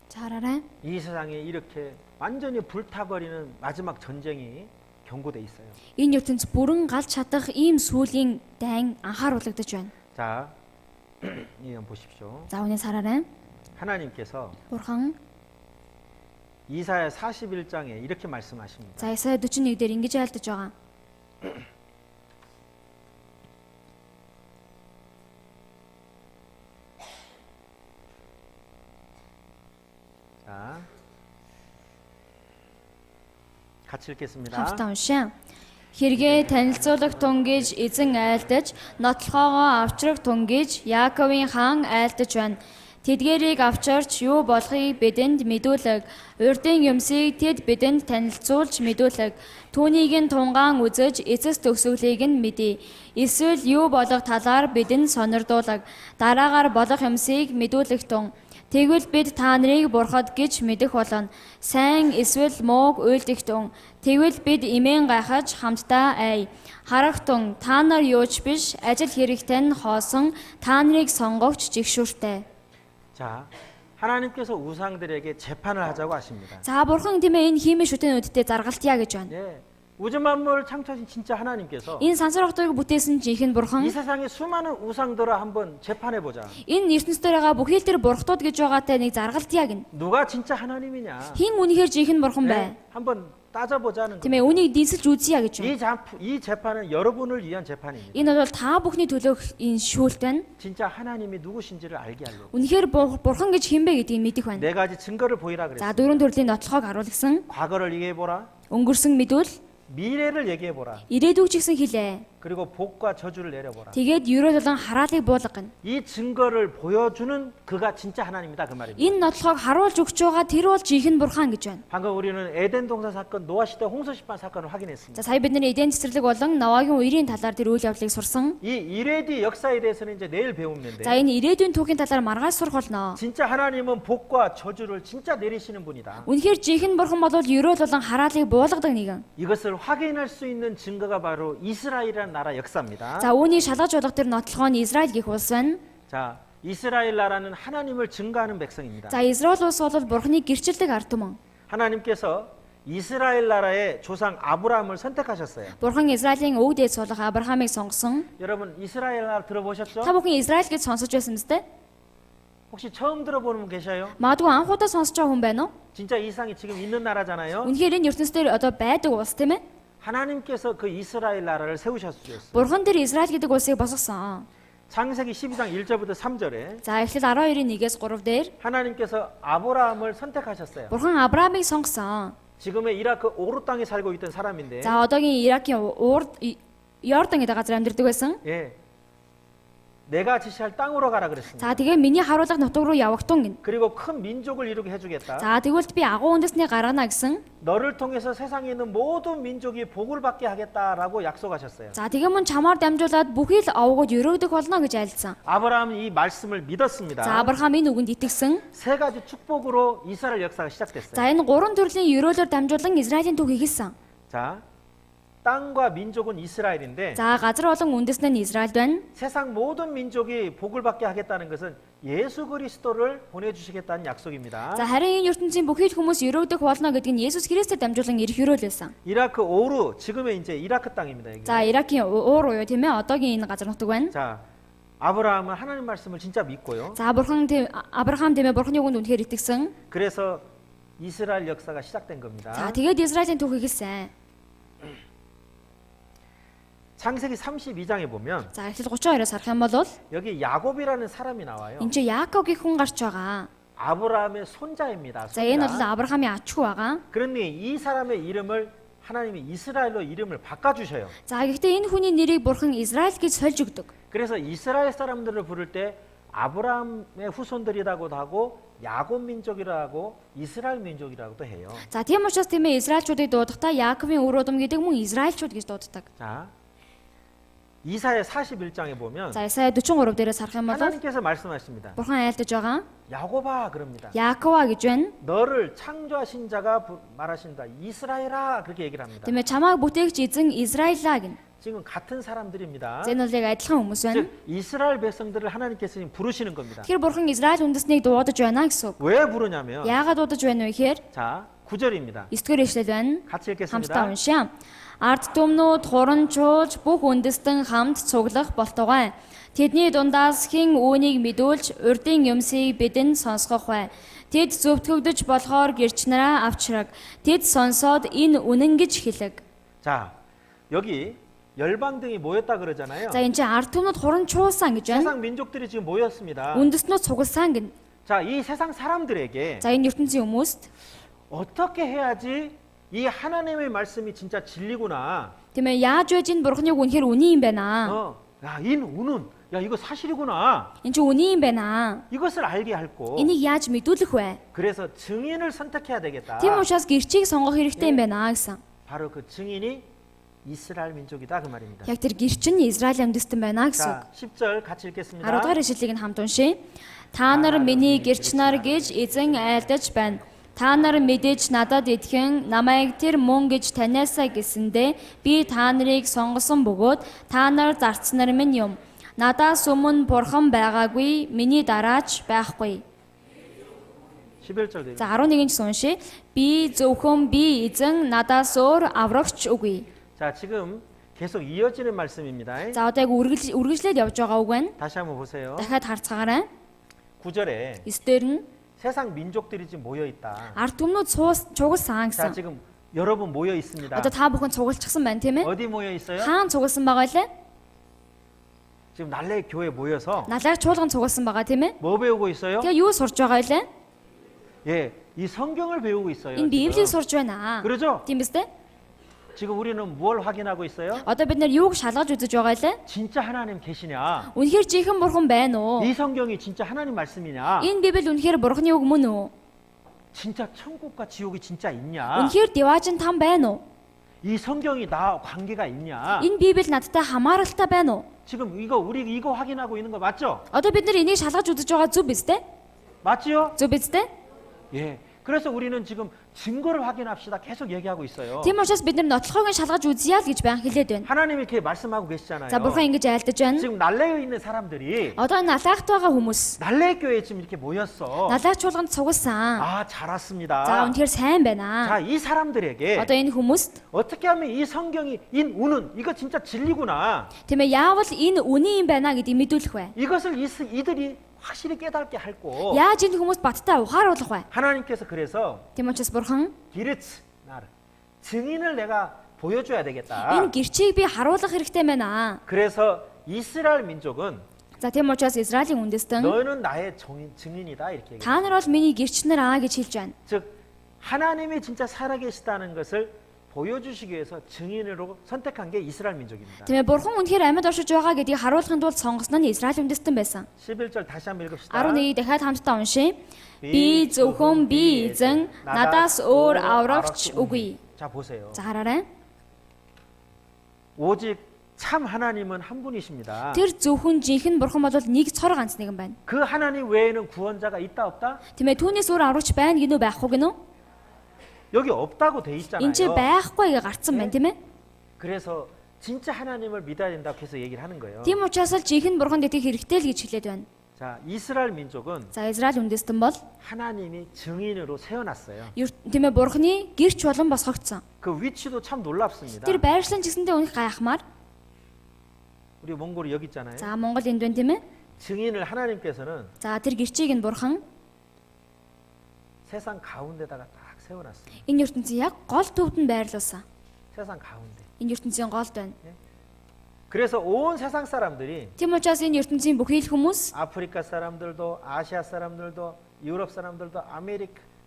잘하라. 이 세상에 이렇게 완전히 불타버리는 마지막 전쟁이 경고돼 있어요. Энэ ертөнц бүрэн галж чадах ийм сүүлийн дайн анхааруулагдаж байна. 자, 이거 보십시오. За үнэ сараарай. 하나님께서 Бурхан 이사야 41장에 이렇게 말씀하십니다. за Исая 41 дээр ингэж айлдаж байгаа. 자, 같이 읽겠습니다. Хамтдаа уншаа. Хэрэгээ танилцуулах тун гэж эзэн айлдаж, нотлохоогоо авчрах тун гэж Яаковын хаан айлдаж байна. Тэдгээрийг авчирч юу болохыг бидэнд мэдүүлэг. Урдын юмсыг тэд бидэнд танилцуулж мэдүүлэг. Түүнийг нь тунгаан үзэж эцэс төгсгөлийг нь мэдээ. Эсвэл юу болох талаар бидэнд сонирдуулаг. Дараагаар болох юмсыг мэдүүлэх тун. Тэгвэл бид та нарыг бурхад гэж мэдэх болно. Сайн эсвэл мууг уйлдэх тун. Тэгвэл бид имэн гайхаж хамтдаа ай. Харах тун та нар юуч биш ажил хэрэгтээ нь хоосон та нарыг сонгогч жигшүүртэй. 자, 하나님께서 우상들에게 재판을 하자고 하십니다. За бурхан тиймээ энэ хиймээ шүтэнүүдтэй заргалтъя гэж байна. 예, 우주 만물을 창조하신 진짜 하나님께서 Энэ сансар хотыг бүтээсэн жинхэнэ бурхан 이 세상의 수많은 우상들을 한번 재판해 보자. энэ ертөнцийн дээр байгаа бүхий л тэр бурхтууд гэж байгаатай нэг заргалтъя гин. 누가 진짜 하나님이냐? Хин үнэхээр жинхэнэ бурхан бай. 네, 한번 따져보자는 Тийм ээ, 겁니다. үүнийг дийсэлж үзье гэж байна. 이 재판은 여러분을 위한 재판입니다. Энэ бол та бүхний төлөөх энэ шүүлт байна. 진짜 하나님이 누구신지를 알게 하려고. Үнэхээр бурхан гэж хэн бэ гэдгийг мэдэх байна. 네 가지 증거를 보이라 За 그랬어요. дөрвөн төрлийн нотлохоог харуулсан. 과거를 얘기해보라. Өнгөрсөн мэдвэл 미래를 얘기해보라. ирээдүйг ч гэсэн хэлээ. 그리고 복과 저주를 내려보라. Тэгээд ерөөл болон хараалыг буулгана. 이 증거를 보여주는 그가 진짜 하나님이다 그 말입니다. Энэ нотлохоог харуулж өгч байгаа тэр бол жинхэнэ бурхан гэж байна. 방금 우리는 에덴 동산 사건, 노아 시대 홍수 심판 사건을 확인했습니다. За сая бид нэр эдийн цэцэрлэг болон Новагийн үерийн талаар тэр үйл явдлыг сурсан. 이 이레디 역사에 대해서는 이제 내일 배우는데 За энэ ирээдүйн түүхийн талаар маргааш сурах болно. 진짜 하나님은 복과 저주를 진짜 내리시는 분이다. Үнэхээр жинхэнэ бурхан бол ерөөл болон хараалыг буулгадаг нэгэн. 이것을 확인할 수 있는 증거가 바로 이스라엘이라는 나라 역사입니다. За үүний шалгаж болох тэр нотлохоо нь Израиль гэх улс байна. 자, 이스라엘 나라는 하나님을 증거하는 백성입니다. За Израиль улс бол бурханыг гэрчилдэг ард түмэн. 하나님께서 이스라엘 나라의 조상 아브라함을 선택하셨어요. Бурхан Израилийн өвөг дээд суулгах Авраамыг сонгосон. 여러분 이스라엘 나라 들어보셨죠? Та бүхэн Израиль гэж сонсож байсан мэт. 혹시 처음 들어보는 분 계셔요? Магадгүй анхудаа сонсож байгаа хүн байна уу? 진짜 이 상이 지금 있는 나라잖아요. Үнэхээр энэ ертөнцийн дээр одоо байдаг улс тийм ээ. 하나님께서 그 이스라엘 나라를 세우셨어요. Бурхан тэр Израиль гэдэг улсыг босгосон. 창세기 12장 1절부터 3절에 За эхлэл 12-ийн 1-ээс 3 дээр 하나님께서 아브라함을 선택하셨어요. Бурхан Авраамыг сонгосон. 지금의 이라크 오르 땅에 살고 있던 사람인데 За одоогийн Иракийн урд Йордан гэдэг газар амьдардаг байсан. 예. 내가 지시할 땅으로 가라 그랬습니다. За тэгээ миний харуулах нутаг руу явагтун гин. 그리고 큰 민족을 이루게 해주겠다. За тэгвэл би агуу үндэсний гаргана гэсэн. 너를 통해서 세상에 있는 모든 민족이 복을 받게 하겠다라고 약속하셨어요. За тэгээ мөн чамаар дамжуулаад бүхий л овгод өрөөгдөх болно гэж айлцсан. 아브라함은 이 말씀을 За 믿었습니다. Авраам энэ үгэнд итгэсэн. 세 가지 축복으로 이스라엘 역사가 시작됐어요. За энэ гурван төрлийн өрөөлөөр дамжуулан Израилийн түүх хийсэн. 자, 땅과 민족은 이스라엘인데 За газар болон үндэснээ нь Израиль байна. 세상 모든 민족이 복을 받게 하겠다는 것은 예수 그리스도를 보내주시겠다는 약속입니다. За харин энэ ертөнцийн бүхий л хүмүүс өрөөгдөх болно гэдэг нь Есүс Христээр дамжуулан ирэх өрөөл байсан. 이라크 오르 지금의 이제 이라크 땅입니다. 여기. За Иракийн уур уяа тийм ээ одоогийн энэ газар нутаг байна. 자, 아브라함은 하나님 말씀을 진짜 믿고요. За Авраам тийм ээ бурхны үгэнд үнэхээр итгэсэн. 그래서 이스라엘 역사가 시작된 겁니다. За тэгээд Израилийн түүх хийсэн. 창세기 32장에 보면 За эхлэл 32-оос харах юм бол 여기 야곱이라는 사람이 나와요. энэ чинь Яаков гэх хүн гарч байгаа. 아브라함의 손자입니다. За энэ бол 손자. Авраамийн ачуу байгаа. 그런데 이 사람의 이름을 하나님이 이스라엘로 이름을 바꿔주셔요. За гэхдээ энэ хүний нэрийг бурхан Израиль гэж сольж өгдөг. 그래서 이스라엘 사람들을 부를 때 아브라함의 후손들이라고도 하고 야곱 민족이라고 하고 이스라엘 민족이라고도 해요. За тийм учраас тийм ээ Израильчуудыг дуудахдаа Яаковын үр удам гэдэг мөн Израильчууд гэж дууддаг. 자, 이사야 41장에 보면 За Исая 43 дээрээс харах юм бол 하나님께서 말씀하십니다. бурхан айлдаж байгаа. 야곱아 그럽니다. Яакова гэж байна. 너를 창조하신 자가 말하신다. 이스라엘아 그렇게 얘기를 합니다. Тийм ээ чамааг бүтээгч эзэн Израилаа гин. 지금 같은 사람들입니다. За энэ бол яг адилхан хүмүүс байна. 즉 이스라엘 백성들을 하나님께서 지금 부르시는 겁니다. Тэгэхээр бурхан Израиль үндэснийг дуудаж байна гэсэн үг. 왜 부르냐면 Яагаад дуудаж байна вэ гэхээр 자 9절입니다. 9-р эшлэл байна. 같이 Хамтдаа 읽겠습니다. уншаа. Ард түмнүүд хуранчуулж бүх үндэстэн хамт цуглах болтугай. Тэдний дундаас хэн үүнийг мэдүүлж урдын юмсыг бидэнд сонсгох вэ? Тэд зөвтгөгдөж болохоор гэрч нараа авчраг. Тэд сонсоод энэ үнэн гэж хэлэг. 자 여기 열방등이 모였다 그러잖아요. За энэ чинь ард түмнүүд хуранчуулсан гэж байна. 세상 민족들이 지금 모였습니다. Үндэстнүүд цугласан гин. 자 이 세상 사람들에게 За энэ ертөнцийн хүмүүст 어떻게 해야지 이 하나님의 말씀이 진짜 진리구나. тийм ээ яаж байж энэ бурхныг үнэхээр үний юм байна. 야, 이 운은 야 이거 사실이구나. Энэ чинь үний юм байна. 이것을 알게 할고. Энийг яаж мэдүүлэх вэ? 그래서 증인을 선택해야 되겠다. Тийм учраас гэрчийг сонгох хэрэгтэй юм байна гэсэн. 바로 그 증인이 이스라엘 민족이다 그 말입니다. Яг тэр гэрч нь Израиль амьдсан байна гэсэн үг. 자, 10절 같이 읽겠습니다. 10 дугаар ишлэлийг нь хамт уншъя. Та нар миний гэрч нар гэж эзэн айлдаж байна. Та нар мэдээж надад итгэн намайг тэр мөн гэж таниасаа гэсэндэ би та нарыг сонгосон бөгөөд та нар зарцнаар минь юм. Надаас өмнө бурхан байгаагүй, миний дараач байхгүй. 11절. За 11-ийн уншъя. Би зөвхөн би эзэн надаас өөр аврагч үгүй. 자, 지금 계속 이어지는 말씀입니다. За одоо яг үргэлжлээд явж байгаа үг байна. 다시 한번 보세요. Дахиад харцгаарай. 9절에 9-дөр нь 세상 민족들이 지금 모여 있다. ард түмнүүд чугалсан 자, гэсэн. 지금 여러분 모여 있습니다. Одоо та бүхэн цугулчихсан байна тийм ээ? 어디 모여 있어요? Хаан цугулсан байгаа лээ? 지금 날래 교회 모여서 Налайг чуулган цугулсан байгаа тийм ээ? 뭐 배우고 있어요? Тэгээ юу сурж байгаа лээ? 예, 이 성경을 배우고 있어요. Энэ Библийг 지금. сурж байна. 그러죠? Тийм биз дээ? 지금 우리는 뭘 확인하고 있어요? Одоо бид нэр юуг шалгаж үзэж байгаа лээ? 진짜 하나님 계시냐? Үнэхээр жинхэнэ бурхан байна уу? 이 성경이 진짜 하나님 말씀이냐? Энэ Библи үнэхээр бурханы үг мөн үү? 진짜 천국과 지옥이 진짜 있냐? Үнэхээр диваажин там байна уу? 이 성경이 나 관계가 있냐? Энэ Библи надтай хамааралтай байна уу? 지금 우리 이거 확인하고 있는 거 맞죠? Одоо бид нар энийг шалгаж үзэж байгаа зүг биз дээ? 맞지요? Зүг биз дээ? 예. 그래서 우리는 지금 증거를 확인합시다. 계속 얘기하고 있어요. Тийм учраас бид нар нотлохыг нь шалгаж үзье л гэж баян хэлээд байна. 하나님이 이렇게 말씀하고 계시잖아요. За бурхан ингэж айлдаж байна. 지금 날래에 있는 사람들이 Одоо энэ налаагт байгаа хүмүүс 날래 교회에 지금 이렇게 모였어. налайг чуулганд цугулсан. 아, 잘 За 왔습니다. үнэхээр сайн байна. 자, 이 사람들에게 Одоо энэ хүмүүст 어떻게 하면 이 성경이 운은 이거 진짜 진리구나. тийм ээ яавал энэ үнэн юм байна гэдгийг мэдүүлэх вэ? 이것을 이들이 확실히 깨닫게 할고 Яаж энэ хүмүүст баттай ухааруулах вэ? 하나님께서 그래서 Тийм учраас бурхан 기르츠 나를 증인을 내가 보여줘야 되겠다. энэ гэрчийг би харуулах хэрэгтэй байна. 그래서 이스라엘 민족은 За тийм учраас Израилийн үндэстэн 너는 나의 증인이다 이렇게 얘기해요. та нар бол миний гэрч нар аа гэж хэлж байна. 즉 하나님이 진짜 살아계시다는 것을 보여주시기 위해서 증인으로 선택한 게 이스라엘 민족입니다. Тийм ээ бурхан үнэхээр амьд оршиж байгаа гэдгийг харуулахын тулд сонгосон нь Израиль үндэстэн байсан. 11절 다시 한번 읽읍시다. 11-ийг дахиад хамтдаа уншийе. Би зөвхөн би эзэн надаас өөр аврагч үгүй. 자 보세요. За хараарай. 오직 참 하나님은 한 분이십니다. Тэр зөвхөн жинхэнэ бурхан бол нэг цор ганц нэгэн байна. 그 하나님 외에는 구원자가 있다 없다? Тийм ээ түүнээс өөр аврагч байна гинүү байхгүй гинүү? 여기 없다고 돼 있잖아요. Энд чи байхгүй гэж гарцсан байна тийм ээ? 그래서 진짜 하나님을 믿어야 된다고 계속 얘기를 하는 거예요. Тийм учраас л жинхэнэ бурханд итгэх хэрэгтэй л гэж хэлээд байна. 자, 이스라엘 민족은 За Израиль үндэстэн бол 하나님이 증인으로 세워놨어요. тийм ээ бурханы гэрч болон босгогдсон. 그 위치도 참 놀랍습니다. Тэр байршлан ч гэсэндээ үнэх гайхмаар. 우리 몽골이 여기 있잖아요. За Монгол энд байна тийм ээ? 증인을 하나님께서는 За тэр гэрчийг нь бурхан 세상 가운데다가 딱 세워놨어요. энэ ертөнцийн яг гол төвд нь байрлуулсан. 세상 가운데. Энэ ертөнцийн голд байна. 그래서 온 세상 사람들이 Тийм учраас энэ ертөнцийн бүхий л хүмүүс 아프리카 사람들도 아시아 사람들도 유럽 사람들도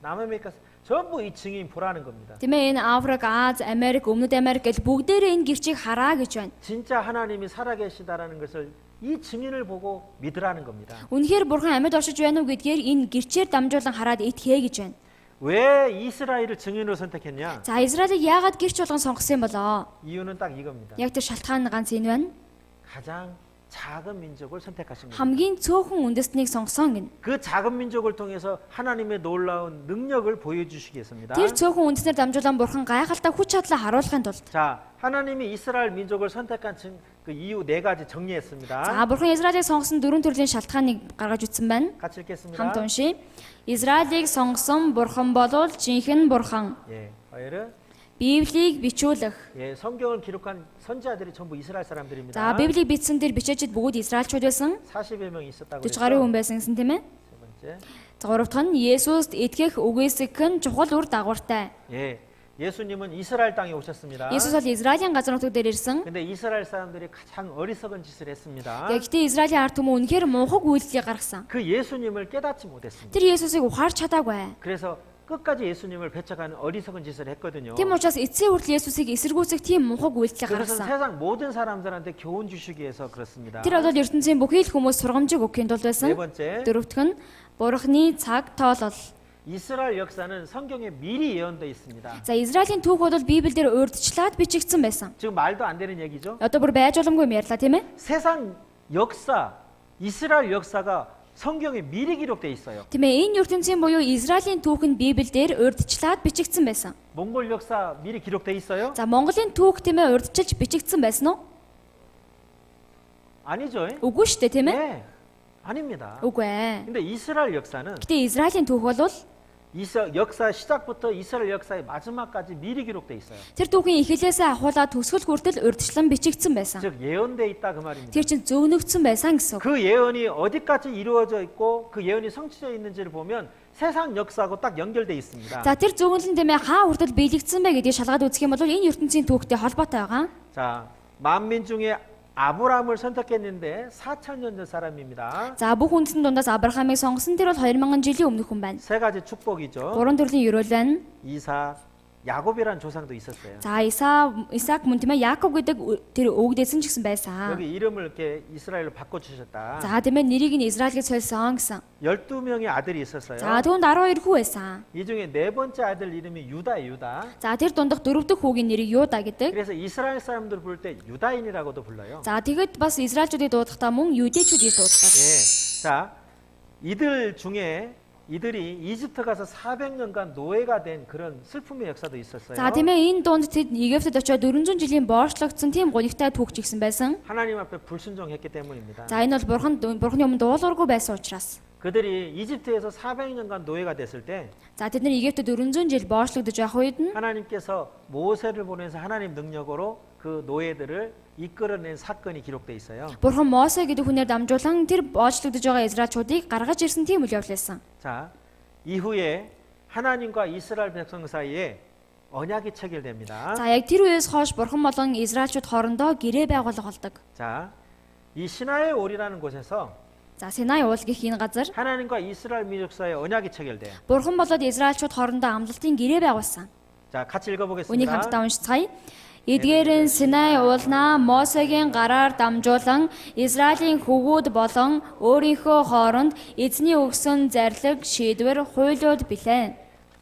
남아메리카 전부 이 증인 보라는 겁니다. тийм ээ энэ Африк, Аз, Америк, Өмнөд Америк гэл бүгдээрээ энэ гэрчийг хараа гэж байна. 진짜 하나님이 살아계시다라는 것을 이 증인을 보고 믿으라는 겁니다. Үнэхээр бурхан амьд оршиж байна уу гэдгээр энэ гэрчээр дамжуулан хараад итгэе гэж байна. 왜 이스라엘을 증인으로 선택했냐? За Израилийг яагаад гэрч болгон сонгосон юм болоо? 이유는 딱 이겁니다. Яг тэр шалтгаан нь ганц энэ байна. 가장 작은 민족을 선택하신 겁니다. Хамгийн цөөхөн үндэстнийг сонгосон гин. 그 작은 민족을 통해서 하나님의 놀라운 능력을 보여주시겠습니다. Тэр цөөхөн үндэснээр дамжуулан бурхан гайхалтай хүч чадлаа харуулахын тулд 자, 하나님이 이스라엘 민족을 선택한 그 이유 네 가지 정리했습니다. за бурхан Израилийг сонгосон дөрвөн төрлийн шалтгааныг гаргаж ütсэн байна. 같이 읽겠습니다. Хамт уншийе. Израилийг сонгосон бурхан бол жинхэнэ бурхан. 예, 바이에르. Библийг бичүүлэх. 예, 성경을 기록한 선지자들이 전부 이스라엘 사람들입니다. За Библийг бичсэн тэр бичээчд бүгд Израильчууд байсан. 40여 명 있었다고 40 гаруй хүн 그랬죠. байсан гэсэн тийм ээ. 세 번째. За гурав дахь нь Есүст итгэх үгүйсэх нь чухал үр дагавартай. 예, 예수님은 이스라엘 땅에 오셨습니다. Есүс бол Израилийн газар нутаг дээр ирсэн. 근데 이스라엘 사람들이 가장 어리석은 짓을 했습니다. Гэхдээ Израилийн ард түмэн үнэхээр мунхаг үйлдэлийг гаргасан. 그 예수님을 깨닫지 못했습니다. Тэр Есүсийг ухаарч чадаагүй. 그래서 끝까지 예수님을 배척하는 어리석은 짓을 했거든요. Тийм учраас эцсийн хүртэл Есүсийг эсэргүүцэх тийм мунхаг үйлдэлийг 그것은 гаргасан. 세상 모든 사람들한테 교훈 주시기 위해서 그렇습니다. Тэр бол ертөнцийн бүхий л хүмүүс сургамжийг өгөхийн тулд 네 байсан. 번째, Дөрөвдөх нь Бурхны цаг тоолол. 이스라엘 역사는 성경에 미리 예언되어 있습니다. За Израилийн түүх бол Библиэлд урьдчилаад бичигдсэн байсан. 지금 말도 안 되는 얘기죠. Одоо бүр байж боломгүй юм ярьлаа тийм ээ? 세상 역사, 이스라엘 역사가 성경에 미리 기록되어 있어요. Тийм ээ энэ ертөнцийн буюу Израилийн түүх нь Библиэлд урьдчилаад бичигдсэн байсан. 몽골 역사 미리 기록되어 있어요? За Монголын түүх тийм ээ урьдчилж бичигдсэн байсан уу? 아니죠. Үгүй шүү дээ тийм ээ? 네, 아닙니다. Үгүй ээ. 근데 이스라엘 역사는 Гэтэ Израилийн түүх бол 역사 시작부터 이스라엘 역사의 마지막까지 미리 기록되어 있어요. тэр түүхийн эхлэлээсээ ахуулаад төсгөл хүртэл урьдчилан бичигдсэн байсан. 즉 예언되어 있다 그 말입니다. Тэр чинь зөвнөгдсөн байсан гэсэн үг. 그 예언이 어디까지 이루어져 있고 그 예언이 성취되어 있는지를 보면 세상 역사하고 딱 연결돼 있습니다. За тэр зөвхөн тийм ээ хаа хүртэл биелэгдсэн бэ гэдгийг шалгаад үзэх юм бол энэ ертөнцийн түүхтэй холбоотой байгаа. 자, 만민 중에 아브라함을 선택했는데 4,000년 전 사람입니다. За бүх үндэстэн дундаас Авраамыг сонгосон тэр бол 2000 жилийн өмнөх хүн байна. 세 가지 축복이죠. Гурван төрлийн ёроол байна. 이삭, 야곱이라는 조상도 있었어요. За Исаак мөн тийм ээ Яаков гэдэг тэр өвгдээсэн ч гэсэн байсан. 여기 이름을 이렇게 이스라엘로 바꿔주셨다. За тийм ээ нэрийг нь Израиль гэж солисон гэсэн. 12명의 아들이 있었어요. За түүнд 12 хүү байсан. 이 중에 네 번째 아들 이름이 유다예요, 유다. За тэр дундах дөрөв дэх хүүгийн нэрийг Юда гэдэг. 그래서 이스라엘 사람들 부를 때 유다인이라고도 불러요. За тэгэд бас Израильчүүдийг дуудахтаа мөн Юдэчүүдийг дууддаг. 예. 자, 이들 중에 이들이 이집트 가서 400년간 노예가 된 그런 슬픔의 역사도 있었어요. За тийм ээ энэ дунд тэд Египтэд очиод 400 жилийн боорчлогдсон тийм гонигтай түүхч ирсэн байсан. 하나님 앞에 불순종했기 때문입니다. За энэ бол бурхны өмнө дуулуургүй байсан учраас. 그들이 이집트에서 400년간 노예가 됐을 때 За тэд нар Египтэд 400 жил боорчлогдож явах үед нь 하나님께서 모세를 보내서 하나님 능력으로 그 노예들을 이끌어낸 사건이 기록돼 있어요. Бурхан Мосе гэдэг хүнээр дамжуулан тэр боорчлогдож байгаа Израильчуудыг гаргаж ирсэн тийм үйл явдал байсан. 자, 이후에 하나님과 이스라엘 백성 사이에 언약이 체결됩니다. За яг тэр үеэс хойш Бурхан болон Израильчууд хоорондоо гэрээ байгуулга болдог. 자, 이 시나의 올이라는 곳에서 За Синай уул гэх энэ газар 하나님과 이스라엘 민족 사이에 언약이 체결돼요. Бурхан болоод Израильчууд хоорондоо амлалтын гэрээ байгуулсан. 자, 같이 Үнийг 읽어보겠습니다. хамтдаа уншицгаая. Эдгээр нь Синай уулнаа Мосегийн гараар дамжуулан Израилийн хөвгүүд болон өөрийнхөө хооронд эзний өгсөн зарлиг шийдвэр хуйлууд билээ.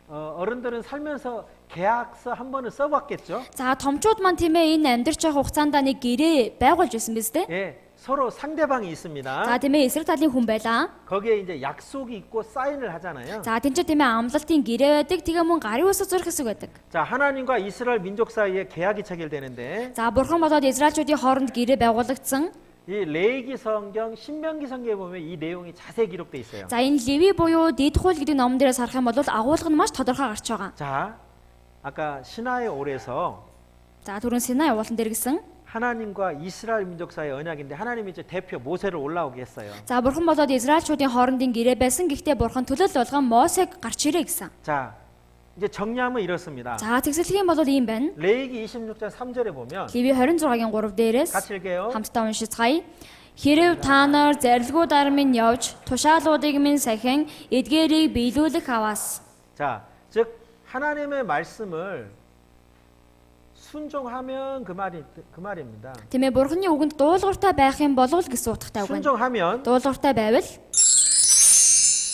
어른들은 살면서 계약서 한 번은 써봤겠죠? За томчууд маань тийм ээ энэ амьдарч байгаа хугацаанд нэг гэрээ байгуулж байсан биз дээ. 예, 서로 상대방이 За 있습니다. тийм ээ эсрэг талын хүн байлаа. 거기에 이제 약속이 있고 사인을 하잖아요. За тэнцээ тийм ээ амлалтын гэрээ байдаг. Тэгээ мөн гарын үсэг зурх хэсэг байдаг. 자, 하나님과 이스라엘 민족 사이에 계약이 체결되는데 За бурхан болоод Израильчуудын хооронд гэрээ байгуулагдсан. 이 레위기 성경, 신명기 성경에 보면 이 내용이 자세히 기록돼 있어요. За энэ Леви буюу Дэд хууль гэдэг номон дээрээс харах юм бол агуулга нь маш тодорхой гарч байгаа. 자, 아까 시나의 올에서 За түрүүн Синай уулан дээр гисэн. 하나님과 이스라엘 민족 사이의 언약인데 하나님이 이제 대표 모세를 올라오게 했어요. За бурхан болоод Израильчуудын хоорондын гэрээ байсан. Гэхдээ бурхан төлөөл болгон Мосег гарч ирээ гэсэн. 자, 이제 정리하면 이렇습니다. За тэгсэлэх юм бол ийм байна. 레위기 26장 3절에 보면 Леви 26-гийн 3 дээрээс 같이 읽게요. хамтдаа уншицгаая. Хэрв та нар зарилгууд армын явж тушаалуудыг минь сахин эдгээрийг биелүүлэх аваас. 자, 즉 하나님의 말씀을 순종하면 그 말입니다. Тиймээ бурханы үгэнд дуулууртай байх юм болов л гэсэн утгатай үг байна. 순종하면 Дуулууртай байвал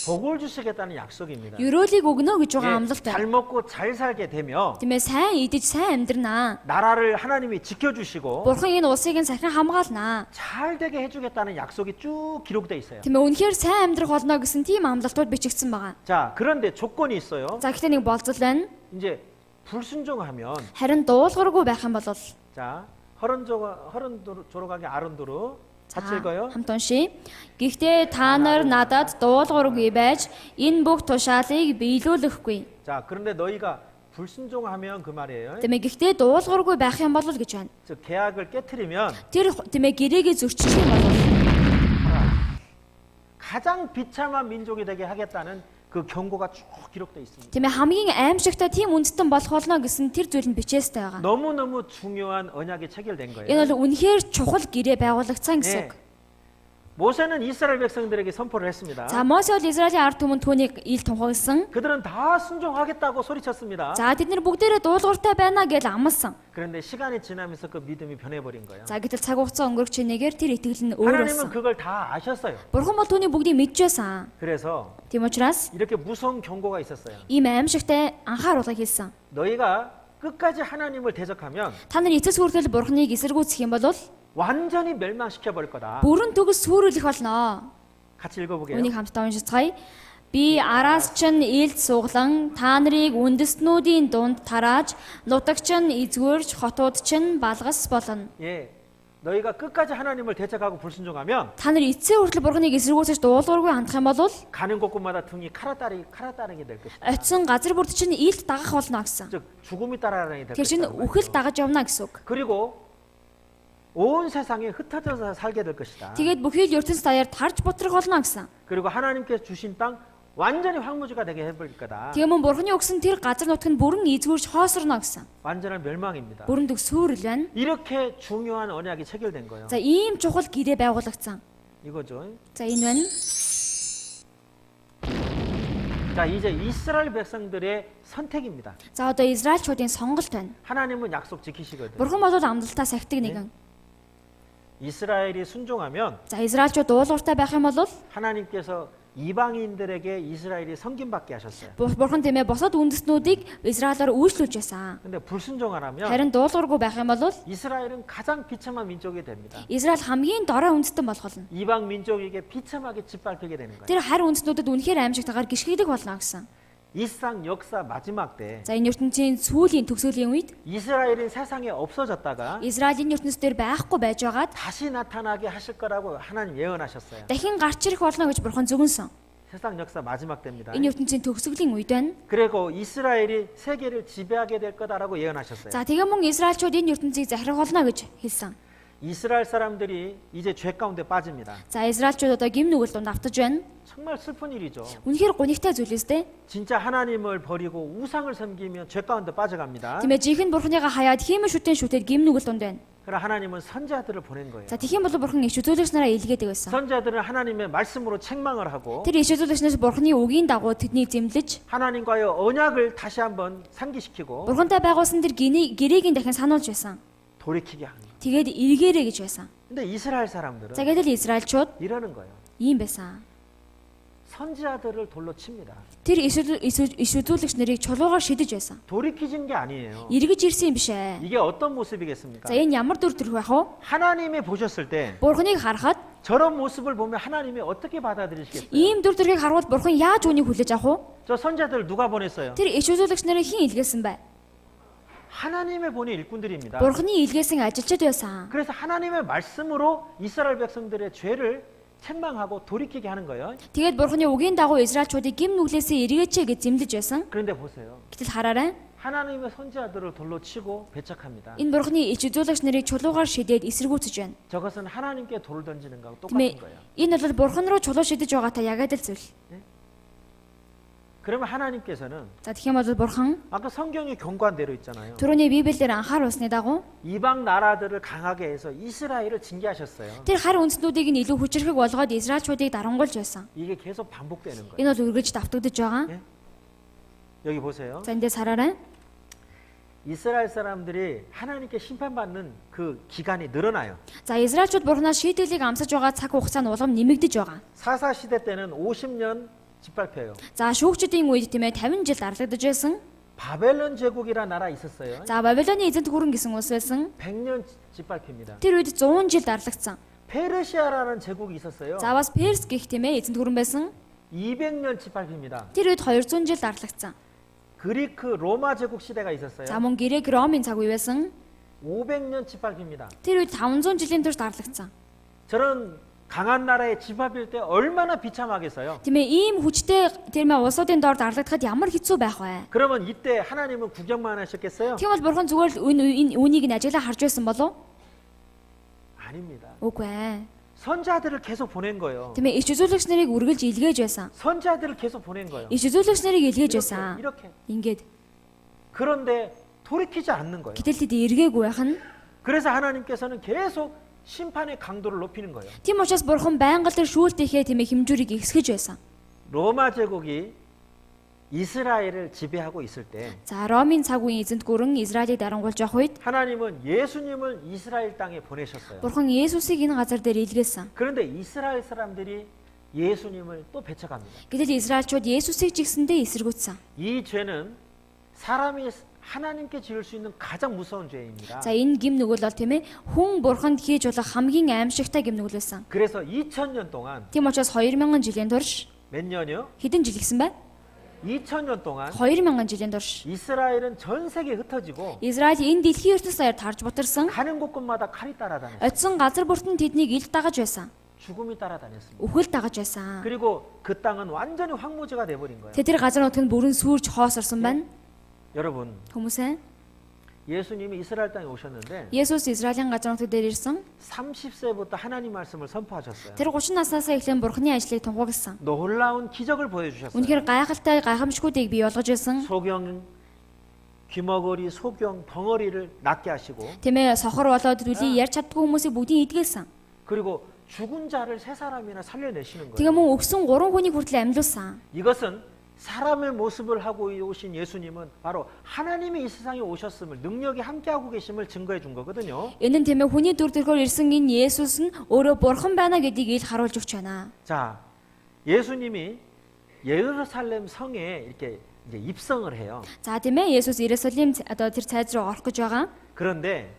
복을 주시겠다는 약속입니다. ёроолыг өгнө гэж байгаа 예, амлалтай. 잘 먹고 잘 살게 되면 Тиймээ сайн идэж сайн амьдрнаа. 나라를 하나님이 지켜주시고 Бурхан энэ улсыг нь сахин хамгаалнаа. 잘 되게 해주겠다는 약속이 쭉 기록돼 있어요. Тиймээ үнэхээр сайн амьдрах болно гэсэн тийм амлалтууд бичигдсэн байгаа. 자, 그런데 조건이 있어요. За гэхдээ нэг болцол байна. 이제 불순종하면 Харин дуулуургүй байх юм бол 자, 허른조록하게 아론도로 같이 읽어요. хамт уншия. Гэхдээ та нар надад дуулуургүй байж энэ бүх тушаалыг биелүүлэхгүй. 자, 그런데 너희가 불순종하면 그 말이에요. Тиймээ гэхдээ дуулуургүй байх юм бол гэж байна. 즉 계약을 깨트리면 Тэр тиймээ гэрээгээ зөрчих юм бол 가장 비참한 민족이 되게 하겠다는 그 경고가 쭉 기록돼 있습니다. тиймээ хамгийн аимшигтай тийм үндэстэн болох болно гэсэн тэр зүйл нь бичээстэй байгаа. 너무너무 중요한 언약이 체결된 Энэ 거예요. бол үнэхээр чухал гэрээ байгуулагдсан гэсэн 예. үг. 모세는 이스라엘 백성들에게 선포를 했습니다. За Мосе бол Израилийн ард түмэнд түүнийг ил тунхагласан. 그들은 다 순종하겠다고 소리쳤습니다. За тэд нар бүгдээрээ дуулууртай байна гэж амласан. 그런데 시간이 지나면서 그 믿음이 변해버린 거예요. За гэтэл цаг хугацаа өнгөрөх чинээгээр тэр итгэл нь өөр 하나님은 болсон. 그걸 다 아셨어요. Бурхан бол түүний бүгдийг мэдж байсан. 그래서 Тийм учраас 이렇게 무서운 경고가 있었어요. ийм аимшигтай анхааруулга хийсэн. 너희가 끝까지 하나님을 대적하면 Та нар эцэс хүртэл Бурханыг эсэргүүцэх юм бол 완전히 멸망시켜 버릴 거다. бүрэн төгс сүрүүлэх болно. 같이 읽어보게요. Үнийг хамтдаа уншицгаая. Би араас чинь илд суглан та нарыг үндэстнүүдийн дунд тарааж нутагч нь эзгүүрч хотууд чинь балгас болно. 예, 너희가 끝까지 하나님을 대적하고 불순종하면 Та нар эцсийн хүртэл Бурханыг эсэргүүцэж дуулуургүй хандах юм бол 가는 곳곳마다 등이 칼아따르게 될 것이다. очисон газар бүрд чинь илд дагах болно гэсэн. 즉 죽음이 따라가게 될 Тэр чинь 것이다. үхэл дагаж явна гэсэн үг. 그리고 온 세상에 흩어져서 살게 될 것이다. Тэгээд бүхий л ертөнц даяар тарж бутрах болно гэсэн. 그리고 하나님께서 주신 땅 완전히 황무지가 되게 해버릴 거다. Тийм Бурхны өгсөн тэр газар нутг нь бүрэн эзгүүрч хоосорно гэсэн. 완전한 멸망입니다. Бүрэн дөксөөрөл байна. 이렇게 중요한 언약이 체결된 거예요. За ийм чухал гэрээ байгуулагдсан. 이거죠. За энэ байна. 자, 이제 이스라엘 백성들의 선택입니다. За одоо Израильчуудын сонголт байна. 하나님은 약속 지키시거든요. Бурхан бол амлалтаа сахидаг нэгэн. 이스라엘이 순종하면 За Израильчууд уулууртай байх юм бол 하나님께서 이방인들에게 이스라엘이 섬김받게 하셨어요. Бурхан тиймээ босоод үндэстнүүдийг Израилаар үйлчлүүлж байсан. 근데 불순종하라면 Харин дуулуургүй байх юм бол 이스라엘은 가장 비참한 민족이 됩니다. Израиль хамгийн дорой үндэстэн болох болно. 이방 민족에게 비참하게 짓밟히게 되는 거예요. Тэр харь үндэстнүүдэд үнэхээр аимшигтайгаар гიშгийдэг болно гэсэн. 이상 역사 마지막 때 За энэ ертөнцийн сүүлийн төгсгөлийн үед 이스라엘이 세상에 없어졌다가 Израилийн ертөнцийн дээр байхгүй байж байгаад 다시 나타나게 하실 거라고 하나님 예언하셨어요. дахин гарч ирэх болно гэж Бурхан зөвгөнсөн. 세상 역사 마지막 때입니다. Энэ ертөнцийн төгсгөлийн үед байна. 그리고 이스라엘이 세계를 지배하게 될 거다라고 예언하셨어요. За тэгээ мөн Израильчууд энэ ертөнцийг захирах болно гэж хэлсэн. 이스라엘 사람들이 이제 죄 가운데 빠집니다. За Израильчууд одоо гим нүгэл донд автаж байна. 정말 슬픈 일이죠. Үнэхээр гонигтай зүйлээс дээ. 진짜 하나님을 버리고 우상을 섬기면 죄 가운데 빠져갑니다. Тийм ээ жинхэнэ Бурханыгаа хаяад хиймэл шүтээд гим нүгэл донд байна. 그러나 하나님은 선지자들을 보낸 거예요. За тэгхийн бол Бурхан иш үзүүлэгч нараа илгээдэг байсан. 선지자들은 하나님의 말씀으로 책망을 하고 Тэр иш үзүүлэгчнээс Бурханы үгийн дагуу тэднийг зэмлэж 하나님과의 언약을 다시 한번 상기시키고 Бурхантай байгуулсан тэр гэрээг нь дахин сануулж байсан. 돌이키게 합니다. Тэгээд эргээрээ гэж байсан. 근데 이스라엘 사람들은 За гэтэл Израильчууд 이러는 거예요. ийм байсан. 선지자들을 돌로 칩니다. Тэр иш үзүүлэгч нарыг чулуугаар шидэж байсан. 돌이키진 게 아니에요. Эргэж ирсэн юм биш ээ. 이게 어떤 모습이겠습니까? За энэ ямар дүр төрх байх вэ? 하나님이 보셨을 때 Бурханыг харахад 저런 모습을 보면 하나님이 어떻게 받아들이시겠어요? ийм дүр төрхийг харахад Бурхан яаж үүнийг хүлээж авах вэ? 저 선지자들 누가 보냈어요? Тэр иш үзүүлэгч нарыг хэн илгээсэн бэ? 하나님의 보낸 일꾼들입니다. Бурханы илгээсэн ажилчид байсан. 그래서 하나님의 말씀으로 이스라엘 백성들의 죄를 책망하고 돌이키게 하는 거예요. Тэгээд Бурханы үгийн дагуу Израильчуудыг гим нүглээсээ эргээч гэж зэмлэж байсан. 그런데 보세요. Гэтэл хараарай. 하나님의 선지자들을 돌로 치고 배척합니다. Энэ Бурханы иш үзүүлэгч нарыг чулуугаар шидээд эсэргүүцэж байна. 저것은 하나님께 돌을 던지는 거하고 Тийм ээ. 똑같은 거예요. Энэ бол Бурхан руу чулуу шидэж байгаатай яг адил зүйл. 그러면 하나님께서는 За тэгэх юм бол Бурхан 아까 성경이 경고한 대로 있잖아요. түрүүний Библиэлд анхааруулсны дагуу 이방 나라들을 강하게 해서 이스라엘을 징계하셨어요. тэр харь үндэстнүүдийг нь илүү хүчрэхэг болгоод Израильчуудыг дарангуйлж байсан. 이게 계속 반복되는 거예요. Энэ бол үргэлж давтагдж байгаа. 여기 보세요. За эндээс хараарай. 이스라엘 사람들이 하나님께 심판받는 그 기간이 늘어나요. За Израильчууд Бурханаас шийдвэрлийг амсаж байгаа цаг хугацаа нь улам нэмэгдэж байгаа. 사사 시대 때는 50년 짓밟혀요. За шүүгчдийн үед тийм ээ 50 жил дарлагдж байсан. 바벨론 제국이라는 나라 있었어요. За Бабилоны эзэнт гүрэн гэсэн улс байсан. 100년 짓밟힙니다. Тэр үед 100 жил дарлагдсан. 페르시아라는 제국이 있었어요. За бас Перс гэх тийм ээ эзэнт гүрэн байсан. 200년 짓밟힙니다. Тэр үед 200 жил дарлагдсан. 그리크 로마 제국 시대가 있었어요. За мөн Грек Ромын цаг үе байсан. 500년 짓밟힙니다. Тэр үед 500 жилийн турш дарлагдсан. 저런 강한 나라에 짓밟힐 때 얼마나 비참하겠어요. Тийм ээ ийм хүчтэй тийм ээ улсуудын доор дарлагдахад ямар хэцүү байх вэ? 그러면 이때 하나님은 구경만 하셨겠어요? Тийм бол Бурхан зүгээр л энэ үнийг нь ажиглаа харж байсан болов? 아닙니다. Үгүй ээ. 선자들을 계속 보낸 거예요. Тийм ээ иш үзүүлэгч нарыг үргэлж илгээж байсан. 선자들을 계속 보낸 거예요. Иш үзүүлэгч нарыг илгээж байсан. 이렇게. Ингээд. 그런데 돌이키지 않는 거예요. Гэтэл тэд эргээгүй байх нь. 그래서 하나님께서는 계속 심판의 강도를 높이는 거예요. Тийм учраас Бурхан байнга л тэр шүүлтийнхээ тийм ээ хэмжүүрийг ихсгэж байсан. 로마 제국이 이스라엘을 지배하고 있을 때 За Ромын цаг үеийн эзэнт гүрэн Израилийг дарангуйлж явах үед 하나님은 예수님을 이스라엘 땅에 보내셨어요. Бурхан Есүсийг энэ газар дээр илгээсэн. 그런데 이스라엘 사람들이 예수님을 또 배척합니다. Гэтэл Израильчууд Есүсийг жигсэндээ эсэргүүцсэн. 이 죄는 사람이 하나님께 지을 수 있는 가장 무서운 죄입니다. За энэ гим нүгэл бол тийм ээ хүн Бурханд хийж болох хамгийн аимшигтай гим нүгэл байсан. 그래서 2000년 동안 Тийм учраас 2000 жилийн турш 몇 년이요? хэдэн жил гисэн бэ? 2000년 동안 2000 жилийн турш 이스라엘은 전 세계에 흩어지고 Израиль энэ дэлхийн ертөнц аяар тарж бутарсан. 가는 곳곳마다 칼이 따라다녔어요. Очсон газар бүртэн тэднийг ил дагаж байсан. 죽음이 따라다녔습니다. Үхэл дагаж байсан. 그리고 그 땅은 완전히 황무지가 돼버린 거예요. Тэр газар нутг нь бүрэн сүрж хоосорсон байна. 여러분, Хүмүүсээ 예수님이 이스라엘 땅에 오셨는데 Есүс Израилийн газар нутаг дээр ирсэн. 30세부터 하나님 말씀을 선포하셨어요. Тэр 30 насаасаа эхлэн Бурхны ажлыг тунхагласан. 놀라운 기적을 보여주셨어요. Үнэхээр гайхалтай гайхамшгүүдийг бий болгож ирсэн. 소경, 귀머거리, 소경, 덩어리를 낫게 하시고 Тэмээ сохор болоод дүлий ярьж чаддгүй хүмүүсийг бүгдийг эдгээсэн. 그리고 죽은 자를 세 사람이나 살려내시는 Тэгээ 거예요. мөн өгсөн 3 хүнийг хүртэл амьлуулсан. 이것은 사람의 모습을 하고 오신 예수님은 바로 하나님이 이 세상에 오셨음을 능력이 함께하고 계심을 증거해 준 거거든요. Энэ нь тэмээ хүний дүр төрхөөр ирсэн энэ Есүс нь өөрөө бурхан байна гэдгийг ил харуулж өгч байна. 자, 예수님이 예루살렘 성에 이렇게 이제 입성을 해요. За тийм ээ Есүс Иерусалим одоо тэр цайз руу орох гэж байгаа. 그런데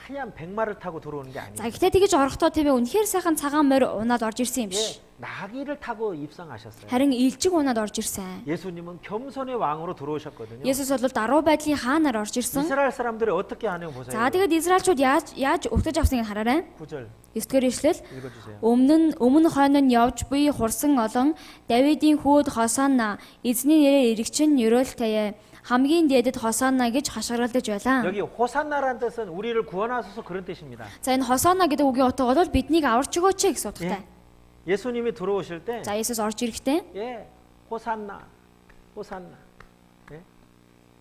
하얀 백마를 타고 들어오는 게 За 아니에요. гэхдээ тэгэж орохдоо тийм ээ үнэхээр сайхан цагаан морь унаад орж ирсэн юм биш. 나귀를 타고 입성하셨어요. Харин илжиг унаад орж ирсэн. 예수님은 겸손의 왕으로 들어오셨거든요. Есүс бол даруй байдлын хаанаар орж ирсэн. 이스라엘 사람들이 어떻게 하는 거 보세요. За тэгээд Израильчууд яаж өгтөж авсныг хараарай. 9절 9-р ишлэл 읽어주세요. өмнө хойно нь явж буй хурсан олон Давидын хүүд Хосанна эзний нэрээр иргчин ёроолтайе хамгийн дээдэд Хосанна гэж хашгиралдаж байлаа. 여기 호산나라는 뜻은 우리를 구원하소서 그런 뜻입니다. За энэ Хосанна гэдэг үгийн утга бол биднийг аварч өгөөч гэсэн утгатай. 예수님이 들어오실 때 За Есүс орж ирэхдээ 예, 호산나, 호산나. 예?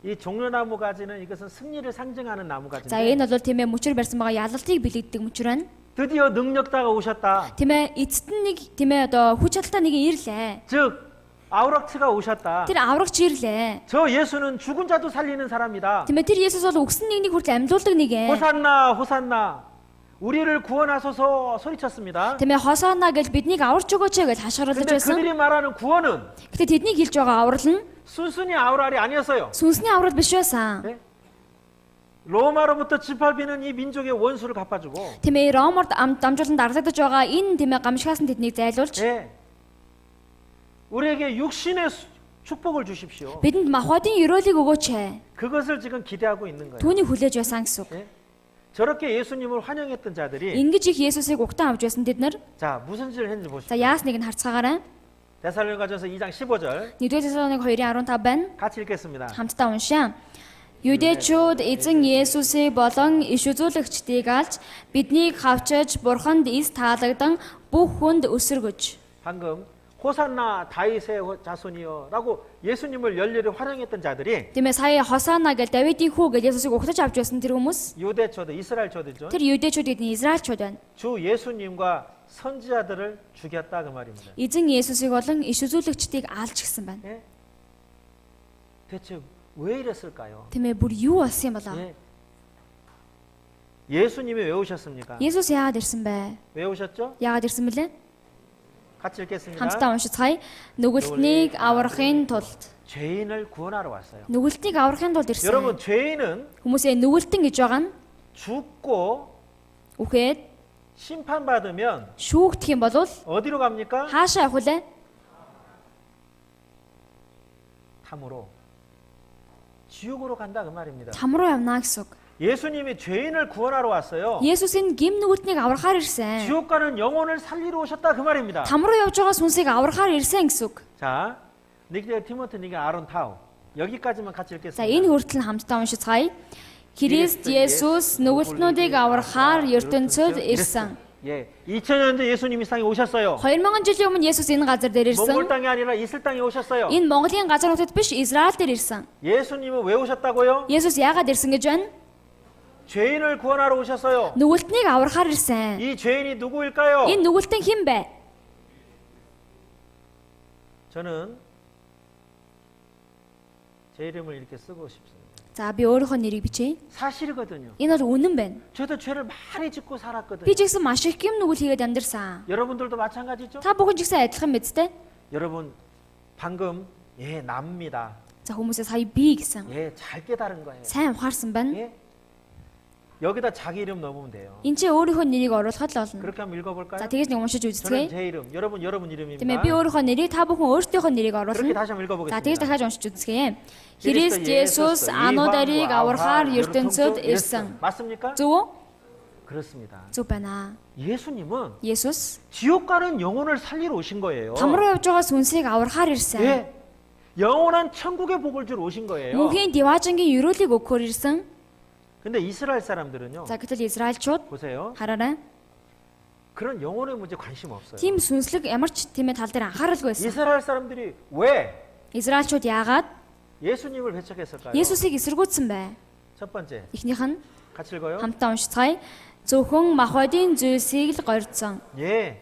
이 종려나무 가지는 이것은 승리를 상징하는 나무 за 가지인데 энэ бол тийм ээ мөчөр барьсан байгаа ялалтыг бэлэгддэг мөчөр байна. 드디어 능력자가 오셨다. Тийм ээ эцэст нь нэг тийм ээ одоо хүч чадалтай нэг ирлээ. 즉 아우락치가 오셨다. Тэр аврагч ирлээ. 저 예수는 죽은 자도 살리는 사람이다. Тийм ээ тэр Есүс бол өгсөн нэгнийг хүртэл амьлуулдаг нэг ээ. 호산나, 호산나. 우리를 구원하소서 소리쳤습니다. Тийм ээ Хосанна гэж биднийг аварч өгөөч гэж хашгиралдаж 근데 байсан. 그들이 말하는 구원은 Гэтэ тэдний хэлж байгаа аврал нь 순순히 아우랄이 아니었어요. сүнсний аврал биш байсан. 네? 로마로부터 짓밟히는 이 민족의 원수를 갚아주고 Тийм ээ Роморд дамжуулан дарлагдаж байгаа энэ тийм ээ гамшигаас нь тэднийг зайлуулж 예. 우리에게 육신의 축복을 주십시오. бидэнд махбодын ёроолыг өгөөч. 그것을 지금 기대하고 있는 거예요. Түүнийг хүлээж байсан гэсэн үг. 예? 저렇게 예수님을 환영했던 자들이 Ингэж их Есүсийг угтан авч байсан тэд нар. 자 무슨 짓을 했는지 За 보십시오. яасныг нь харцгаагаарай. 데살로니가전서 2장 15절 1-р Тесалоник 2:15 байна. 같이 읽겠습니다. Хамтдаа уншаа. Юдэчүүд эзэн Есүсийг болон иш үзүүлэгчдийг алж биднийг хавчиж бурханд эс таалагдсан бүх хүнд өсөргөж. 방금 호산나 다윗의 자손이여라고 예수님을 열렬히 환영했던 자들이 Тийм ээ сая Хосана гэж Давидын хүү гэж Есүсийг угтаж авч байсан тэр хүмүүс 유대초들 이스라엘초들죠. тэр юдэчүүд эдний Израильчууд байна. 주 예수님과 선지자들을 죽였다 그 말입니다. Эзэн Есүсийг болон иш үзүүлэгчдийг алж гисэн байна. 예? 대체 왜 이랬을까요? Тийм ээ бүр юу болсон юм болоо? 예. 예수님이 왜 오셨습니까? Есүс яагаад ирсэн бэ? 왜 오셨죠? Яагаад ирсэн бэлээ? 같이 읽겠습니다. Хамтдаа уншицгаая. Нүгэлтнийг аврахын тулд. 죄인을 구원하러 왔어요. Нүгэлтнийг аврахын тулд ирсэн. 여러분 죄인은 Хүмүүсээ нүгэлтэн гэж байгаа нь 죽고 үхээд 심판받으면 шүүгдэх юм бол 어디로 갑니까? хаашаа явах вэ? 탐으로 지옥으로 간다 그 말입니다. Там руу явна гэсэн үг. 예수님이 죄인을 구원하러 왔어요. Есүс энэ гим нүгэлтнийг аврахаар ирсэн. 지옥 가는 영혼을 살리러 오셨다 그 말입니다. Там руу явж байгаа сүнсийг аврахаар ирсэн гэсэн үг. 자, 니게 티모테 니게 아론 타오. 여기까지만 같이 За 읽겠습니다. энэ хүртэл нь хамтдаа уншицгаая. Христ Есүс нүгэлтнүүдийг аврахаар ертөнцид ирсэн. 예, 2000년 전 예수님이 이 땅에 오셨어요. 2000 жилийн өмнө Есүс энэ газар дээр 몽골 ирсэн. 땅이 아니라 이슬 땅에 오셨어요. Энэ Монголын газар нутагт биш Израиль дээр ирсэн. 예수님은 왜 오셨다고요? Есүс яагаад ирсэн гэж байна? 죄인을 구원하러 오셨어요. Нүгэлтнийг аврахаар ирсэн. 이 죄인이 누구일까요? Энэ нүгэлтэн хэн бэ? 저는 제 이름을 이렇게 쓰고 싶습니다. За би өөрийнхөө нэрийг бичье. 사실이거든요. Энэ бол үнэн байна. 저도 죄를 많이 짓고 살았거든요. Би ч гэсэн маш их юм нүгэл хийгээд амьдэрсэн. 여러분들도 마찬가지죠? Та бүхэн ч гэсэн адилхан биз дээ? 여러분 방금 납니다. За хүмүүсээ сая би гэсэн. 잘 깨달은 거예요. Сайн ухаарсан байна. 예? 여기다 자기 이름 넣으면 돼요. Энд чи өөрийнхөө нэрийг оруулахад л болно. 그렇게 한번 읽어볼까요? За тэгээс нэг уншиж 저는 үзье. 제 이름, 여러분 이름입니다. Тийм ээ би өөрийнхөө нэрийг та бүхэн өөртөөхөө нэрийг 그렇게 оруулна. 다시 한번 За тэгээс 읽어보겠습니다. дахиад уншиж үзье. Христ Есүс анударыг аврахаар ертөнцид ирсэн. 맞습니까? Зөв үү? 그렇습니다. Зөв байна. 예수님은 Есүс 지옥 가는 영혼을 살리러 오신 거예요. там руу явж байгаа сүнсийг аврахаар ирсэн. 예. 영원한 천국의 복을 주러 오신 거예요. Мөнхийн Диваажингийн ёроолыг өгөхөөр ирсэн. 근데 이스라엘 사람들은요. За гэтэл Израильчууд 보세요. хараарай. 그런 영혼의 문제 관심 없어요. Тийм сүнслэг ямар ч тийм тал дээр анхааралгүй байсан. 이스라엘 사람들이 왜 Израильчууд яагаад 예수님을 배척했을까요? Есүсийг эсэргүүцсэн бэ? 첫 번째. Эхнийх нь 같이 읽어요. хамтаа уншицгаая. Зөвхөн махбодийн зүйлсийг л горьцсон. 예.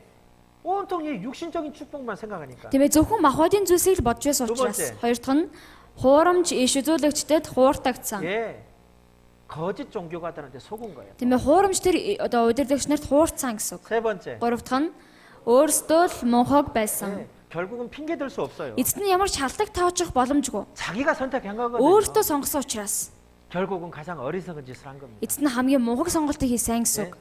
온통 이 육신적인 축복만 생각하니까. Тиймээ зөвхөн махбодийн зүйлсийг л бодж байсан учраас. Хоёр дахь нь хуурамч иш үзүүлэгчдэд хууртагдсан. 예. 거짓 종교가들한테 속은 거예요. Тиймээ хуурамч тэр одоо удирдагч нарт хуурцсан гэсэн үг. 세 번째. Гурав дахь нь өөрсдөө л мунхаг байсан. 예. 결국은 핑계 댈 수 없어요. Эцэст нь ямар ч шалтак тавчих боломжгүй. 자기가 선택한 거거든요. Өөртөө сонгосон учраас 결국은 가장 어리석은 짓을 한 겁니다. эцэст нь хамгийн мунхаг сонголтыг хийсэн гэсэн үг.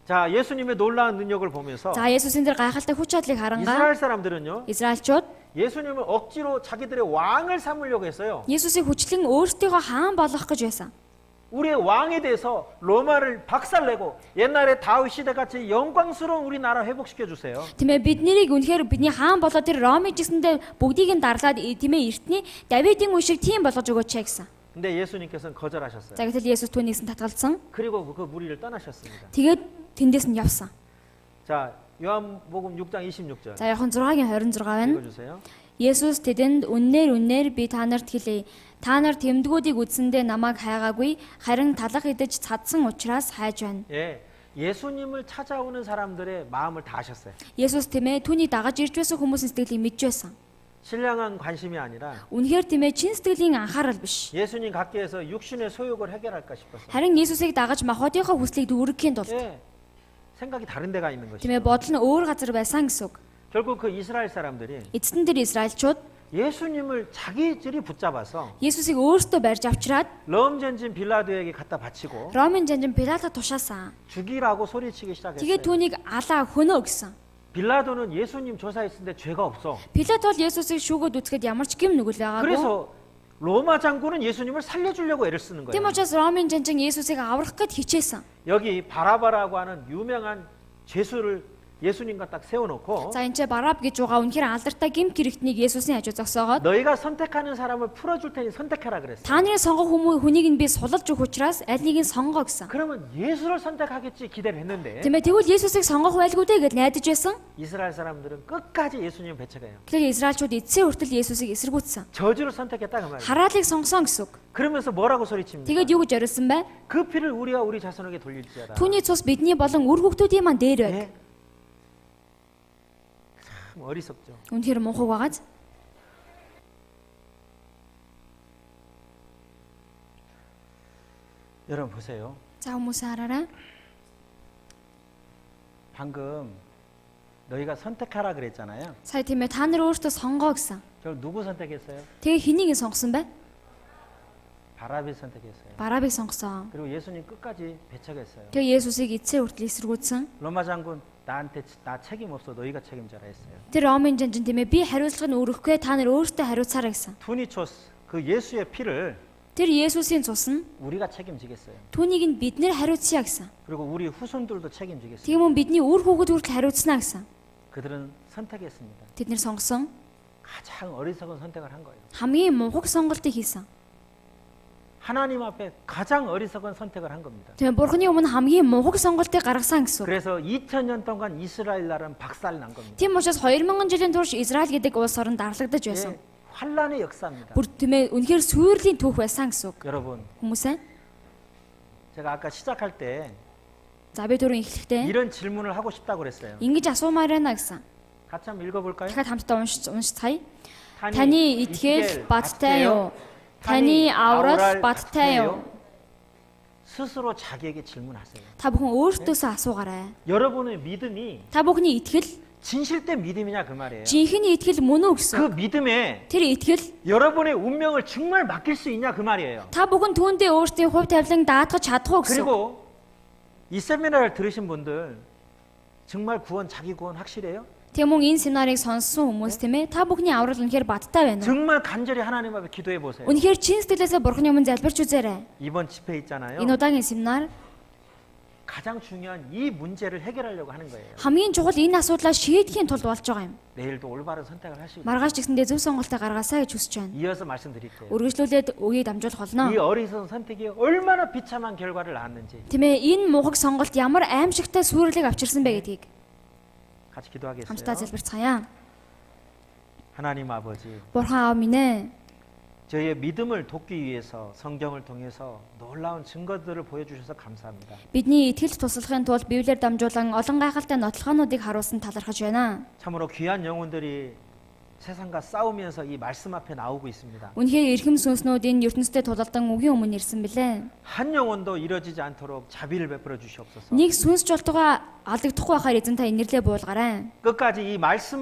자, 예수님의 놀라운 능력을 보면서 За Есүсийн тэр гайхалтай хүч чадлыг харангаа 이스라엘 사람들은요. Израильчууд 예수님을 억지로 자기들의 왕을 삼으려고 했어요. Есүсийг хүчлэн өөрсдийнхөө хаан болгох гэж байсан. 우리의 왕에 대해서 로마를 박살내고 옛날에 다윗 시대 같이 영광스러운 우리나라 회복시켜 주세요. Тиймээ бид нарыг үнэхээр бидний хаан болоод тэр Ромын жилсэндээ бүгдийг нь дарлаад тиймээ эртний Давидын үе шиг тийм болгож өгөөч гэсэн. 근데 예수님께서는 거절하셨어요. За гэтэл Есүс түүнийгсэн татгалзсан. 그리고 그 무리를 떠나셨습니다. Тэгээд тэндээс нь явсан. 자, 요한복음 6장 26절. За Иохан 6-гийн 26 байна. 읽어주세요. Есүс тэдэнд үннээр би та нарт хэлье. Та нар тэмдгүүдийг үдсэндээ намайг хайгаагүй харин талах идэж цадсан учраас хайж байна. 예, 예수님을 찾아오는 사람들의 마음을 다 아셨어요. Есүс тиймээ түүний дагаж ирж байсан хүмүүсийн сэтгэлийг мэдж байсан. 신령한 관심이 아니라 Үнэхээр тиймээ чин сэтгэлийн анхаарал биш. 예수님 갖기에서 육신의 소욕을 해결할까 싶었어요. Харин Есүсийг дагаж махбодынхоо хүслийг дүүргэхийн тулд 예, 생각이 다른 데가 있는 것이죠. тиймээ бодол нь өөр газар байсан гэсэн үг. 결국 그 이스라엘 사람들이 Эцэст нь тэр Израильчууд 예수님을 자기들이 붙잡아서 Есүсийг өөрсдөө барьж авчираад 럼 전진 빌라도에게 갖다 바치고 Ромын жанжин Пилатад тушаасан. 죽이라고 소리치기 Тэгээд 시작했어요. түүнийг алаа хөнөө гэсэн. 빌라도는 예수님 조사했을 때 죄가 없어. Пилат бол Есүсийг шүүгөөд үзэхэд ямар ч гим нүгэл байгаагүй. 그래서 로마 장군은 예수님을 살려주려고 애를 쓰는 Тийм 거예요. учраас Ромын жанжин Есүсийг аврах гэд хичээсэн. 여기 바라바라고 하는 유명한 죄수를 예수님과 딱 세워놓고 За энэ ч Бараб гэж байгаа үнэхээр алдартай гимт хэрэгтнийг Есүсийн хажуу зогсоогоод 너희가 선택하는 사람을 풀어줄 테니 선택하라 그랬어요. та нарын сонгох хүнийг нь би сулалж өгөх учраас аль нэгийг нь сонгоо гэсэн. 그러면 예수를 선택하겠지 기대를 했는데 Тийм ээ тэгвэл Есүсийг сонгох байлгүй дээ гэж найдаж байсан. 이스라엘 사람들은 끝까지 예수님을 배척해요. Тэгэхээр Израильчууд эцсийн хүртэл Есүсийг эсэргүүцсэн. 저주를 선택했다 그 말이에요. Хараалыг сонгосон гэсэн үг. 그러면서 뭐라고 소리칩니까? Тэгээд юу гэж орилсон бэ? 그 피를 우리와 우리 자손에게 돌릴지어다. Түүний цус бидний болон үр хүүхдүүдийн маань дээр байг. 예? 참 어리석죠. Үнэхээр мунхаг байгааз. 여러분 보세요. За хүмүүс хараарай. 방금 너희가 선택하라 그랬잖아요. Сая тийм ээ та нар өөртөө сонгоо гэсэн. 저 누구 선택했어요? Тэгээ хэнийг нь сонгосон бэ? 바라비 선택했어요. Барабыг сонгосон. 그리고 예수님 끝까지 배척했어요. Тэгээ Есүсийг эцсийн хүртэл эсэргүүцсэн. 로마 장군 나한테 나 책임 없어 너희가 책임져라 했어요. Тэр Ромын жанжин тийм ээ би хариуцлага нь өрөхгүй та нар өөртөө хариуцаарай гэсэн. 투니초스 그 예수의 피를 Тэр Есүсийн цус нь 우리가 책임지겠어요. түүнийг нь бид нэр 하루цъя гэсэн. 그리고 우리 후손들도 책임지겠어요. Тийм үү бидний үр хүүхэд хүртэл хариуцна гэсэн. 그들은 선택했습니다. Тэд нэр сонгосон 가장 어리석은 선택을 한 거예요. хамгийн мунхаг сонголтыг хийсэн. 하나님 앞에 가장 어리석은 선택을 한 겁니다. Тийм Бурхны өмнө хамгийн мунхаг сонголтыг гаргасан гэсэн. 그래서 2000년 동안 이스라엘 나라는 박살 난 겁니다. Тийм учраас 2000 жилийн турш Израиль гэдэг улс орон дарлагдаж байсан. 예, 환란의 역사입니다. Бүр тийм ээ үнэхээр сүйрлийн түүх байсан гэсэн үг. 여러분, Хүмүүсээ 제가 아까 시작할 때 за би түрүү эхлэхдээ 이런 질문을 하고 싶다고 그랬어요. ингэж асуумаар байна гэсэн. 같이 한번 읽어볼까요? Дахиад хамтдаа уншицгаая. Таны итгэл баттай юу? Таны аврал баттай юу? 스스로 자기에게 질문하세요. Та бүхэн өөртөөсөө асуугаарай. 여러분의 믿음이 Та бүхний итгэл 진실된 믿음이냐 그 말이에요. жинхэнэ итгэл мөн үү гэсэн. 그 믿음에 Тэр итгэл 여러분의 운명을 정말 맡길 수 있냐 그 말이에요. та бүхэн түүндээ өөрсдийн хувь тавилан даатгаж чадах уу гэсэн. 그리고 이 세미나를 들으신 분들 정말 구원 자기 구원 확실해요? Тийм үү энэ семинарыг сонссон хүмүүс тийм ээ та бүхний аврал үнэхээр баттай байна. 정말 간절히 하나님 앞에 기도해 보세요. Үнэхээр чин сэтгэлээсээ Бурхны өмнө залбирч үзээрэй. 이번 집회 있잖아요. Энэ удаагийн семинар 가장 중요한 이 문제를 해결하려고 하는 거예요. хамгийн чухал энэ асуудлаа шийдэхийн тулд болж байгаа юм. 내일도 올바른 선택을 하시고 Маргааш ч гэсэндээ зөв сонголтоо гаргаасаа гэж хүсэж байна. 이어서 말씀드릴게요. Үргэлжлүүлээд үгийг дамжуулах болно. 이 어리석은 선택이 얼마나 비참한 결과를 낳았는지 Тэмээ энэ муухай сонголт ямар аимшигтай сүрлийг авчирсан бэ гэдгийг 같이 хамтдаа 기도하겠어요. залбирцгаая. 하나님 아버지, Бурхан аав минь ээ, 저희의 믿음을 돕기 위해서 성경을 통해서 놀라운 증거들을 보여주셔서 감사합니다. бидний итгэлд туслахын тулд Библиэр дамжуулан олон гайхалтай нотлохоонуудыг харуулсан талархаж байна. 참으로 귀한 영혼들이 세상과 싸우면서 이 말씀 앞에 나오고 있습니다. Үнэхээр эрхэм сүнснүүд энэ ертөнцид тулалдан үгийн өмнө ирсэн билээ. 한 영혼도 이뤄지지 않도록 자비를 베풀어 주시옵소서. Нэг сүнс ч болтугай алдагдахгүй байхаар эзэн та инэрлээ буулгаарай. 끝까지 이 말씀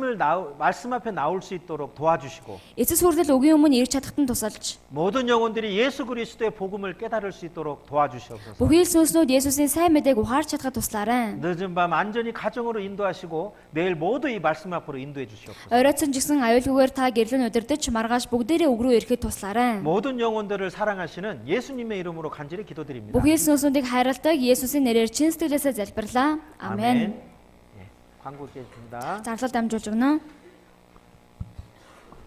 앞에 나올 수 있도록 도와주시고 Эцэс хүртэл үгийн өмнө ирж чадахтан тусалж, 모든 영혼들이 예수 그리스도의 복음을 깨달을 수 있도록 도와주시옵소서. бүхий л сүнснүүд Есүсийн сайн мэдээг ухаарч чадхад туслаарай. 늦은 밤 안전히 가정으로 인도하시고 내일 모두 이 말씀 앞으로 인도해 주시옵소서. Оройцсон жигсэн аюулгүйгээр та гэрлэн удирдах маргааш бүгдээрээ үг рүү ирэхэд туслаарай. 모든 영혼들을 사랑하시는 예수님의 이름으로 간절히 기도드립니다. Бүхий л сүнсүүдийг хайрладаг Есүсийн нэрээр чин сэтгэлээсээ залбирлаа. Амен. 예, 광고 있겠습니다. Зарлал дамжуулж өгнө.